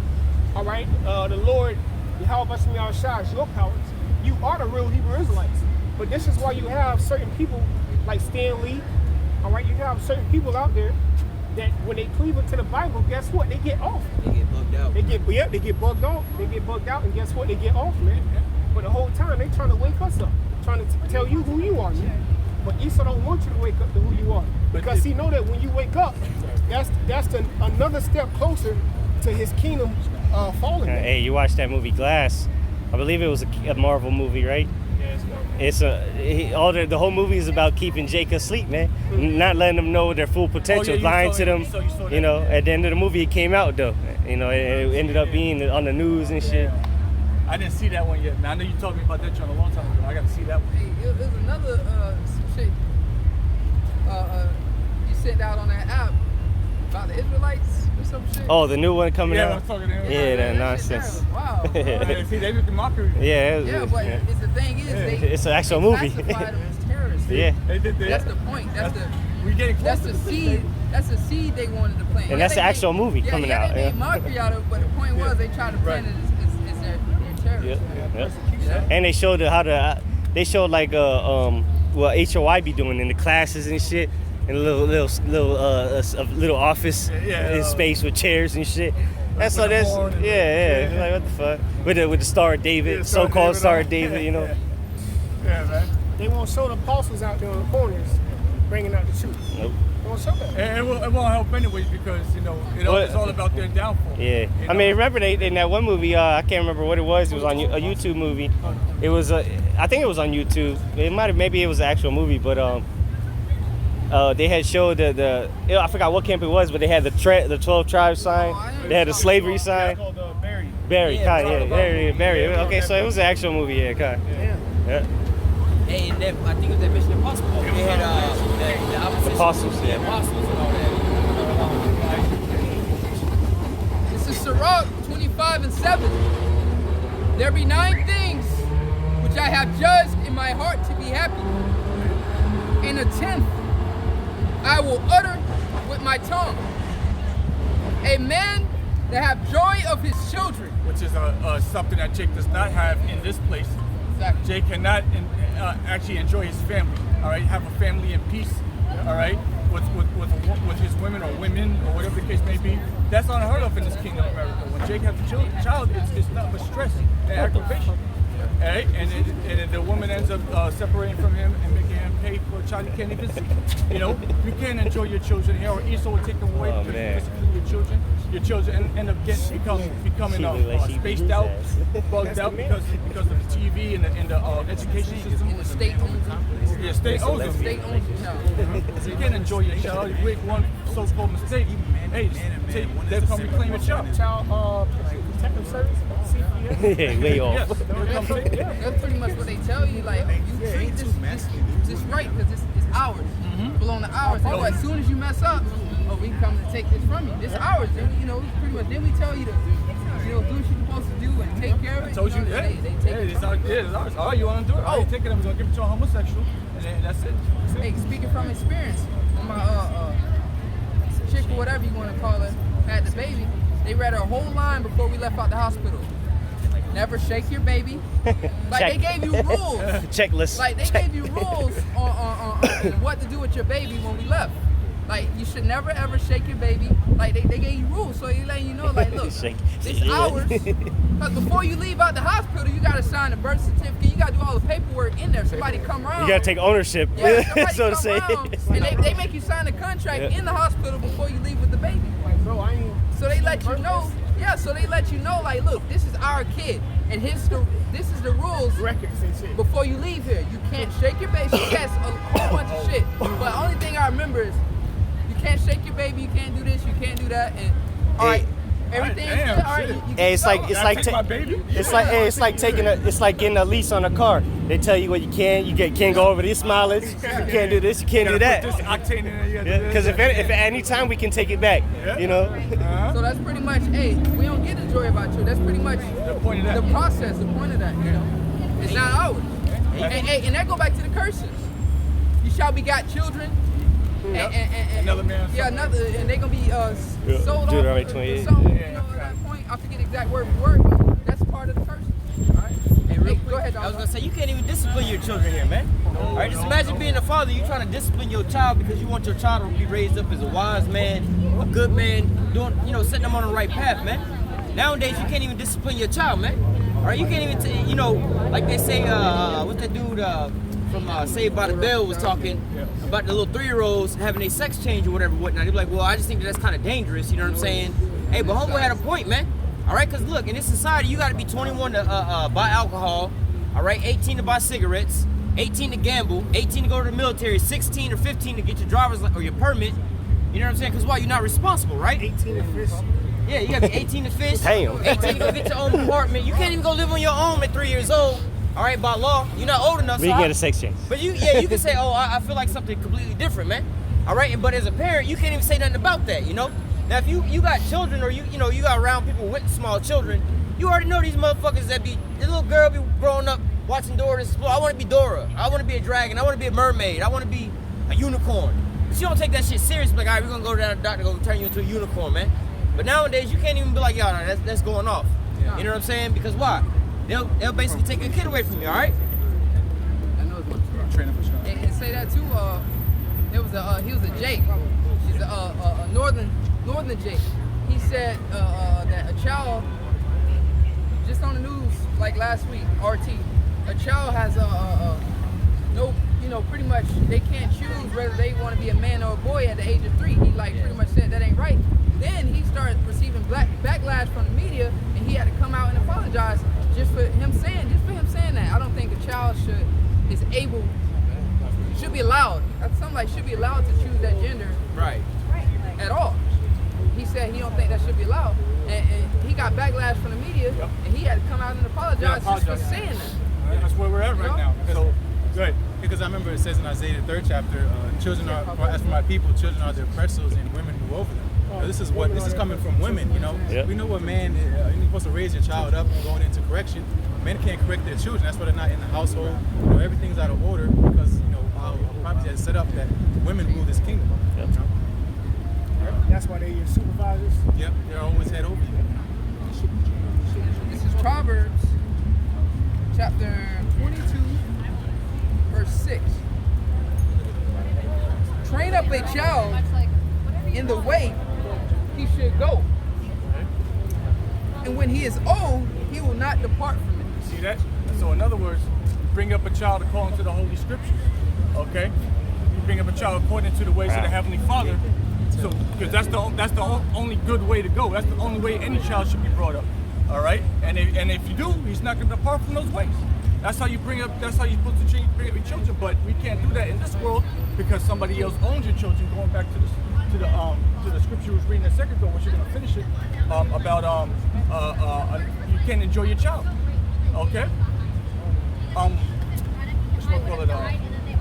All right. The Lord, Yahweh Shai is your powers. You are the real Hebrew Israelites. But this is why you have certain people like Stan Lee. All right. You have certain people out there that when they cleave to the Bible, guess what? They get off. They get bugged out. They get bugged out. They get bugged out, and guess what? They get off, man. But the whole time they trying to wake us up, trying to tell you who you are, man. But Esau don't want you to wake up to who you are, because he know that when you wake up, that's another step closer to his kingdom falling. Hey, you watched that movie Glass? I believe it was a Marvel movie, right? It's the whole movie is about keeping Jake asleep, man. Not letting them know their full potential, lying to them. You know, at the end of the movie, it came out though. You know, it ended up being on the news and shit. I didn't see that one yet. Man, I know you told me about that John a long time ago. I got to see that one. Hey, there's another shit you sent out on that app about the Israelites or some shit. Oh, the new one coming Yeah, I out. was talking to him. Yeah, that shit nonsense. there was Wow. Yeah, see, they make a mockery. Yeah, But it's the thing is, It's an actual they movie. classified them as terrorists. Yeah. They did that. That's the point. We getting That's closer the to seed. That's the seed they wanted to plant. And that's they the actual made- movie coming yeah, out. They Yeah. made mockery out of it, but the point was they tried to plant it as their terrorists. Yep. And they showed how to. They showed like what HOI be doing in the classes and shit, in a little office space with chairs and shit. That's so that's yeah. Like what the fuck with the Star of David, so-called Star of David, you know. Yeah, man. They won't show the apostles out there on the corners bringing out the truth. Nope. They won't show that. And it won't help anyways because you know it's all about their downfall. Yeah, You I know? mean, remember in that one movie, I can't remember what it was. It was on a YouTube movie. It was, I think it was on YouTube. Maybe it was an actual movie, but they had showed I forgot what camp it was, but they had the 12 tribes sign. They had the slavery sign. Called Barry. Barry. Okay, so it was an actual movie, yeah. Hey, and that, I think it was that Mission Impossible. They had the opposition. Apostles, yeah. The apostles and all that. This is Sirach 25:7. There be 9 things which I have judged in my heart to be happy. In a 10th, I will utter with my tongue. A man that have joy of his children. Which is something that Jake does not have in this place. Exactly. Jake cannot actually enjoy his family. All right, have a family in peace. All right, with his women or whatever the case may be. That's unheard of in this kingdom of America. When Jake has a child, it's not but stress and aggravation. All right, and then the woman ends up separating from him and making him pay for a child he can't even see. You know, you can't enjoy your children here, or Esau will take them away because you persecute your children. Your children end up becoming spaced out, bugged out because of the TV and the education system. In the state owns them. Yeah, state owns them. State owns them now. So you can't enjoy your child. You make one so-called mistake, hey, they'll come reclaim your child. Child protective service, CPS. Yeah, way off. Yes, they'll come take it. That's pretty much what they tell you. Like, you treat this right because it's ours. Belong to ours. And as soon as you mess up, we come and take this from you. This ours. Then pretty much. Then we tell you to, do what you're supposed to do and take care of it. I told you, they take it. it's ours. Oh, you want to do it? Oh, you take it. I'm gonna give it to a homosexual, and then that's it. Hey, speaking from experience, when my chick or whatever you want to call her had the baby, they read her whole line before we left out the hospital. Never shake your baby. Like they gave you rules. Checklist. Like they gave you rules on what to do with your baby when we left. Like you should never ever shake your baby. Like they gave you rules, so they letting you know, like, look, Shake. it's ours. But before you leave out the hospital, you gotta sign the birth certificate. You gotta do all the paperwork in there. Somebody come around. You gotta take ownership, Yeah, somebody so to come say. around, and they make you sign a contract in the hospital before you leave with the baby. Like, bro, I ain't. So they let you know, Yeah, so they let you know, like, look, this is our kid, and this is the rules Records and shit. before you leave here. You can't shake your baby. She has a whole bunch of shit. But the only thing I remember is you can't shake your baby, you can't do this, you can't do that, and all right, everything is Damn, good. All right, shit. you Hey, it's like Can I take my baby? it's like getting a lease on a car. They tell you what you can't go over this mileage, you can't do this, you can't do Put that. this octane in there. You gotta do Because this. if at any time we can take it back, you know. So that's pretty much, hey, we don't get the joy about you. That's pretty much The point of that. the process, the point of that, you know. It's not ours. And that go back to the curses. You shall begot children. And Another man. Yeah, and they're gonna be sold off. Deuteronomy or 28. something, you know, at that point, I forget exact word for word, but that's part of the curses. All right. Hey, go ahead, I was dog. gonna say, you can't even discipline your children here, man. All right, just imagine being a father. You trying to discipline your child because you want your child to be raised up as a wise man, a good man, doing, setting them on the right path, man. Nowadays, you can't even discipline your child, man. All right, you can't even, like they say, what's that dude from Saved by the Bell was talking about the little 3-year-olds having a sex change or whatnot. He'd be like, well, I just think that's kind of dangerous. You know what I'm saying? Hey, but homeboy had a point, man. All right, because look, in this society, you got to be 21 to buy alcohol, all right, 18 to buy cigarettes, 18 to gamble, 18 to go to the military, 16 or 15 to get your driver's or your permit. You know what I'm saying? Because why? You're not responsible, right? 18 to fish. Yeah, you got to be 18 to fish, Damn. 18 to go get your own apartment. You can't even go live on your own at 3 years old, all right, by law. You're not old enough. We so can get a sex change. But you can say, oh, I feel like something completely different, man. All right, but as a parent, you can't even say nothing about that, you know? Now, if you got children or you got around people with small children, you already know these motherfuckers that be, the little girl be growing up watching Dora the Explorer. I want to be Dora. I want to be a dragon. I want to be a mermaid. I want to be a unicorn. But you don't take that shit serious. Like, all right, we're going to go to the doctor, go turn you into a unicorn, man. But nowadays, you can't even be like, yo, no, that's going off. Yeah. You know what I'm saying? Because why? They'll basically take a kid away from you, all right? I know it's what Train up a child. and say that too. He was a Jake. He's a northern Jake. He said that a child, just on the news like last week, RT, a child has no, pretty much they can't choose whether they want to be a man or a boy at the age of 3. He pretty much said that ain't right. Then he started receiving backlash from the media, and he had to come out and apologize just for him saying that. I don't think a child should be allowed. That's something like should be allowed to choose that gender Right. at all. He said he don't think that should be allowed, and he got backlash from the media, and he had to come out and apologize just for saying that. That's where we're at right now. So, Good. Because I remember it says in Isaiah the 3rd chapter, children are, as for my people, children are their oppressors and women rule over them. Now, this is coming from women, Yep. We know what man, you're supposed to raise your child up going into correction. Men can't correct their children. That's why they're not in the household. Everything's out of order because, our property has set up that women rule this kingdom. Yep. That's why they're your supervisors. Yep, they're always head over you. This is Proverbs chapter 22, verse 6. Train up a child in the way he should go, and when he is old, he will not depart from it. see that? So in other words, you bring up a child according to the Holy Scriptures, okay? You bring up a child according to the ways of the Heavenly Father. So, because that's the only good way to go. That's the only way any child should be brought up, all right? And if you do, he's not going to depart from those ways. That's how you bring up. That's how you're supposed to bring up your children. But we can't do that in this world because somebody else owns your children. Going back to the scripture you was reading a second ago, which you're going to finish it about you can't enjoy your child. Okay. What should I call it?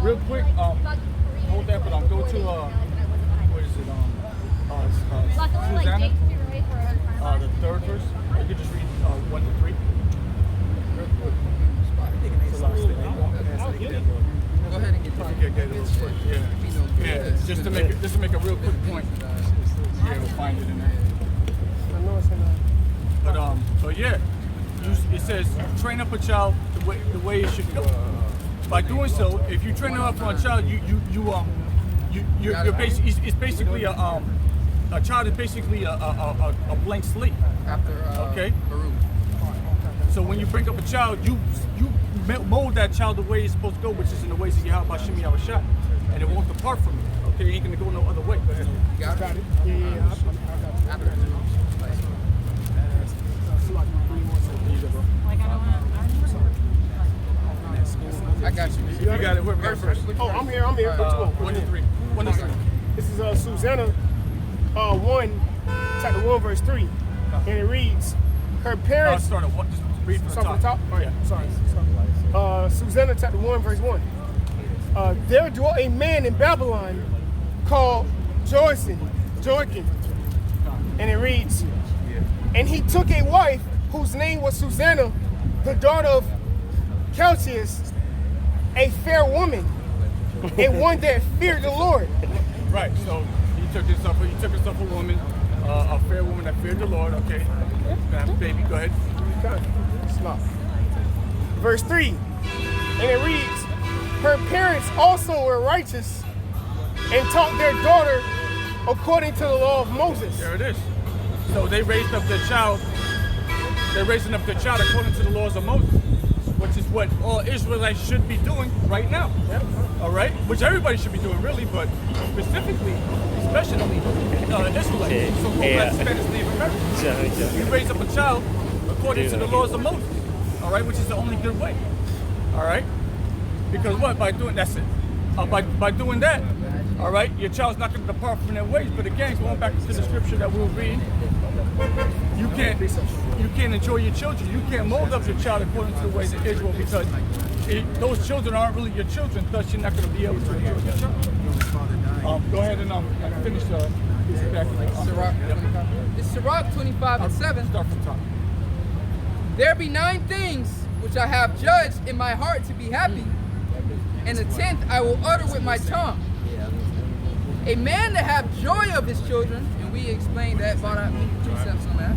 Real quick. Hold that, but go to what is it? Susanna. The 3rd verse. You could just read 1 to 3. Real quick. Go ahead and get Yeah, just to make a real quick point. Yeah, we'll find it in there. But yeah, it says train up a child the way it should go. By doing so, if you train up for a child, you're basically it's basically a child is basically a blank slate. after Okay. Baruch. So when you bring up a child, you mold that child the way it's supposed to go, which is in the ways of Yahweh Hashem Yahushua, and it won't depart from it. Okay, it ain't gonna go no other way. Got it? Yeah. After I got you. You got it. We're first. Oh, I'm here. What you want? 1 to 3. 1 to 3. This is Susanna 1, chapter 1, verse 3. And it reads, her parents... Start at 1. Just read from the Start from the top? All right, sorry. Susanna chapter 1, verse 1. There dwelt a man in Babylon called Joachim. And it reads, and he took a wife whose name was Susanna, the daughter of Calcius, a fair woman, and one that feared the Lord. Right, so he took himself a woman, a fair woman that feared the Lord. Okay, baby, go ahead. Stop. Verse 3, and it reads, her parents also were righteous and taught their daughter according to the law of Moses. There it is. So they raised up their child. They're raising up their child according to the laws of Moses, which is what all Israelites should be doing right now. Yep. All right, which everybody should be doing, really, but specifically, especially Israelites, so-called Spanish Native Americans. We raise up a child according to the laws of Moses. All right, which is the only good way. All right, because what? By doing that's it. By doing that, all right, your child's not going to depart from their ways. But again, going back to the scripture that we'll read, you can't enjoy your children. You can't mold up your child according to the ways of Israel because those children aren't really your children. Thus, you're not going to be able to enjoy your child. Go ahead and finish. It's Sirach 25:7. Start from top. There be 9 things which I have judged in my heart to be happy, and the 10th I will utter with my tongue. A man to have joy of his children, and we explained that, brought out precepts on that.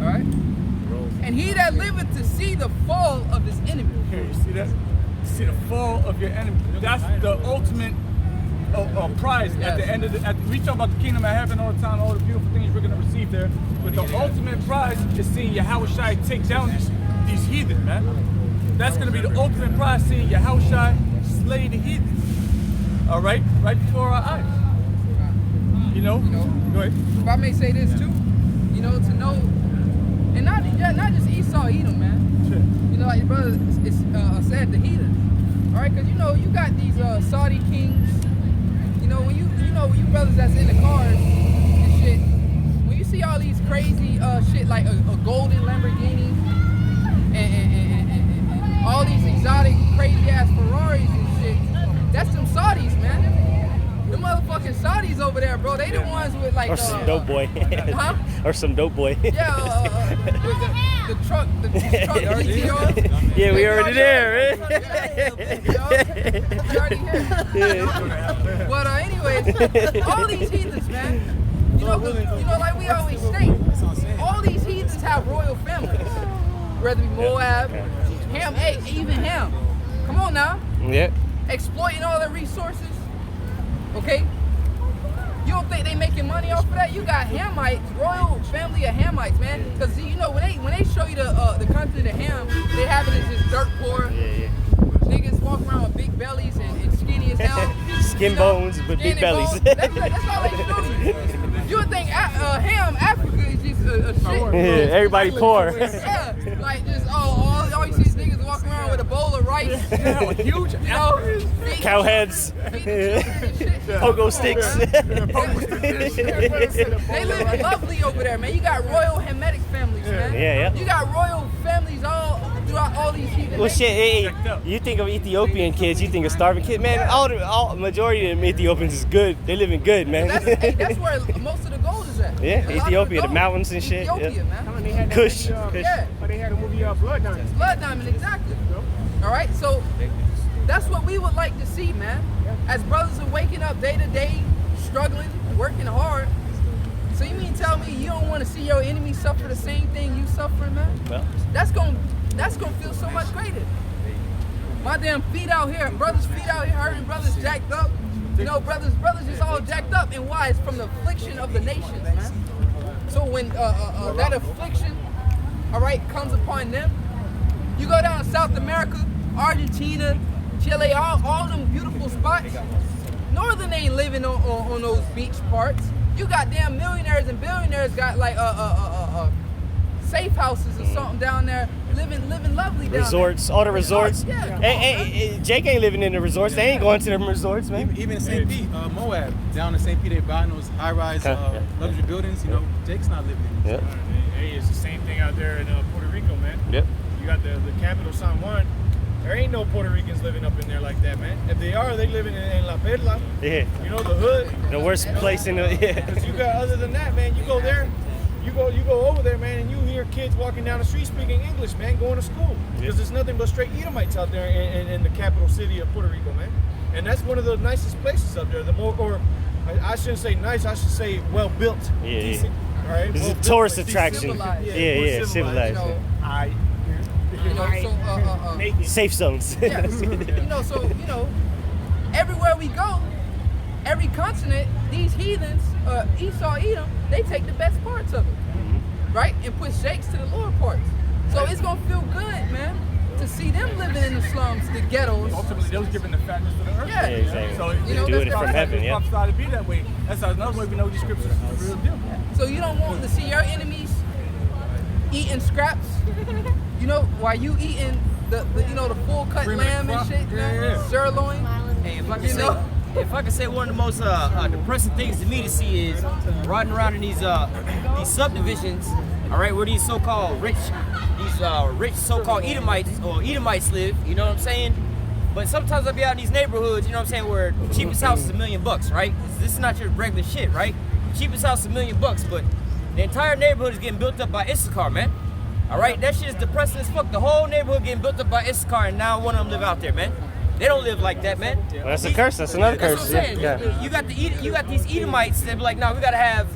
All right. And he that liveth to see the fall of his enemy. Here, you see that? See the fall of your enemy. That's the ultimate prize at the end of the. We talk about the kingdom of heaven all the time, all the beautiful things we're going to receive there. But the ultimate prize is seeing Yahushua take down these heathen, man. That's going to be the ultimate prize, seeing Yahushua slay the heathen. All right, right before our eyes. You know, go ahead. If I may say this too, to know, and not just Esau, Edom, man. Sure. Like your brother said, the heathen. All right, because you got these Saudi kings. When you brothers that's in the cars and shit, when you see all these crazy shit like a golden Lamborghini and all these exotic crazy ass Ferraris and shit, that's them Saudis, man. The motherfucking Saudis over there, bro. They the ones with like or some dope boy. Huh? Or some dope boy. Yeah, with the truck, the GTR. Yeah, we already there, man. You already here. But anyways, all these heathens, man. Like we always state, all these heathens have royal families. Whether it be Moab, Ham, even Ham. Come on now. Yeah. Exploiting all their resources. Okay? You don't think they making money off of that? You got Hamites, royal family of Hamites, man. Because when they show you the country of Ham, they have it as this dirt poor. Niggas walk around with big bellies and skinny as hell. Skin bones, but big bellies. That's all they show you. You would think Ham, Africa is just a shit. Yeah, everybody poor. Yeah, like just all you see is niggas walking around with a bowl of rice. Huge, cow heads, pogo sticks. They live lovely over there, man. You got royal Hamitic families, man. Yeah. You got royal families all throughout all these heathen. Well, shit. Hey, you think of Ethiopian kids, you think of starving kids, man. All majority of them Ethiopians is good. They living good, man. That's where most of the gold is at. Yeah, Ethiopia, the mountains and shit. Ethiopia, man. Kush. Yeah. But they had a movie Blood Diamond. Blood Diamond, exactly. All right, so that's what we would like to see, man. As brothers are waking up day to day, struggling, working hard. So you mean tell me you don't want to see your enemy suffer the same thing you suffering, man? Well, that's gonna feel so much greater. My damn feet out here, brothers' feet out here hurting, brothers jacked up. Brothers just all jacked up, and why? It's from the affliction of the nations, man. So when that affliction, all right, comes upon them, you go down to South America, Argentina, Chile, all them beautiful spots. Northern ain't living on those beach parts. You got damn millionaires and billionaires got like safe houses or something down there, living lovely down Resorts, all the resorts. Yeah. Hey, Jake ain't living in the resorts. They ain't going to them resorts, man. Even in St. Pete, Moab, down in St. Pete, they buying those high-rise luxury buildings. You know, Jake's not living in them. Yep. Hey, it's the same thing out there in Puerto Rico, man. Yep. You got the capital, San Juan. There ain't no Puerto Ricans living up in there like that, man. If they are, they living in La Perla. Yeah. You know, the hood. The worst place in the. Yeah. Because you got, other than that, man, you go there, you go over there, man, and you hear kids walking down the street speaking English, man, going to school. Because there's nothing but straight Edomites out there in the capital city of Puerto Rico, man. And that's one of the nicest places up there. The more, or I shouldn't say nice, I should say well built, Yeah, decent. All right. This is a Well-built tourist place. attraction. Civilized. Yeah, civilized. You know, Safe zones. yeah. You know, so, you know, everywhere we go, every continent, these heathens, Esau, Edom, they take the best parts of it, right? And push Jakes to the lower parts. So it's going to feel good, man, to see them living in the slums, the ghettos. Ultimately, they was giving the fatness to the earth. Yeah. Yeah, exactly. So You know, doing it that's from the- heaven, yeah. prophesied to be that way. That's another way we know these scriptures is the real deal. So you don't want to see your enemies eating scraps, you know, while you eating the you know, the full cut Cream lamb and and shit, crop. Yeah. sirloin. Hey, if I You can know? say, if I can say one of the most depressing things to me to see is riding around in these subdivisions, all right, where these so-called rich so-called Edomites or Edomites live. You know what I'm saying? But sometimes I be out in these neighborhoods, you know what I'm saying, where the cheapest house is $1 million, right? This is not your regular shit, right? Cheapest house is $1 million, but the entire neighborhood is getting built up by Issachar, man. All right, that shit is depressing as fuck. The whole neighborhood getting built up by Issachar, and now one of them live out there, man. They don't live like that, man. Well, that's a curse. That's another That's curse. what I'm saying. Yeah. You got these Edomites that be like, no, we gotta have,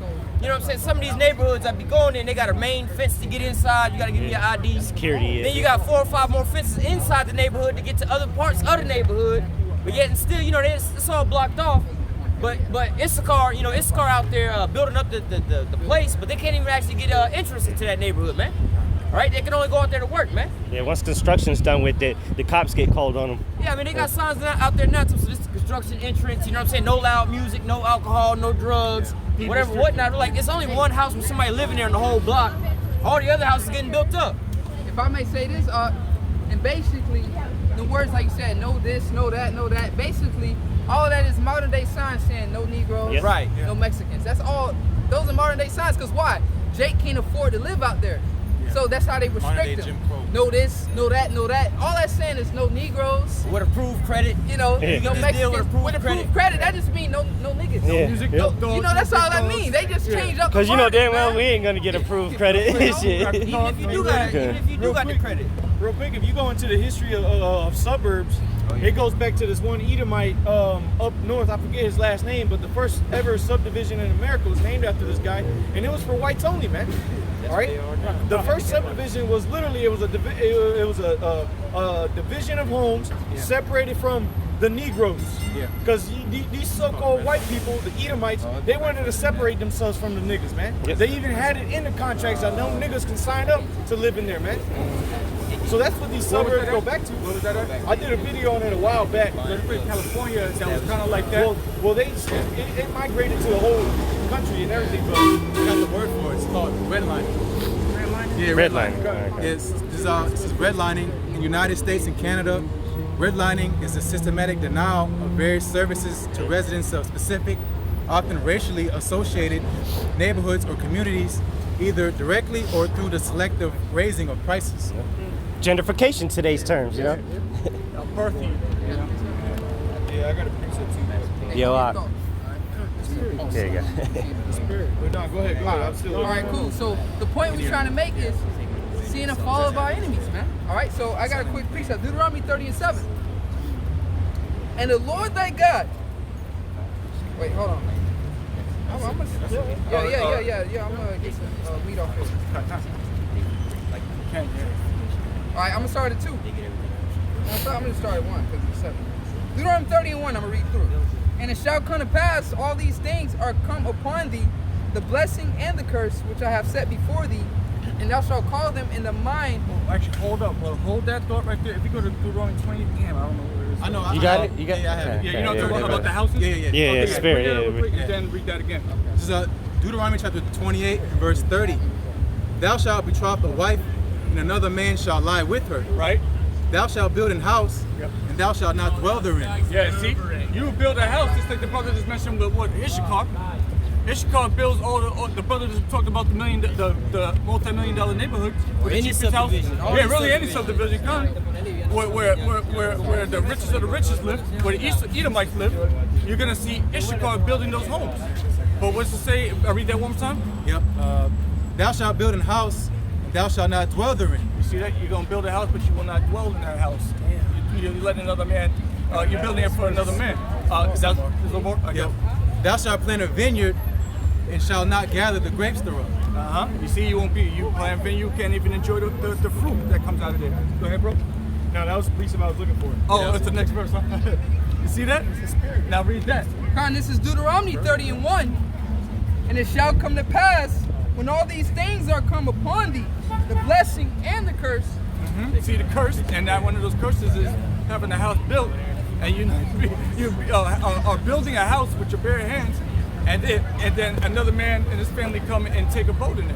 you know what I'm saying? Some of these neighborhoods I be going in, they got a main fence to get inside. You gotta give me your ID. Security. Yeah. Then you got 4 or 5 more fences inside the neighborhood to get to other parts of the neighborhood. But yet and still, you know, it's all blocked off. But Issachar, you know, Issachar out there building up the place, but they can't even actually get entrance into that neighborhood, man. All right, they can only go out there to work, man. Yeah, once construction's done with it, the cops get called on them. Yeah, I mean, they got signs out there now, so this is construction entrance, you know what I'm saying? No loud music, no alcohol, no drugs, whatever, whatnot. Like, it's only one house with somebody living there in the whole block. All the other houses getting built up. If I may say this, and basically, the words like you said, no this, no that, no that, basically, all of that is modern day signs saying no Negroes, Yep. Right. no Mexicans. That's all, those are modern day signs, because why? Jake can't afford to live out there. So that's how they Modern day restrict Jim them. Crow. No this, no that, no that. All that's saying is no Negroes, With approved credit. you know, Yeah. no This deal Mexicans. with approved credit, that just means no niggas. Yeah. Music, Yep. dope, You know, that's all that means. They just change up the Because you know market, damn well man. we ain't gonna get approved credit and shit. Even if you do got the credit. Real quick, if you go into the history of suburbs, it goes back to this one Edomite up north. I forget his last name, but the first ever subdivision in America was named after this guy, and it was for whites only, man. All right. The first subdivision was literally it was a division of homes separated from the Negroes. Yeah. Because these so-called white people, the Edomites, they wanted to separate themselves from the niggas, man. Yep. They even had it in the contracts that no niggas can sign up to live in there, man. So that's what these suburbs go back to. What was that at? I did a video on it a while back. California, that was kind of like that. Well, it migrated to the whole country and everything, but I got the word for it. It's called redlining. Yeah, Redlining. This is redlining in the United States and Canada. Redlining is a systematic denial of various services to residents of specific, often racially associated neighborhoods or communities, either directly or through the selective raising of prices. Gentrification today's terms, you know? Birthing. yeah, I got a preset too. Yo, Thoughts. there you go. But no, go ahead. I'm still. All right, cool. So the point we're trying to make is seeing the fall of our enemies, man. All right, so I got a quick precept. Deuteronomy 30:7. And the Lord thy God. Wait, hold on. I'm gonna, yeah. I'm gonna get some weed off here. All right, I'm gonna start at 2. I'm gonna start at 1 because it's 7. Deuteronomy 30:1. I'm gonna read through. And it shall come to pass, all these things are come upon thee, the blessing and the curse which I have set before thee, and thou shalt call them in the mind. Actually, hold up. Well, hold that thought right there. If you go to Deuteronomy 20, damn, I don't know where it is. I know. You got it? You got it? Yeah, I have it. Yeah, you know Okay, about the houses? Yeah. Yeah, Okay, spirit. bring that Yeah, real quick and then read that again. This is Deuteronomy chapter 28, verse 30. Thou shalt betroth a wife, and another man shall lie with her. Right? Thou shalt build an house, and thou shalt not dwell therein. Yeah, see, you build a house, just like the brother just mentioned with what Issachar. Issachar builds all the brother just talked about the multi-million-dollar neighborhood. With Any the cheapest house. subdivision. Yeah, really any subdivision kind. Where the richest of the richest live, where the Edomites live, you're gonna see Issachar building those homes. But what's it say? I read that one more time. Yep. Thou shalt build an house, and thou shalt not dwell therein. You see that? You're gonna build a house, but you will not dwell in that house. You're letting another man. You're building it for another man. Is that a little more? Yep. Thou shalt plant a vineyard, and shall not gather the grapes thereof. You see, you plant vineyard, you can't even enjoy the fruit that comes out of there. Go ahead, bro. No, that was the precept I was looking for. Oh, it's the next verse, huh? You see that? Now read that. Con, this is Deuteronomy 30:1. And it shall come to pass, when all these things are come upon thee, the blessing and the curse. See the curse, and that one of those curses is having a house built, and you are building a house with your bare hands, and then another man and his family come and take a boat in it.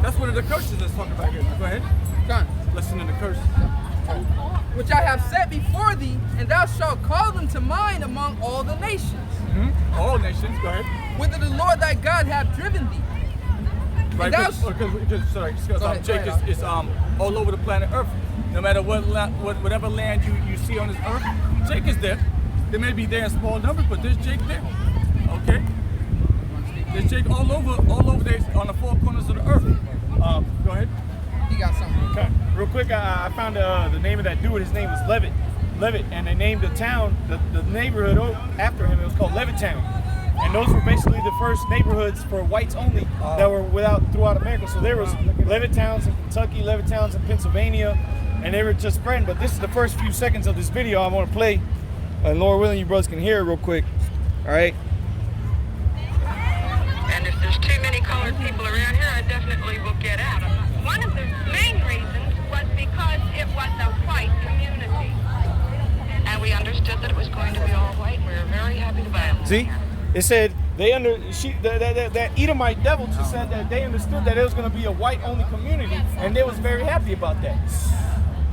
That's one of the curses that's talking about here. Go ahead. Con, Listen to the curse. which I have set before thee, and thou shalt call them to mind among all the nations, All nations. Go ahead. whither the Lord thy God hath driven thee. Right, thou because Jake is all over the planet Earth. No matter whatever land you see on this earth, Jake is there. They may be there in small numbers, but there's Jake there. Okay? There's Jake all over there on the four corners of the earth. Go ahead. He got something. Okay. Real quick, I found the name of that dude. His name was Levitt, and they named the town, the neighborhood after him. It was called Levittown. And those were basically the first neighborhoods for whites only that were throughout America. So there was Levittowns in Kentucky, Levittowns in Pennsylvania, and they were just spreading. But this is the first few seconds of this video I want to play. And Lord willing, you brothers can hear it real quick. All right. And if there's too many colored people around here, I definitely will get out. One of the main reasons was because it was a white community. And we understood that it was going to be all white. We were very happy to buy them. See? It said that Edomite devil just said that they understood that it was going to be a white-only community, and they was very happy about that.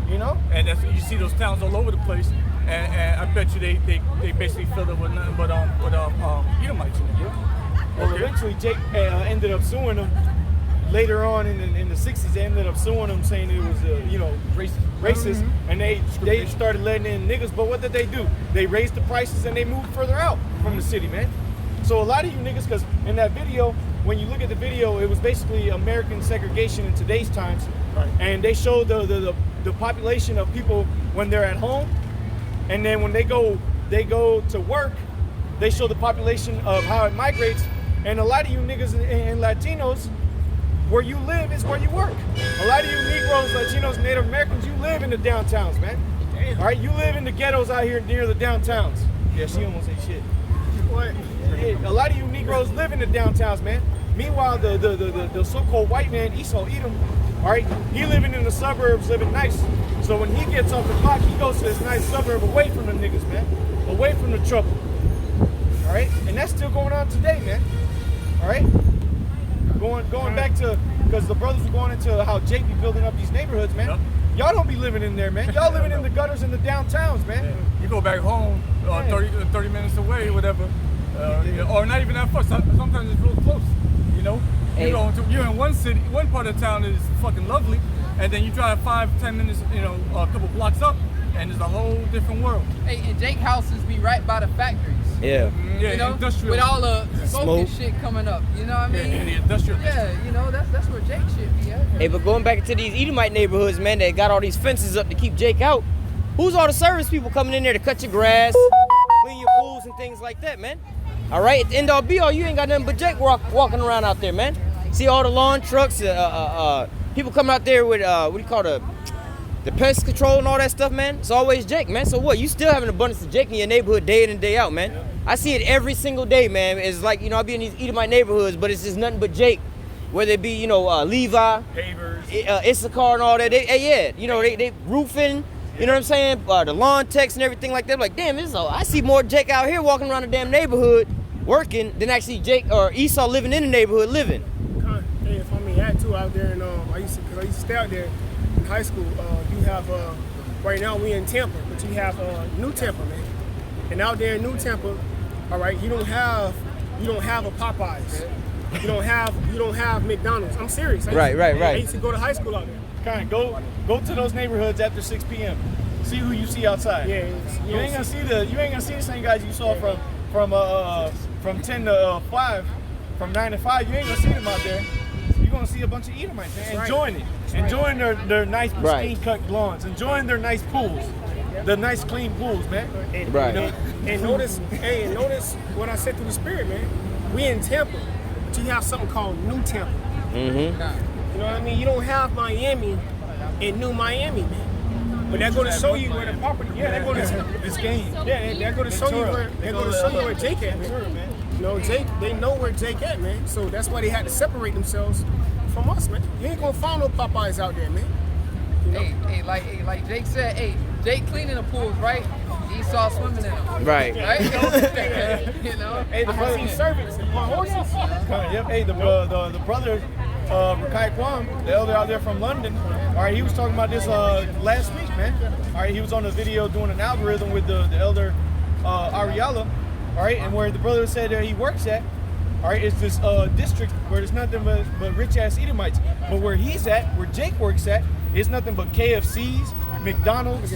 You know? And that's, you see those towns all over the place, and I bet you they basically filled it with nothing but Edomites in it. Well, eventually Jake ended up suing them. Later on in the 60s, they ended up suing them, saying it was racist, and they started letting in niggas. But what did they do? They raised the prices and they moved further out from the city, man. So a lot of you niggas, because in that video, when you look at the video, it was basically American segregation in today's times, and they showed the population of people when they're at home, and then when they go to work, they show the population of how it migrates. And a lot of you niggas and Latinos, where you live is where you work. A lot of you Negroes, Latinos, Native Americans, you live in the downtowns, man. Damn. All right, you live in the ghettos out here near the downtowns. Yeah, she almost ain't shit. What? A lot of you Negroes live in the downtowns, man. Meanwhile, the so-called white man, Esau Edom, all right, he living in the suburbs, living nice. So when he gets off the clock, he goes to this nice suburb away from the niggas, man. Away from the trouble. All right, and that's still going on today, man. All right, going back to, because the brothers were going into how Jake be building up these neighborhoods, man. Yep. Y'all don't be living in there, man. Y'all living in the gutters in the downtowns, man. Yeah. You go back home 30 minutes away, whatever, or not even that far. Sometimes it's real close, you know. Hey. You're in one city, one part of town is fucking lovely, and then you drive 5-10 minutes, a couple blocks up, and it's a whole different world. Hey, and Jake houses be right by the factories. Yeah. Yeah, industrial. With all the smoke and shit coming up. You know what I mean? Yeah, the industrial. Yeah, that's where Jake should be at. Hey, but going back to these Edomite neighborhoods, man, that got all these fences up to keep Jake out. Who's all the service people coming in there to cut your grass, clean your pools and things like that, man? All right, at the end all be all, you ain't got nothing but Jake walking around out there, man. See all the lawn trucks, people coming out there with what do you call the pest control and all that stuff, man. It's always Jake, man. So what? You still have an abundance of Jake in your neighborhood day in and day out, man. Yeah. I see it every single day, man. It's like, I be in these Edomite neighborhoods, but it's just nothing but Jake. Whether it be, Levi, pavers, Issachar and all that. They roofing, you know what I'm saying? The lawn techs and everything like that. I'm like, damn, I see more Jake out here walking around the damn neighborhood working than actually Jake or Esau living in the neighborhood living. Hey, if I may that too out there, and I used to stay out there in high school. You have right now we in Tampa, but you have New Tampa, man. And out there in New Tampa, all right, you don't have a Popeyes. You don't have McDonald's. I'm serious. I used to go to high school out there. Kind of go to those neighborhoods after 6 p.m. See who you see outside. Yeah, you ain't gonna see the same guys you saw from 10 to 5, from 9 to 5. You ain't gonna see them out there. You're gonna see a bunch of Edomites, man, enjoying it, enjoying their nice pristine cut lawns, enjoying their nice pools, the nice clean pools, man. Right. You know, and notice what I said through the Spirit, man. We in Tampa, but you have something called New Tampa. Mm-hmm. You know what I mean? You don't have Miami and New Miami, man. But they're going to show you where the property. Yeah, they're going to this game. Yeah, they're going to show you where Jake at, man. You know, Jake. They know where Jake at, man. So that's why they had to separate themselves from us, man. You ain't gonna find no Popeyes out there, man. You know? Hey, like Jake said, Jake cleaning the pools, right? Esau swimming in them. Right. Right? You know? Hey, the brother servants and horses. Yep. Hey, the brother, Rakai Kwam, the elder out there from London. All right, he was talking about this last week, man. All right, he was on the video doing an algorithm with the elder Ariella. All right, and where the brother said that he works at. All right, it's this district where there's nothing but rich-ass Edomites. But where he's at, where Jake works at, it's nothing but KFCs, McDonald's,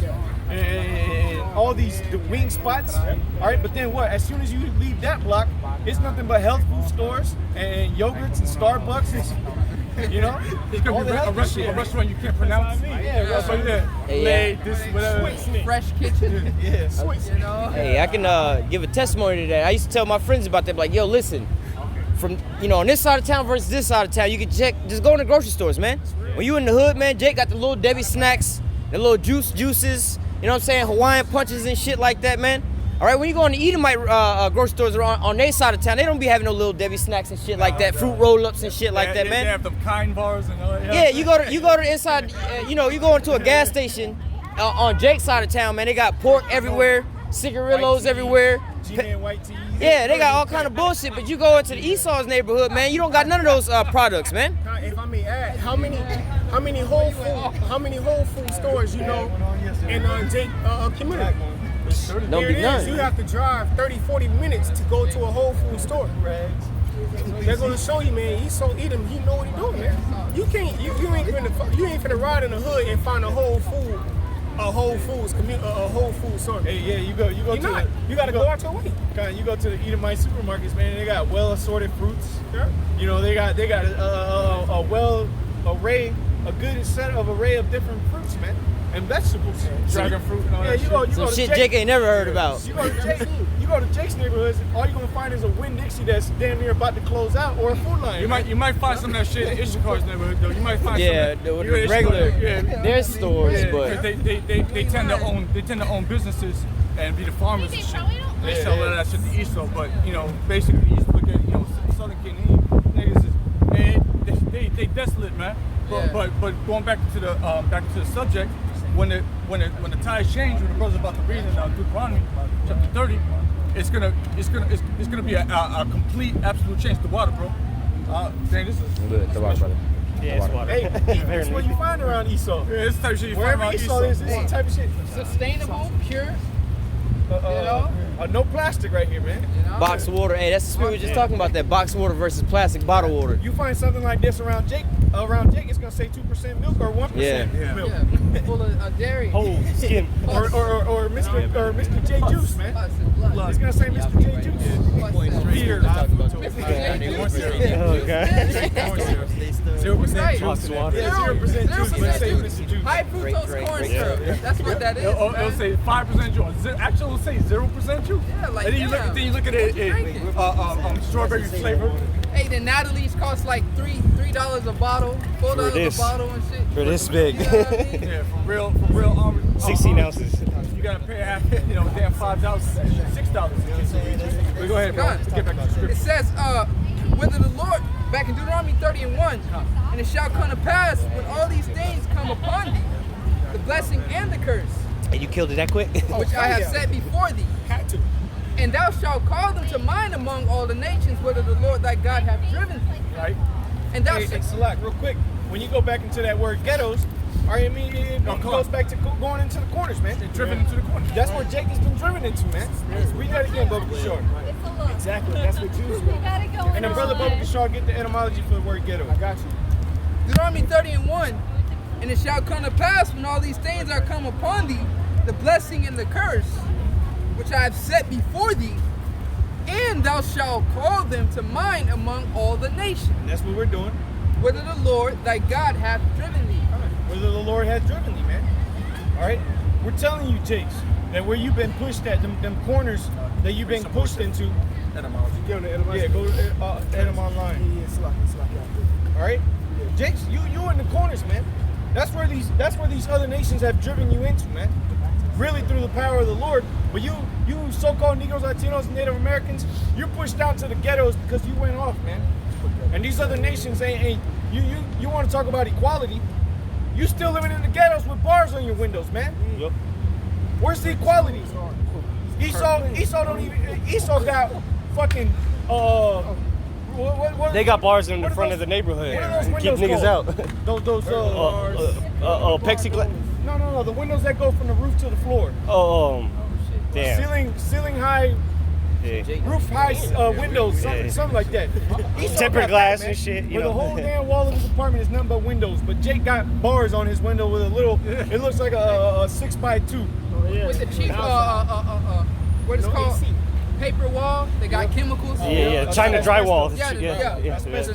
and all these wing spots. All right, but then what? As soon as you leave that block, it's nothing but health food stores and yogurts and Starbucks. You know? It's going to be a restaurant you can't pronounce. Fresh kitchen. Yes. You know? Hey, I can give a testimony to that. I used to tell my friends about that, like, yo, listen, from, on this side of town versus this side of town, you can just go in the grocery stores, man. When you in the hood, man, Jake got the little Debbie snacks, the little juices, you know what I'm saying, Hawaiian punches and shit like that, man. All right, when you go in the Edomite grocery stores on their side of town, they don't be having no little Debbie snacks and shit like that, fruit roll-ups and shit like that, man. They have the kind bars and all that. Yeah, you go to the inside, you go into a gas station on Jake's side of town, man. They got pork everywhere, cigarillos everywhere. G-Man white tees. Yeah, they got all kind of bullshit, but you go into the Esau's neighborhood, man, you don't got none of those products, man. If I may add, how many Whole Food stores you know in Jake community? Don't Here be it none. is. You have to drive 30-40 minutes to go to a Whole Food store. They're gonna show you, man. Esau Edom, he know what he doing, man. You ain't finna ride in the hood and find a Whole Food store. Hey, yeah, you gotta go out your way. You go to the Edomite supermarkets, man. And they got well assorted fruits. Yeah. They got a good set of array of different fruits, man, and vegetables. Dragon fruit and all that you go Some to shit Jake ain't never heard about. You go to Jake's neighborhoods, all you're gonna find is a Winn-Dixie that's damn near about to close out, or a Food Lion. You might find some of that shit in Issakar's neighborhood though. You might find the regular their stores, but they tend to own businesses and be the farmers and shit. They sell a lot of that shit to Esau, but basically you just look at Southern Kingdom niggas they desolate, man. But going back to the subject, when the tides change, when the brother's about to read in Deuteronomy chapter 30, it's gonna be a complete absolute change to water, bro. Dang, this is good. The water, brother. Yeah, it's water. Hey, it's what you find around Esau. yeah, it's the type of shit you find Wherever around Esau is, this is the type of shit. Sustainable, pure, no plastic right here, man. Box water. Hey, that's the spirit we were just talking about, that box water versus plastic bottle water. You find something like this around Jake, it's gonna say 2% milk or 1% milk. Yeah, full of dairy. Whole skin. or Mr. J Juice, man. It's gonna say Mr. J Juice. beer. Oh, God. 0% juice. Yeah, 0% juice, but say Mr. Juice. High fructose corn syrup. That's what that is. It'll say 5% juice. Actually, it'll say 0% juice. Yeah, like, and then you look at it, strawberry flavor. Hey, the Natalie's cost like $3 a bottle, $4 a bottle and shit. For this big. You know what I mean? Yeah, for real. 16 ounces. You gotta pay half, damn $5, $6. But go ahead, bro. Let's get back to the It scripture. says, whether the Lord, back in Deuteronomy 30:1, and it shall come to pass when all these things come upon thee, the blessing and the curse, And you killed it that quick? which I have set before thee. Had to. And thou shalt call them to mind among all the nations, whether the Lord thy God hath driven thee. Right? And thou Hey, shalt. Salak, real quick. When you go back into that word ghettos, I mean, it goes back to going into the corners, man. They're driven into the corner. That's where Jake has been driven into, man. Read that again, Bubba Kishore. Exactly. That's what Jews We do. gotta go And then Brother Bubba Kishore, get the etymology for the word ghetto. I got you. Deuteronomy 30:1. And it shall come to pass when all these things are come upon thee, the blessing and the curse, which I have set before thee, and thou shalt call them to mind among all the nations, And that's what we're doing. whither the Lord thy God hath driven thee. Whether the Lord has driven thee, man. All right? We're telling you, Jakes, that where you've been pushed at, them corners that you've been pushed into. Etymology. Give them the Yeah, go to Edom Online. Yeah, Salak. All right? Jakes, you in the corners, man. That's where these other nations have driven you into, man. Really through the power of the Lord. But you so-called Negroes, Latinos, and Native Americans, you're pushed out to the ghettos because you went off, man. And these other nations ain't you want to talk about equality? You still living in the ghettos with bars on your windows, man. Yep. Where's the equality? Esau got fucking what They got bars in the what are front those- of the neighborhood. What are those Keep windows niggas out. Those Plexiglass. No, the windows that go from the roof to the floor. Damn. Ceiling high, Yeah. roof high windows, something like that. Esau Tempered got glass that, man. and shit, you Where know. the whole damn wall of his apartment is nothing but windows. But Jake got bars on his window with a little. It looks like a 6x2. With the cheap, what it's called? Paper wall. They got chemicals. Yeah, China drywall. Yeah, Shit, yeah. yeah. The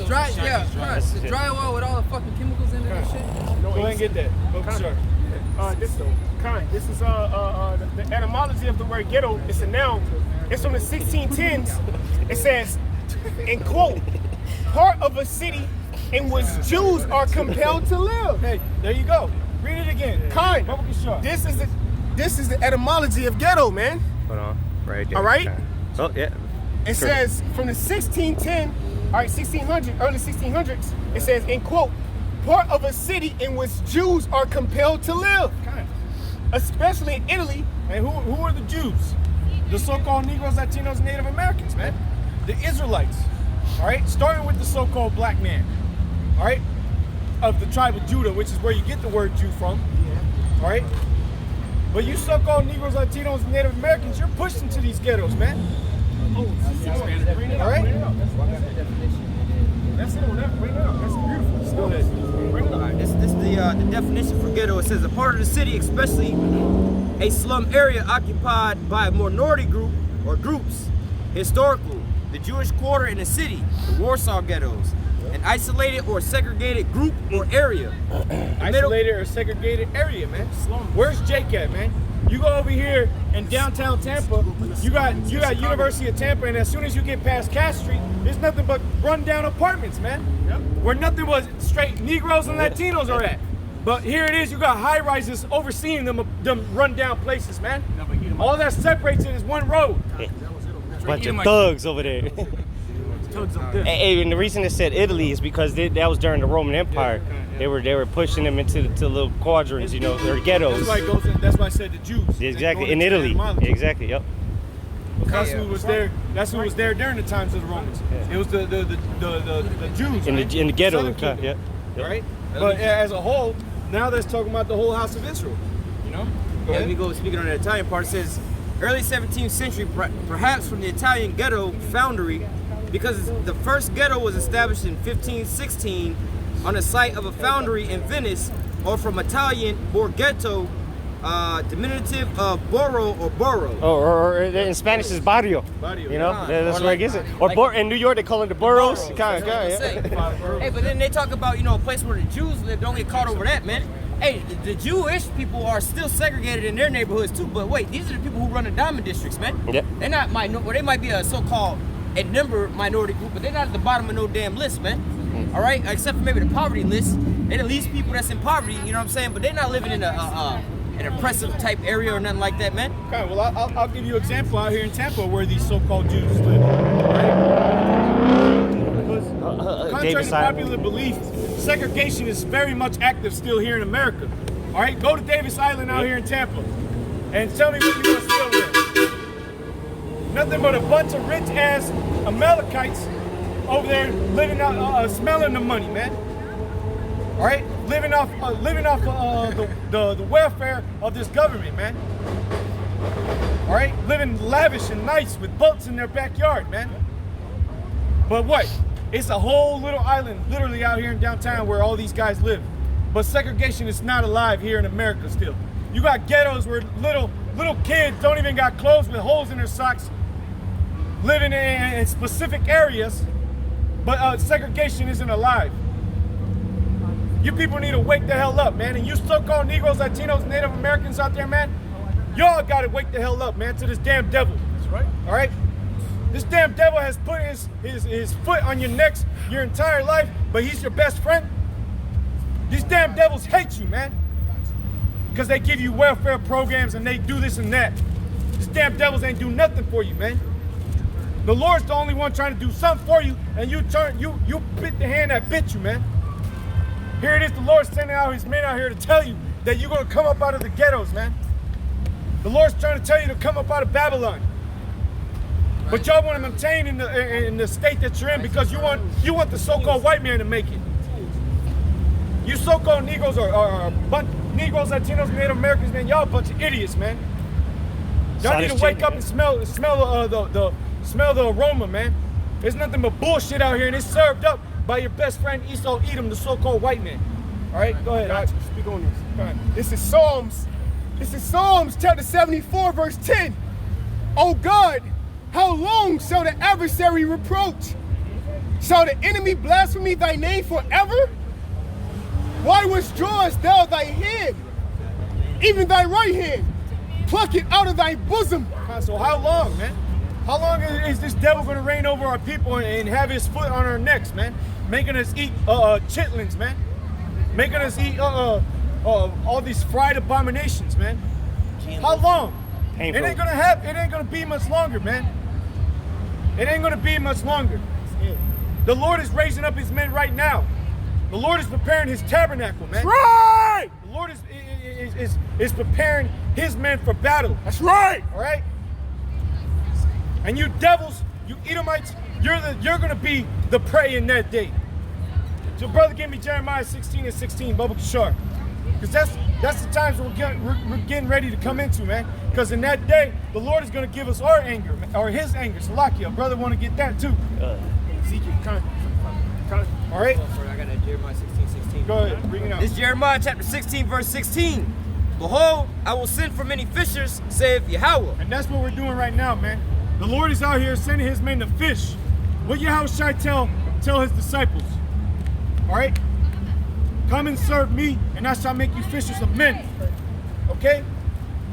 drywall with all the fucking chemicals in it and shit. Go ahead and get that. Go for sure. This is the etymology of the word ghetto. It's a noun. It's from the 1610s. It says, in quote, part of a city in which Jews are compelled to live. Hey, there you go. Read it again. Kind. Bubba Kishore. This is the etymology of ghetto, man. Hold on. Right there. All right? Oh, yeah. It says from the 1610, all right, 1600, early 1600s, it says, in quote, part of a city in which Jews are compelled to live, especially in Italy. And who are the Jews? The so-called Negroes, Latinos, and Native Americans, man. The Israelites. All right? Starting with the so-called black man. All right? Of the tribe of Judah, which is where you get the word Jew from. All right? But you so-called Negroes, Latinos, and Native Americans, you're pushed into these ghettos, man. All right? That's it, right now. That's beautiful. Let's go ahead. All right, this is the definition for ghetto. It says a part of the city, especially a slum area occupied by a minority group or groups. Historical, the Jewish quarter in the city, the Warsaw ghettos. An isolated or segregated group or area. Isolated or segregated area, man. Where's Jake at, man? You go over here in downtown Tampa, you got University of Tampa, and as soon as you get past Cass Street, there's nothing but run-down apartments, man. Where nothing but straight Negroes and Latinos are at. But here it is, you got high-rises overseeing them run-down places, man. All that separates it is one road. Bunch of thugs over there. Hey, and the reason it said Italy is because that was during the Roman Empire. They were pushing them into the little quadrants, you know, or ghettos. That's why it goes in, that's why I said the Jews. Exactly, They in go into Italy. etymology. Exactly, yep. That's who was there. That's who was there during the times of the Romans. It was the Jews In right? the ghetto, Southern Kingdom, yeah. right? But as a whole, now that's talking about the whole house of Israel. You know. Go Let ahead. me go speaking on the Italian part. It says early 17th century, perhaps from the Italian ghetto foundry, because the first ghetto was established in 1516 on the site of a foundry in Venice, or from Italian borghetto, diminutive of borough or borough. Or in Spanish is barrio. You know, that's where it gets it. Or in New York they call them the boroughs. Kind of, yeah. Hey, but then they talk about, you know, a place where the Jews live. Don't get caught over that, man. Hey, the Jewish people are still segregated in their neighborhoods too. But wait, these are the people who run the diamond districts, man. Yep. They're not well, they might be a so-called a number minority group, but they're not at the bottom of no damn list, man. All right, except for maybe the poverty list. They're the least people that's in poverty. You know what I'm saying? But they're not living in an oppressive type area or nothing like that, man. Okay, well I'll give you an example out here in Tampa where these so-called Jews live. Right? Because contrary to popular belief, segregation is very much active still here in America. All right, go to Davis Island out here in Tampa, and tell me what you're gonna steal there. Nothing but a bunch of rich-ass Amalekites over there living out, smelling the money, man. All right, living off the welfare of this government, man. All right, living lavish and nice with boats in their backyard, man. But what? It's a whole little island literally out here in downtown where all these guys live. But segregation is not alive here in America still. You got ghettos where little kids don't even got clothes with holes in their socks, living in specific areas, but segregation isn't alive. You people need to wake the hell up, man. And you so-called Negroes, Latinos, Native Americans out there, man, y'all gotta wake the hell up, man, to this damn devil. That's right. All right? This damn devil has put his foot on your necks your entire life, but he's your best friend. These damn devils hate you, man. Because they give you welfare programs and they do this and that. These damn devils ain't do nothing for you, man. The Lord's the only one trying to do something for you, and you bit the hand that bit you, man. Here it is, the Lord's sending out his men out here to tell you that you're going to come up out of the ghettos, man. The Lord's trying to tell you to come up out of Babylon. But y'all want to maintain in the state that you're in because you want the so-called white man to make it. You so-called Negroes Negroes, Latinos, Native Americans, man, y'all a bunch of idiots, man. Y'all need to wake up and smell the aroma, man. There's nothing but bullshit out here, and it's served up by your best friend Esau Edom, the so-called white man. All right, go ahead. All right, speak on this. All right. This is Psalms chapter 74, verse 10. Oh God, how long shall the adversary reproach? Shall the enemy blaspheme thy name forever? Why withdrawest thou thy hand, even thy right hand? Pluck it out of thy bosom. So how long, man? How long is this devil going to reign over our people and have his foot on our necks, man? Making us eat chitlins, man. Making us eat all these fried abominations, man. How long? Painful. It ain't gonna be much longer, man. It ain't gonna be much longer. The Lord is raising up his men right now. The Lord is preparing his tabernacle, man. That's right! The Lord is preparing his men for battle. That's right! All right? And you devils, you Edomites, you're gonna be the prey in that day. So brother, give me Jeremiah 16 and 16, Bubba Kishar. Because that's the times we're getting ready to come into, man. Because in that day, the Lord is going to give us our anger, or his anger. Salakia, brother want to get that too. Ezekiel, all right? I got that Jeremiah 16:16. Go ahead, bring it out. It's Jeremiah chapter 16, verse 16. Behold, I will send for many fishers, saith Yahweh. And that's what we're doing right now, man. The Lord is out here sending his men to fish. What Yahweh shall tell his disciples? All right? Come and serve me, and I shall make you fishers of men. Okay?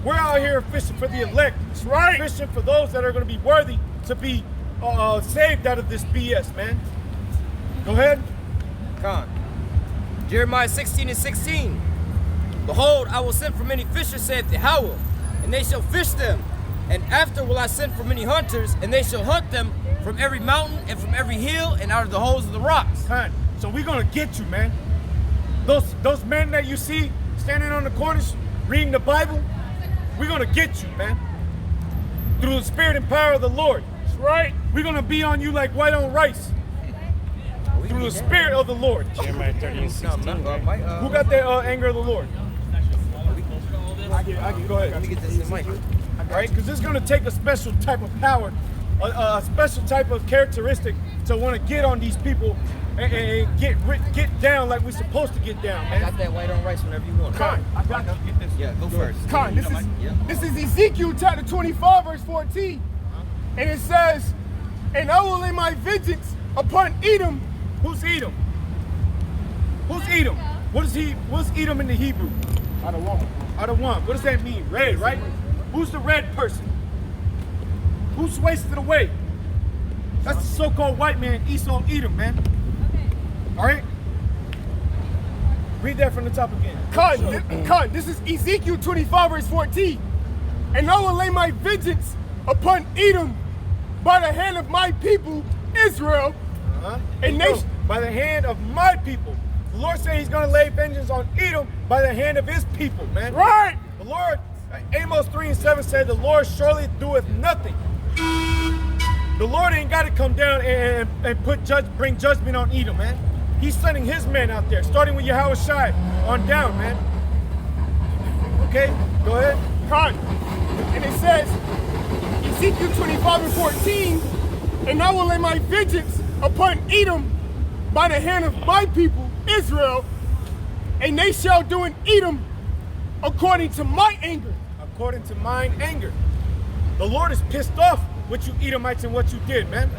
We're out here fishing for the elect. That's right. Fishing for those that are going to be worthy to be saved out of this BS, man. Go ahead. Con. Jeremiah 16 and 16. Behold, I will send for many fishers, saith Yahweh, and they shall fish them. And after will I send for many hunters, and they shall hunt them from every mountain and from every hill and out of the holes of the rocks. Con. So we're going to get you, man. Those men that you see standing on the corners reading the Bible, we're going to get you, man. Through the spirit and power of the Lord. That's right. We're going to be on you like white on rice. Through the spirit of the Lord. Jeremiah 30 and 16. Who got the anger of the Lord? I get it. Go ahead. Let me get this in mic. All right, because it's going to take a special type of power, a special type of characteristic to want to get on these people and get down like we're supposed to get down, I man. got that white on rice whenever you want. Con, I got it. Yeah, go first. Con, this is Ezekiel chapter 25, verse 14. And it says, and I will lay my vengeance upon Edom. Who's Edom? Who's Edom? What's Edom in the Hebrew? Out of one. Out of one. What does that mean? Red, right? Who's the red person? Who's wasted away? That's the so-called white man, Esau Edom, man. All right? Read that from the top again. Con, this is Ezekiel 25, verse 14. And I will lay my vengeance upon Edom by the hand of my people, Israel. And nation. By the hand of my people. The Lord said he's going to lay vengeance on Edom by the hand of his people, man. Right. The Lord, Amos 3 and 7 said, the Lord surely doeth nothing. The Lord ain't got to come down and bring judgment on Edom, man. He's sending his men out there, starting with Yahushua on down, man. Okay, go ahead. Con. And it says, Ezekiel 25 and 14, and I will lay my vengeance upon Edom by the hand of my people, Israel, and they shall do in Edom according to my anger. According to mine anger. The Lord is pissed off with you Edomites and what you did, man.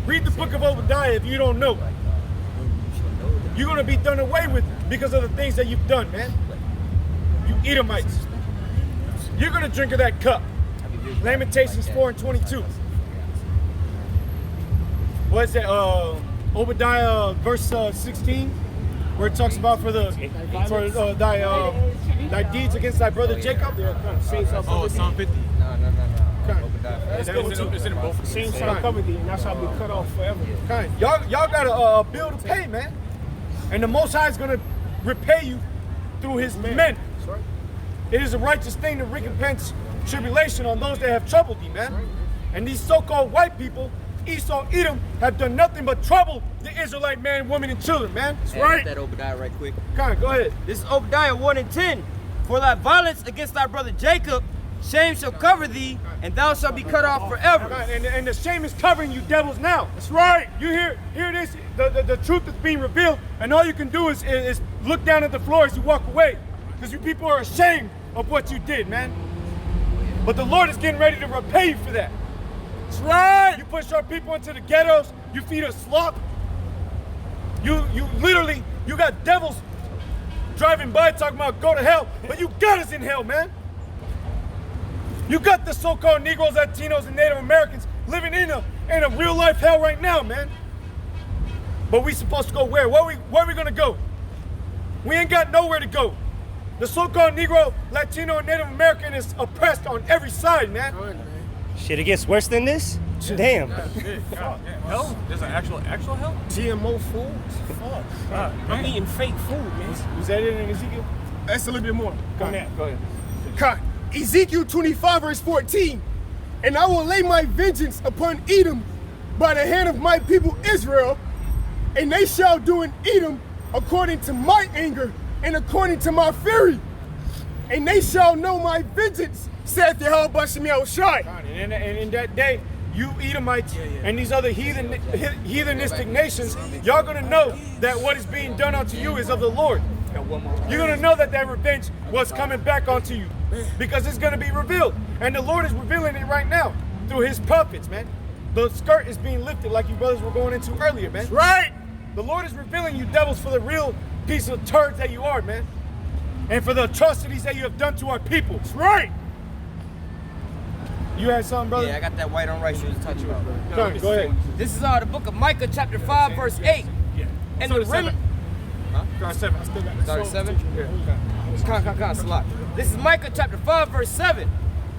Read the book of Obadiah if you don't know. You're going to be done away with because of the things that you've done, man. You Edomites. You're going to drink of that cup. Lamentations 4 and 22. What is that? Obadiah verse 16, where it talks about for thy deeds against thy brother Jacob. Oh, Psalm 50. It's in both. Same shall cover thee, and thou shalt be cut off forever. Y'all got a bill to pay, man. And the Most High is going to repay you through his men. It is a righteous thing to recompense tribulation on those that have troubled thee, man. And these so-called white people, Esau, Edom, have done nothing but trouble the Israelite man, women, and children, man. That's right. That Obadiah right quick. Go ahead. This is Obadiah 1 and 10. For thy violence against thy brother Jacob, shame shall cover thee, and thou shalt be cut off forever. And the shame is covering you devils now. That's right. You hear this? The truth is being revealed, and all you can do is look down at the floor as you walk away, because you people are ashamed of what you did, man. But the Lord is getting ready to repay you for that. That's right. You push our people into the ghettos. You feed us slop. You literally, you got devils driving by talking about go to hell, but you got us in hell, man. You got the so-called Negroes, Latinos, and Native Americans living in a real life hell right now, man. But we supposed to go where? Where we gonna go? We ain't got nowhere to go. The so-called Negro, Latino, and Native American is oppressed on every side, man. Shit, it gets worse than this? Damn. Hell? There's an actual hell? GMO food? Fuck. I'm eating fake food, man. Was that it in Ezekiel? That's a little bit more. Go ahead. Ezekiel 25 verse 14, and I will lay my vengeance upon Edom by the hand of my people Israel, and they shall do in Edom according to my anger and according to my fury, and they shall know my vengeance, saith Yahweh Shem Yahushai. And in that day, you Edomites and these other heathenistic nations, y'all gonna know that what is being done unto you is of the Lord. You're gonna know that revenge was coming back onto you, because it's gonna be revealed, and the Lord is revealing it right now through his prophets, man. The skirt is being lifted, like you brothers were going into earlier, man. Right. The Lord is revealing you devils for the real piece of turds that you are, man, and for the atrocities that you have done to our people. That's right. You had something, brother? Yeah, I got that white on rice you was talking about. Go ahead. This is the book of Micah, chapter 5, verse 8. Yeah. And the remnant. Start 7. Start 7? Salat. This is Micah chapter 5, verse 7.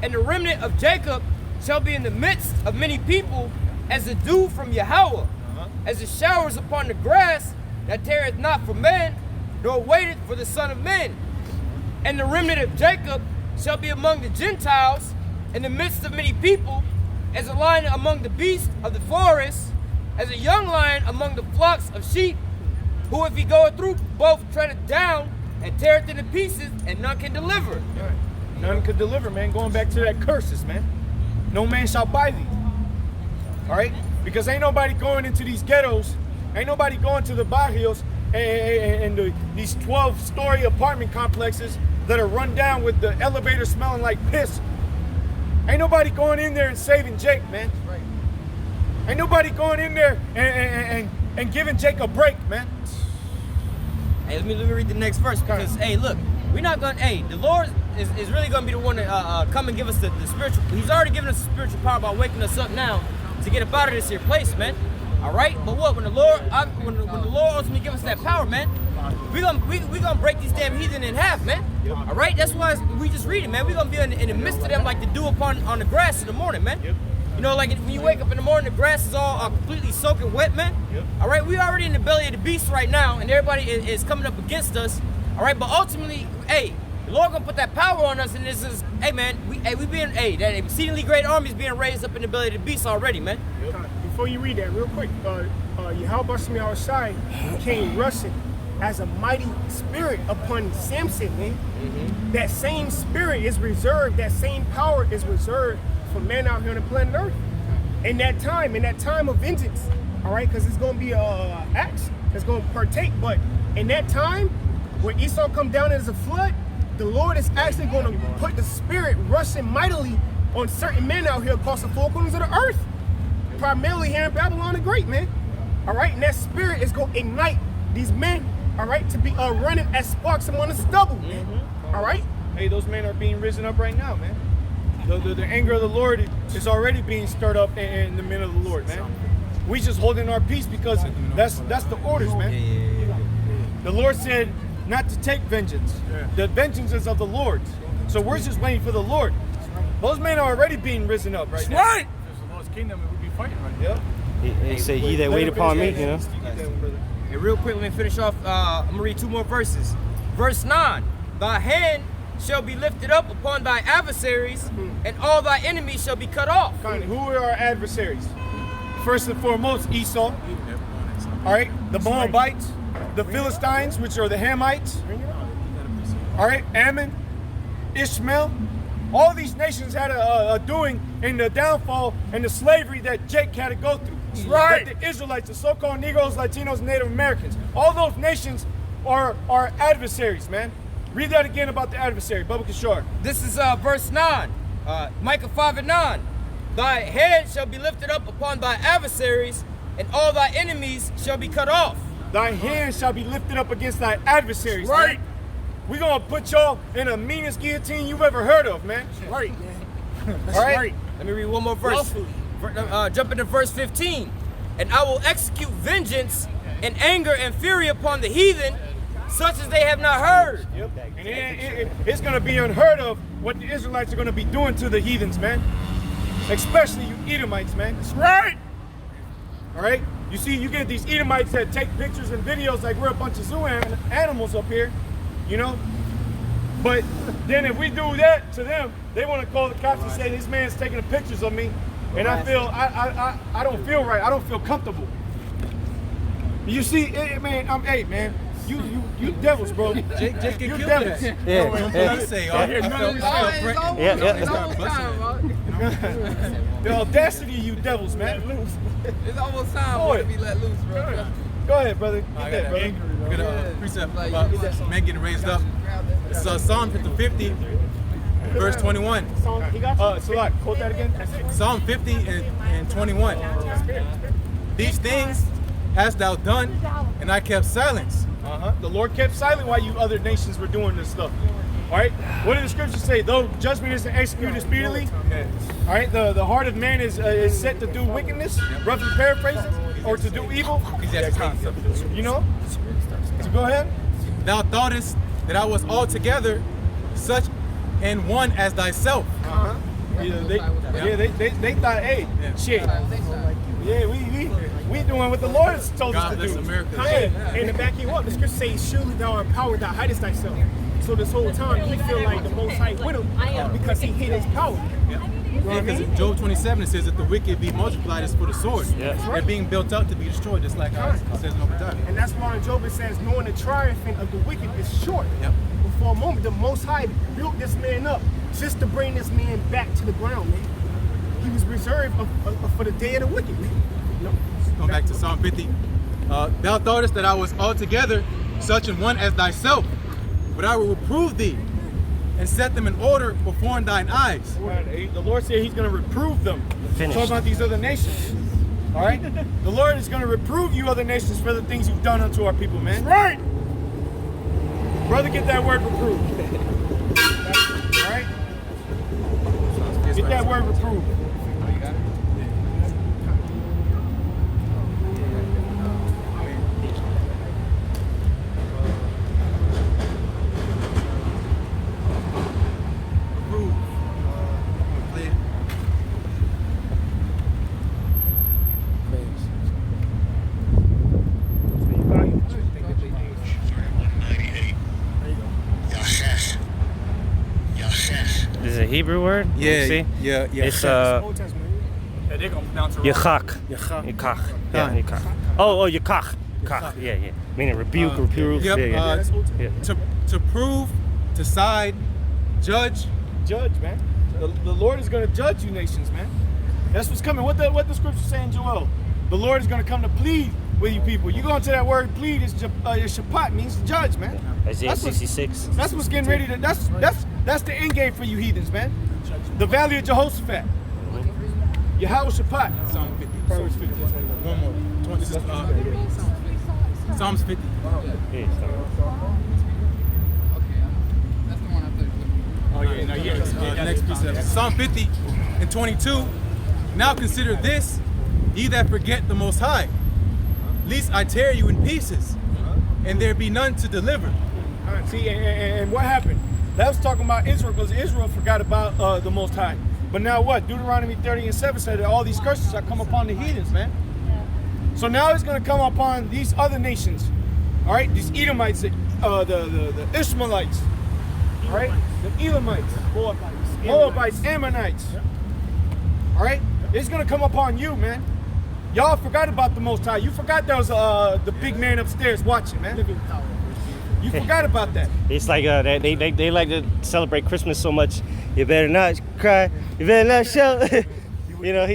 And the remnant of Jacob shall be in the midst of many people as the dew from Yahweh, as the showers upon the grass that tareth not for man, nor waiteth for the Son of Man. And the remnant of Jacob shall be among the Gentiles in the midst of many people, as a lion among the beasts of the forest, as a young lion among the flocks of sheep, who if he goeth through both treadeth down and teareth into pieces, and none can deliver. None could deliver, man. Going back to that curses, man. No man shall buy thee. All right? Because ain't nobody going into these ghettos, ain't nobody going to the barrios and these 12-story apartment complexes that are run down with the elevator smelling like piss. Ain't nobody going in there and saving Jake, man. Right. Ain't nobody going in there and giving Jake a break, man. Hey, let me read the next verse, because, hey, look, we're not going to, hey, the Lord is really going to be the one to come and give us the spiritual, he's already given us the spiritual power by waking us up now to get up out of this here place, man. All right? But what, when the Lord ultimately gives us that power, man, we're gonna break these damn heathen in half, man. Yep. All right? That's why we just read it, man. We're going to be in the midst of them like the dew on the grass in the morning, man. Yep. You know, like when you wake up in the morning, the grass is all completely soaking wet, man. Yep. All right? We're already in the belly of the beast right now, and everybody is coming up against us. All right? But ultimately, hey, the Lord going to put that power on us, and this is, hey, man, that exceedingly great army is being raised up in the belly of the beast already, man. before you read that, real quick, Yahweh Shemi Shai came rushing as a mighty spirit upon Samson, man. That same spirit is reserved, that same power is reserved for men out here on the planet Earth. In that time of vengeance, all right, because it's going to be a axe that's going to partake, but in that time, when Esau come down as a flood, the Lord is actually going to put the spirit rushing mightily on certain men out here across the four corners of the earth, primarily here in Babylon the Great, man. All right, and that spirit is going to ignite these men, all right, to be running as sparks among the stubble, man. All right? Hey, those men are being risen up right now, man. The anger of the Lord is already being stirred up in the men of the Lord, man. We just holding our peace because that's the orders, man. The Lord said not to take vengeance. The vengeance is of the Lord. So we're just waiting for the Lord. Those men are already being risen up right now. Right. If it's the Lord's kingdom, it would be fighting right now. Yep. He said, "Ye that wait upon me," you know. And real quick, let me finish off. I'm gonna read 2 more verses. Verse 9: Thy hand shall be lifted up upon thy adversaries, and all thy enemies shall be cut off. Who are our adversaries? First and foremost, Esau. All right, the Moabites, the Philistines, which are the Hamites. All right, Ammon, Ishmael. All these nations had a doing in the downfall and the slavery that Jake had to go through. Right. That the Israelites, the so-called Negroes, Latinos, Native Americans, all those nations are our adversaries, man. Read that again about the adversary, Bubba Kishore. This is verse 9, Micah 5:9. Thy head shall be lifted up upon thy adversaries, and all thy enemies shall be cut off. Thy hand shall be lifted up against thy adversaries. Right. Man. We're going to put y'all in the meanest guillotine you've ever heard of, man. Right. All right? Let me read one more verse. Jump into verse 15. And I will execute vengeance and anger and fury upon the heathen, such as they have not heard. Yep. And it's going to be unheard of what the Israelites are going to be doing to the heathens, man. Especially you Edomites, man. That's right. All right? You see, you get these Edomites that take pictures and videos like we're a bunch of zoo animals up here, you know? But then if we do that to them, they want to call the cops and say, this man's taking the pictures of me. And I feel, I don't feel right. I don't feel comfortable. You see, man, hey, man. You devils, bro. Jake get You killed devils. that. Yeah. Say, The audacity of you devils, man. It's almost time for it to be let loose, bro. Go ahead, brother. Get that, brother. We're gonna precept about men getting raised up. It's Psalm 50, verse 21. Salak, quote that again. Psalm 50 and 21. These things hast thou done, and I kept silence. The Lord kept silent while you other nations were doing this stuff. All right. What did the scriptures say? Though judgment isn't executed speedily. All right. The heart of man is set to do wickedness, roughly paraphrasing, or to do evil. You know. So go ahead. Thou thoughtest that I was altogether such an one as thyself. They thought, hey, shit. Yeah, we doing what the Lord has told us to do. And to back you up, the scripture says, surely thou art power, thou hidest thyself. So this whole time, he feel like the Most High with him because he hid his power. Because in Job 27 it says that the wicked be multiplied is for the sword. Yeah. They're being built up to be destroyed, just like how it says in Obadiah. And that's why in Job it says, knowing the triumphing of the wicked is short. Yep. But for a moment, the Most High built this man up just to bring this man back to the ground, man. He was reserved for the day of the wicked, man. Going back to Psalm 50. Thou thoughtest that I was altogether such an one as thyself, but I will reprove thee and set them in order before thine eyes. The Lord said he's going to reprove them. Finished. Talk about these other nations. All right? The Lord is going to reprove you other nations for the things you've done unto our people, man. Right. Brother, get that word reproved. All right? Get that word reproved. Is it a Hebrew word? Yeah, See? yeah. It's Old Testament. That they're gonna pronounce it wrong. Yachach. Yachach. Yachach. Yeah, Yachach. Oh, Yachach. Yachach. Yeah, yeah. Meaning rebuke, reprove. Yep. Yeah, yeah. To prove, to side, judge. Judge, man. The Lord is going to judge you nations, man. That's what's coming. What the scripture saying, Joel? The Lord is going to come to plead with you people. You go into that word plead, it's shapat, means judge, man. Isaiah 66. That's what's getting ready to. That's the end game for you heathens, man. The valley of Jehoshaphat. Yahweh Shapat. Psalm 50. Proverbs 50. One more. This is Psalms 50. Yeah, That's the one I thought. Oh yeah, no, yeah. The next piece of Psalm 50 and 22. Now consider this, ye that forget the Most High, lest I tear you in pieces, and there be none to deliver. All right, see, and what happened? That was talking about Israel, because Israel forgot about the Most High. But now what? Deuteronomy 30:7 said that all these curses shall come upon the heathens, man. So now it's going to come upon these other nations. All right, these Edomites, the Ishmaelites, all right, the Elamites, Moabites, Ammonites. All right, it's going to come upon you, man. Y'all forgot about the Most High. You forgot there was the big man upstairs watching, man. You forgot about that. It's like they like to celebrate Christmas so much. You better not cry. You better not shout. You know,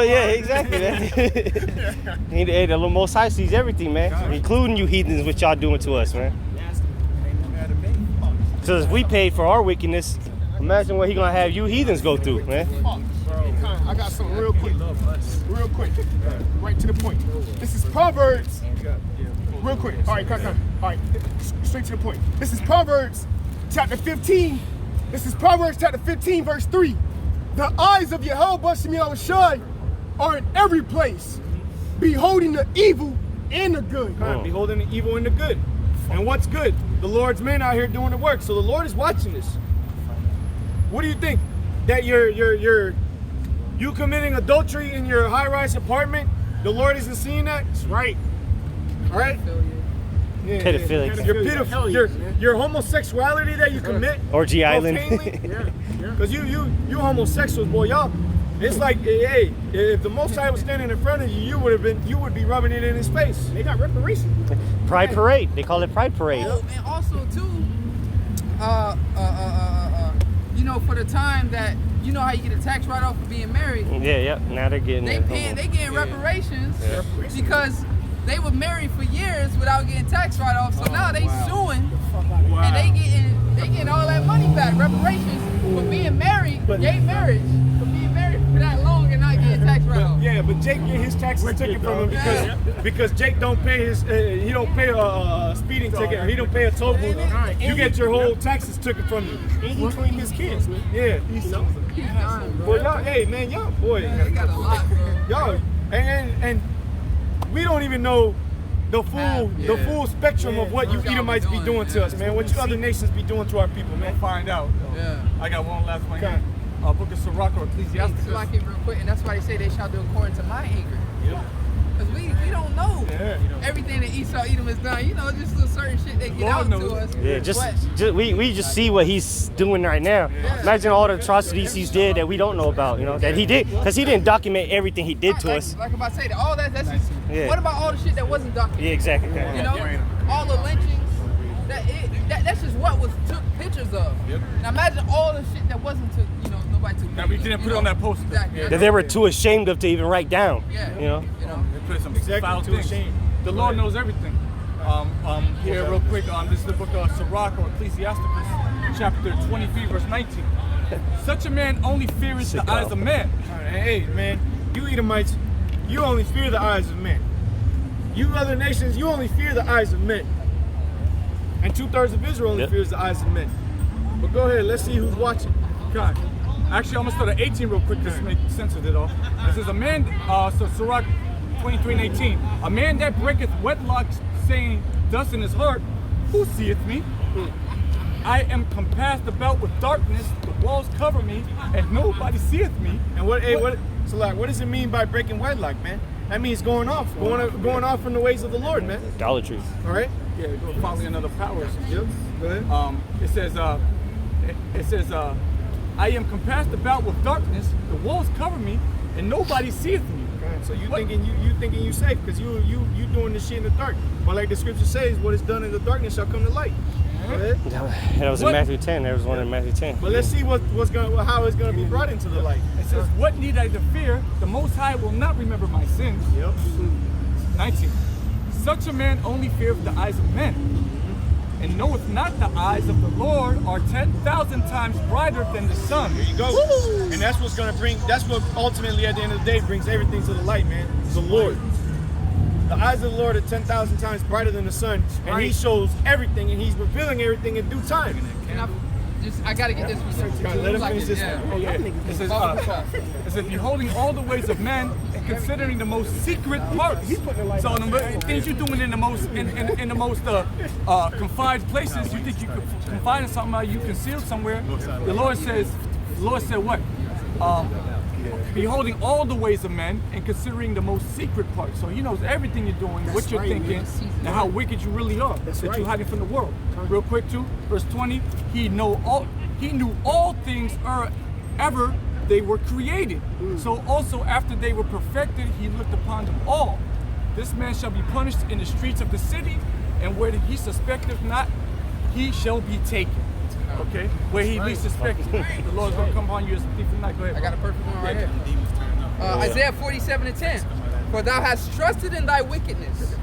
yeah, exactly, man. The Most High sees everything, man, including you heathens, what y'all doing to us, man. So if we paid for our wickedness, imagine what he gonna have you heathens go through, man. I got something real quick, right to the point. This is Proverbs, real quick. All right, all right, straight to the point. This is Proverbs chapter 15. This is Proverbs chapter 15, verse 3. The eyes of Yahweh Shai are in every place, beholding the evil and the good. Beholding the evil and the good. And what's good? The Lord's men out here doing the work. So the Lord is watching this. What do you think? That you committing adultery in your high-rise apartment? The Lord isn't seeing that? That's right. All right? Yeah, Pedophilic. Your homosexuality that you commit. Orgy Island. Because you homosexuals, boy, y'all. It's like, hey, if the Most High was standing in front of you, you would be rubbing it in his face. They got reparations. Pride Parade. They call it Pride Parade. Oh, and also too, you know, for the time that you know how you get a tax write-off for being married. Yeah. Now they're getting. They getting reparations because they were married for years without getting tax write-off. So now they suing and they getting all that money back, reparations for being married, gay marriage, for being married for that long and not getting tax write-off. Yeah, but Jake get his taxes taken from him because Jake don't pay he don't pay a speeding ticket, or he don't pay a toll booth. You get your whole taxes taken from you. And he cleaned his kids. Yeah. Well, y'all, hey man, y'all boy, They got a lot, bro. y'all, and we don't even know the full spectrum of what you Edomites be doing to us, man. What you other nations be doing to our people, man. We'll find out. Yeah. I got one last one Okay. here. Book of Sirach or Ecclesiastes. So like it real quick, and that's why they say they shall do according to my anger. Yeah. Because we don't know Yeah. everything that Esau Edom has done. You know, just a certain shit they get Lord out knows. to us. Yeah, just we just see what he's doing right now. Imagine all the atrocities he's did that we don't know about. You know that he did, because he didn't document everything he did to us. Like I'm about to say, that all that's just, Yeah. what about all the shit that wasn't documented? Yeah, exactly. You know, all the lynchings. That's just what was took pictures of. Now imagine all the shit that wasn't took. You know, nobody took. Now we didn't put it on that poster. Exactly. That they were too ashamed of to even write down. Yeah. You know. You know. They put some Exactly, foul too things. ashamed. The Lord knows everything. Here real quick, this is the book of Sirach or Ecclesiastes, chapter 23, verse 19. Such a man only feareth the eyes of man. Hey man, you Edomites, you only fear the eyes of men. You other nations, you only fear the eyes of men. And 2/3 of Israel only fears the eyes of men. But go ahead, let's see who's watching. God. Actually, I'm gonna start at 18 real quick just to make sense of it all. It says a man, so Sirach 23 and 18. A man that breaketh wedlock, saying thus in his heart, who seeth me? I am compassed about with darkness, the walls cover me, and nobody seeth me. And what does it mean by breaking wedlock, man? That means going off from the ways of the Lord, man. Idolatry. All right? Yeah, go following another powers. Yep. Go ahead. It says, I am compassed about with darkness, the walls cover me, and nobody seeth me. So you What? thinking you safe because you doing this shit in the dark. But like the scripture says, what is done in the darkness shall come to light. Go ahead. That was in What? Matthew 10. There was one in Matthew 10. But let's see how it's gonna be brought into the light. It says, what need I to fear? The Most High will not remember my sins. Yep. 19. Such a man only feareth the eyes of men, and knoweth not the eyes of the Lord are 10,000 times brighter than the sun. There you go. And that's what ultimately at the end of the day brings everything to the light, man. The Lord. The eyes of the Lord are 10,000 times brighter than the sun, and He shows everything, and He's revealing everything in due time. I gotta get this. Let him finish this one. Oh, yeah. It says, beholding all the ways of men and considering the most secret parts. So the things you're doing in the most confined places, you think you could confide in something, you concealed somewhere. The Lord said what? Beholding all the ways of men and considering the most secret parts. So He knows everything you're doing, what you're thinking, and how wicked you really are. That you're hiding from the world. Real quick too, verse 20. He knew all things ever they were created. So also after they were perfected, He looked upon them all. This man shall be punished in the streets of the city, and where he suspecteth not, he shall be taken. Okay? Where he least suspected. The Lord's going to come upon you as a thief in the night. Go ahead. I got a perfect one right here. Isaiah 47:10. For thou hast trusted in thy wickedness.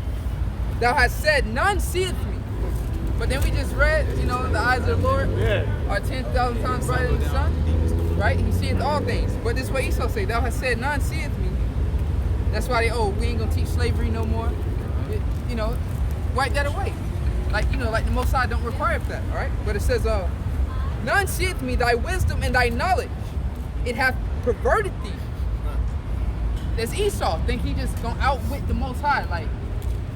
Thou hast said, none seeth me. But then we just read, the eyes of the Lord are 10,000 times brighter than the sun. Right? He seeth all things. But this is what Esau say. Thou hast said, none seeth me. That's why we ain't going to teach slavery no more. Wipe that away. Like the Most High don't require that, all right? But it says, none seeth me, thy wisdom and thy knowledge, it hath perverted thee. That's Esau. Think he just gonna outwit the Most High. Like,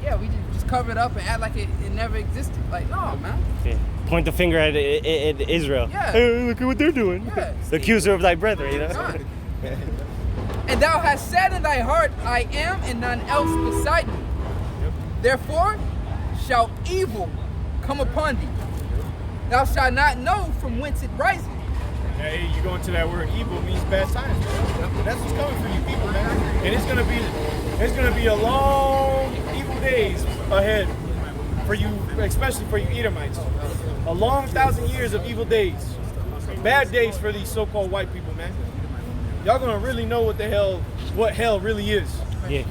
yeah, we just cover it up and act like it never existed. Like, no, man. Yeah. Point the finger at Israel. Yeah. Hey, look at what they're doing. Yeah. The accuser of thy brethren, And thou hast said in thy heart, I am, and none else beside me. Therefore shall evil come upon thee. Thou shalt not know from whence it riseth. Hey, you go into that word evil means bad times, man. That's what's coming for you people, man. And it's gonna be a long evil days ahead for you, especially for you Edomites. A long 1,000 years of evil days. Bad days for these so-called white people, man. Y'all gonna really know what hell really is. Yeah.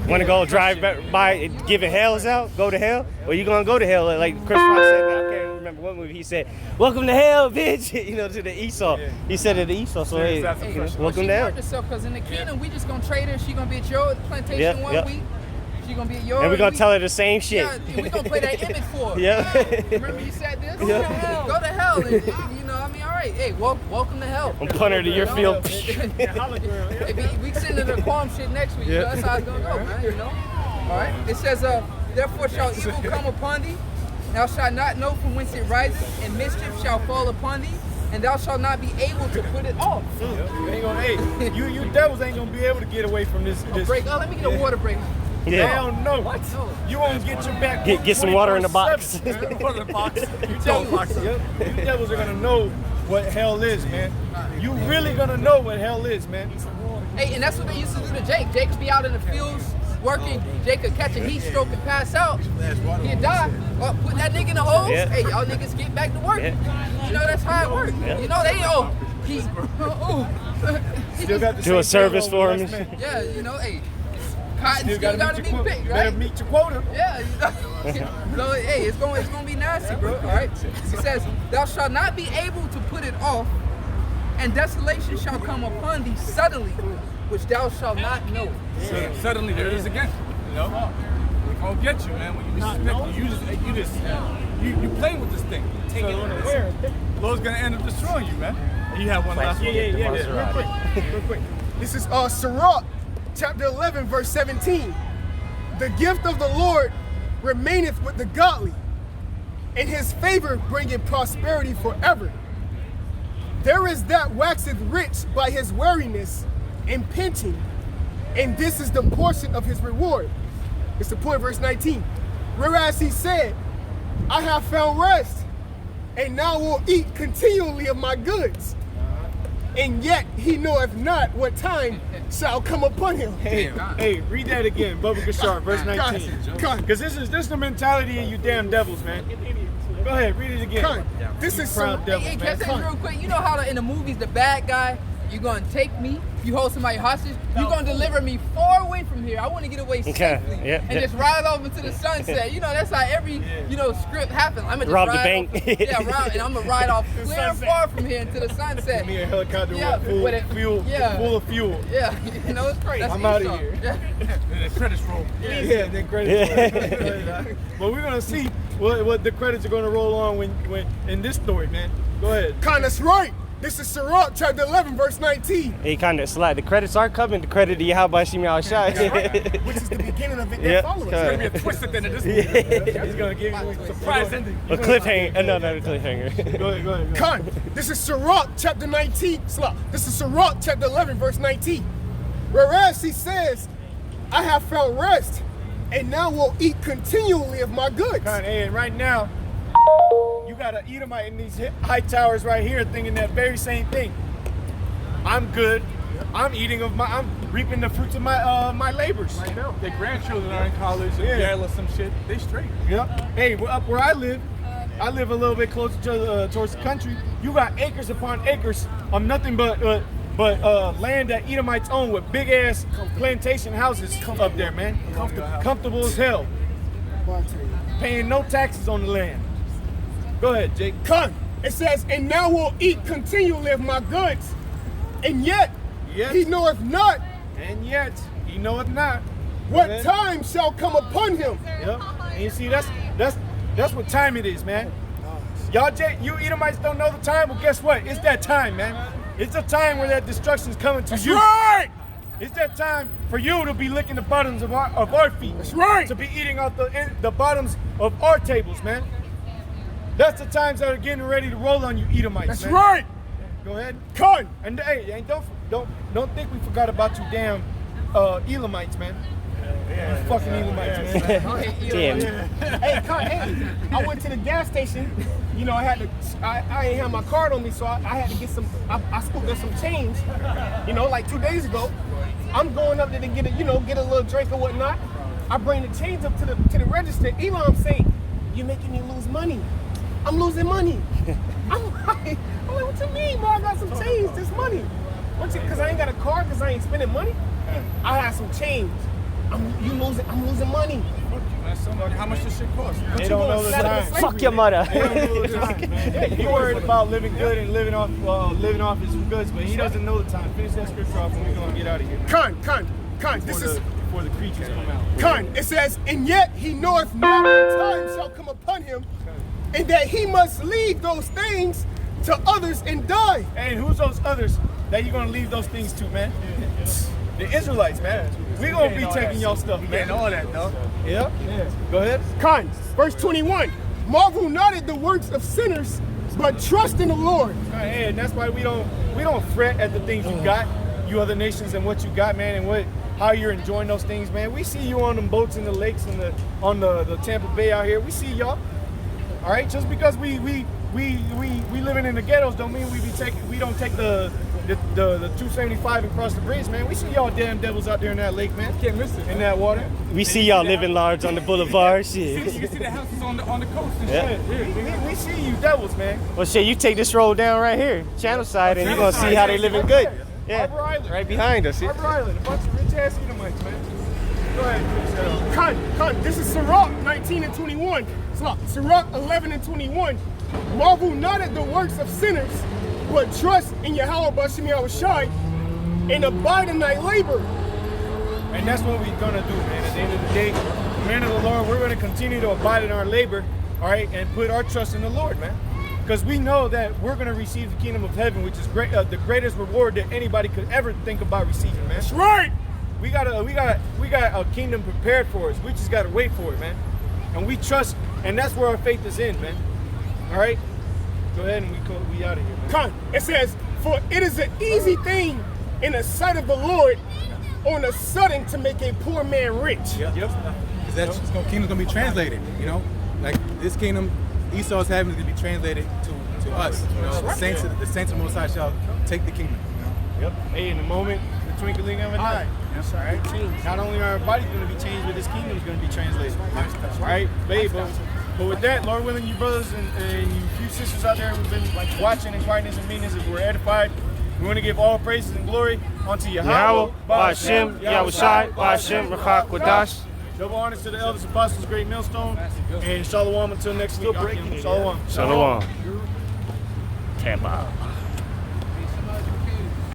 Want to go drive by giving hells out? Go to hell? Or you gonna go to hell like Chris Rock said? I can't remember what movie he said. Welcome to hell, bitch. To the Esau. Yeah. He said it to Esau. So hey, welcome to hell. Because in the kingdom, we just gonna trade her. She gonna be at your plantation one week. She gonna be at yours. And we're gonna tell her the same shit. Yeah, we gonna play that image for her. Yeah. Remember you said this? Go to hell. Go to hell. And, all right. Hey, welcome to hell. I'm punting her to your field. Hey, we send her the qualm shit next week. That's how it's gonna go, man. All right. It says, therefore shall evil come upon thee. Thou shalt not know from whence it riseth, and mischief shall fall upon thee, and thou shalt not be able to put it off. You devils ain't gonna be able to get away from this. Break. Let me get a water break. Yeah. Hell no. What? You won't get your back. Get some water in the box. Water in the box. You devils are gonna know what hell is, man. You really gonna know what hell is, man. Hey, and that's what they used to do to Jake. Jake would be out in the fields working. Jake could catch a heat stroke and pass out. He'd die. Well, put that nigga in the hose. Yeah. Hey, y'all niggas get back to work. Yeah. That's how it works. Yeah. Still got do a service for him. Yeah, hey. Cotton still gotta be picked, right? Better meet your quota. Yeah, hey, it's gonna be nasty, bro. All right. It says, "Thou shalt not be able to put it off, and desolation shall come upon thee suddenly, which thou shalt not know." Suddenly, there it is again. It's gonna get you, man. When you playing with this thing. Take it unaware. Lord's gonna end up destroying you, man. You have one last one. Yeah. Real quick. This is Sirach. Chapter 11, verse 17. The gift of the Lord remaineth with the godly, and his favor bringeth prosperity forever. There is that waxeth rich by his weariness and pinching, and this is the portion of his reward. It's the point, verse 19. Whereas he said, I have found rest, and now will eat continually of my goods. and yet he knoweth not what time shall come upon him. Hey, read that again, Bubba Gashar, verse 19. Because this is the mentality of you damn devils, man. Go ahead, read it again. This is proud some devils, Hey, man. can I say real quick? You know how in the movies, the bad guy, you're gonna take me, you hold somebody hostage, you're gonna deliver me far away from here. I want to get away safely and just ride off into the sunset. You know, that's how every script happens. I'm gonna just Rob the ride bank. and I'm gonna ride off clear and far from here into the sunset. Me a helicopter with it. full of fuel. Yeah, you know, it's crazy. I'm out of here. And the credits roll. Yeah, then credits roll. But we're gonna see what the credits are gonna roll on when in this story, man. Go ahead. That's right. This is Sirach chapter 11, verse 19. He kind of slide. The credits are coming. The credit to Yahweh Shimi Al-Shai. Which is the beginning of it that follows. There's gonna be a twist at the end of this movie. He's gonna give you a Surprise ending. A cliffhanger. No, not a cliffhanger. Go ahead. This is Sirach chapter 19. This is Sirach chapter 11, verse 19. Whereas he says, I have found rest, and now will eat continually of my goods. Hey, and right now, you got an Edomite in these high towers right here thinking that very same thing. I'm good. I'm reaping the fruits of my labors. Right now. Their grandchildren are in college and Yale or some shit. They straight. Yep. Hey, up where I live a little bit closer to towards the country. You got acres upon acres of nothing but land that Edomites own with big ass plantation houses up there, man. Comfortable as hell. Paying no taxes on the land. Go ahead, Jake. It says, and now will eat continually of my goods, and yet he knoweth not. And yet he knoweth not what time shall come upon him. Yep. And you see, that's what time it is, man. You Edomites don't know the time. Well, guess what? It's that time, man. It's the time where that destruction is coming to you. Right. It's that time for you to be licking the bottoms of our feet. That's right. To be eating off the bottoms of our tables, man. That's the times that are getting ready to roll on you, Edomites. That's man. right. Go ahead. And hey, don't think we forgot about you, damn Elamites, man. You fucking Elamites, man. Damn. Hey, I went to the gas station. You know, I ain't have my card on me, so I had to get some. I scooped up some change. You know, like 2 days ago. I'm going up there to get a little drink or whatnot. I bring the change up to the register. Elam say, "You're making me lose money." I'm losing money. I'm like, what you mean, bro? I got some change, this money. Because I ain't got a card, because I ain't spending money? I have some change. I'm losing money. How much this shit cost? They don't know the time. Fuck your mother. They don't know the time, man. He worried about living good and living off his goods, but he doesn't know the time. Finish that scripture off and we're going to get out of here. Before the creatures come out. It says, and yet he knoweth not what time shall come upon him, and that he must leave those things to others and die. And who's those others that you're going to leave those things to, man? The Israelites, man. We're going to be taking y'all stuff, man. Getting all that, though. Yeah? Go ahead. Verse 21. Marvel not at the works of sinners, but trust in the Lord. Hey, and that's why we don't fret at the things you got, you other nations, and what you got, man, and how you're enjoying those things, man. We see you on them boats in the lakes and on the Tampa Bay out here. We see y'all. All right, just because we living in the ghettos don't mean we don't take the 275 and cross the bridge, man. We see y'all damn devils out there in that lake, man. Can't miss it. In that water. We see y'all living large on the boulevard. You Shit. can see the houses on the coast and shit. We see you devils, man. Well, shit, you take this road down right here, Channel Side, and you're gonna see how they living good. Yeah, Harbor Island. right behind us. Harbor Island, a bunch of rich ass Edomites, man. Go ahead. This is Sirach 19 and 21. Sirach 11 and 21. Marvel not at the works of sinners, but trust in Yahweh Bashim Yahushai and abide in thy labor. And that's what we're gonna do, man. At the end of the day, man of the Lord, we're gonna continue to abide in our labor, all right, and put our trust in the Lord, man. Because we know that we're gonna receive the kingdom of heaven, which is the greatest reward that anybody could ever think about receiving, man. That's right. We got a kingdom prepared for us. We just gotta wait for it, man. And we trust, and that's where our faith is in, man. All right, go ahead and we out of here, man. It says, for it is an easy thing in the sight of the Lord on a sudden to make a poor man rich. Yep. Because that kingdom's gonna be translated, you know? Like this kingdom Esau's having is gonna be translated to to us. You know, the saints of the Most High shall take the kingdom. Yep. Hey, in the moment, the twinkling of an eye. That's right. Not only are our bodies going to be changed, but this kingdom is going to be translated. That's right. But with that, Lord willing, you brothers and you few sisters out there who've been watching and quietness and meekness, if we're edified, we want to give all praises and glory unto Yahweh, Ba'ashem, Yahushai, Ba'ashem, Rachak, Wadash. Double honors to the elders, apostles, great millstone, and shalom until next week. Shalom. Shalom. Tampa.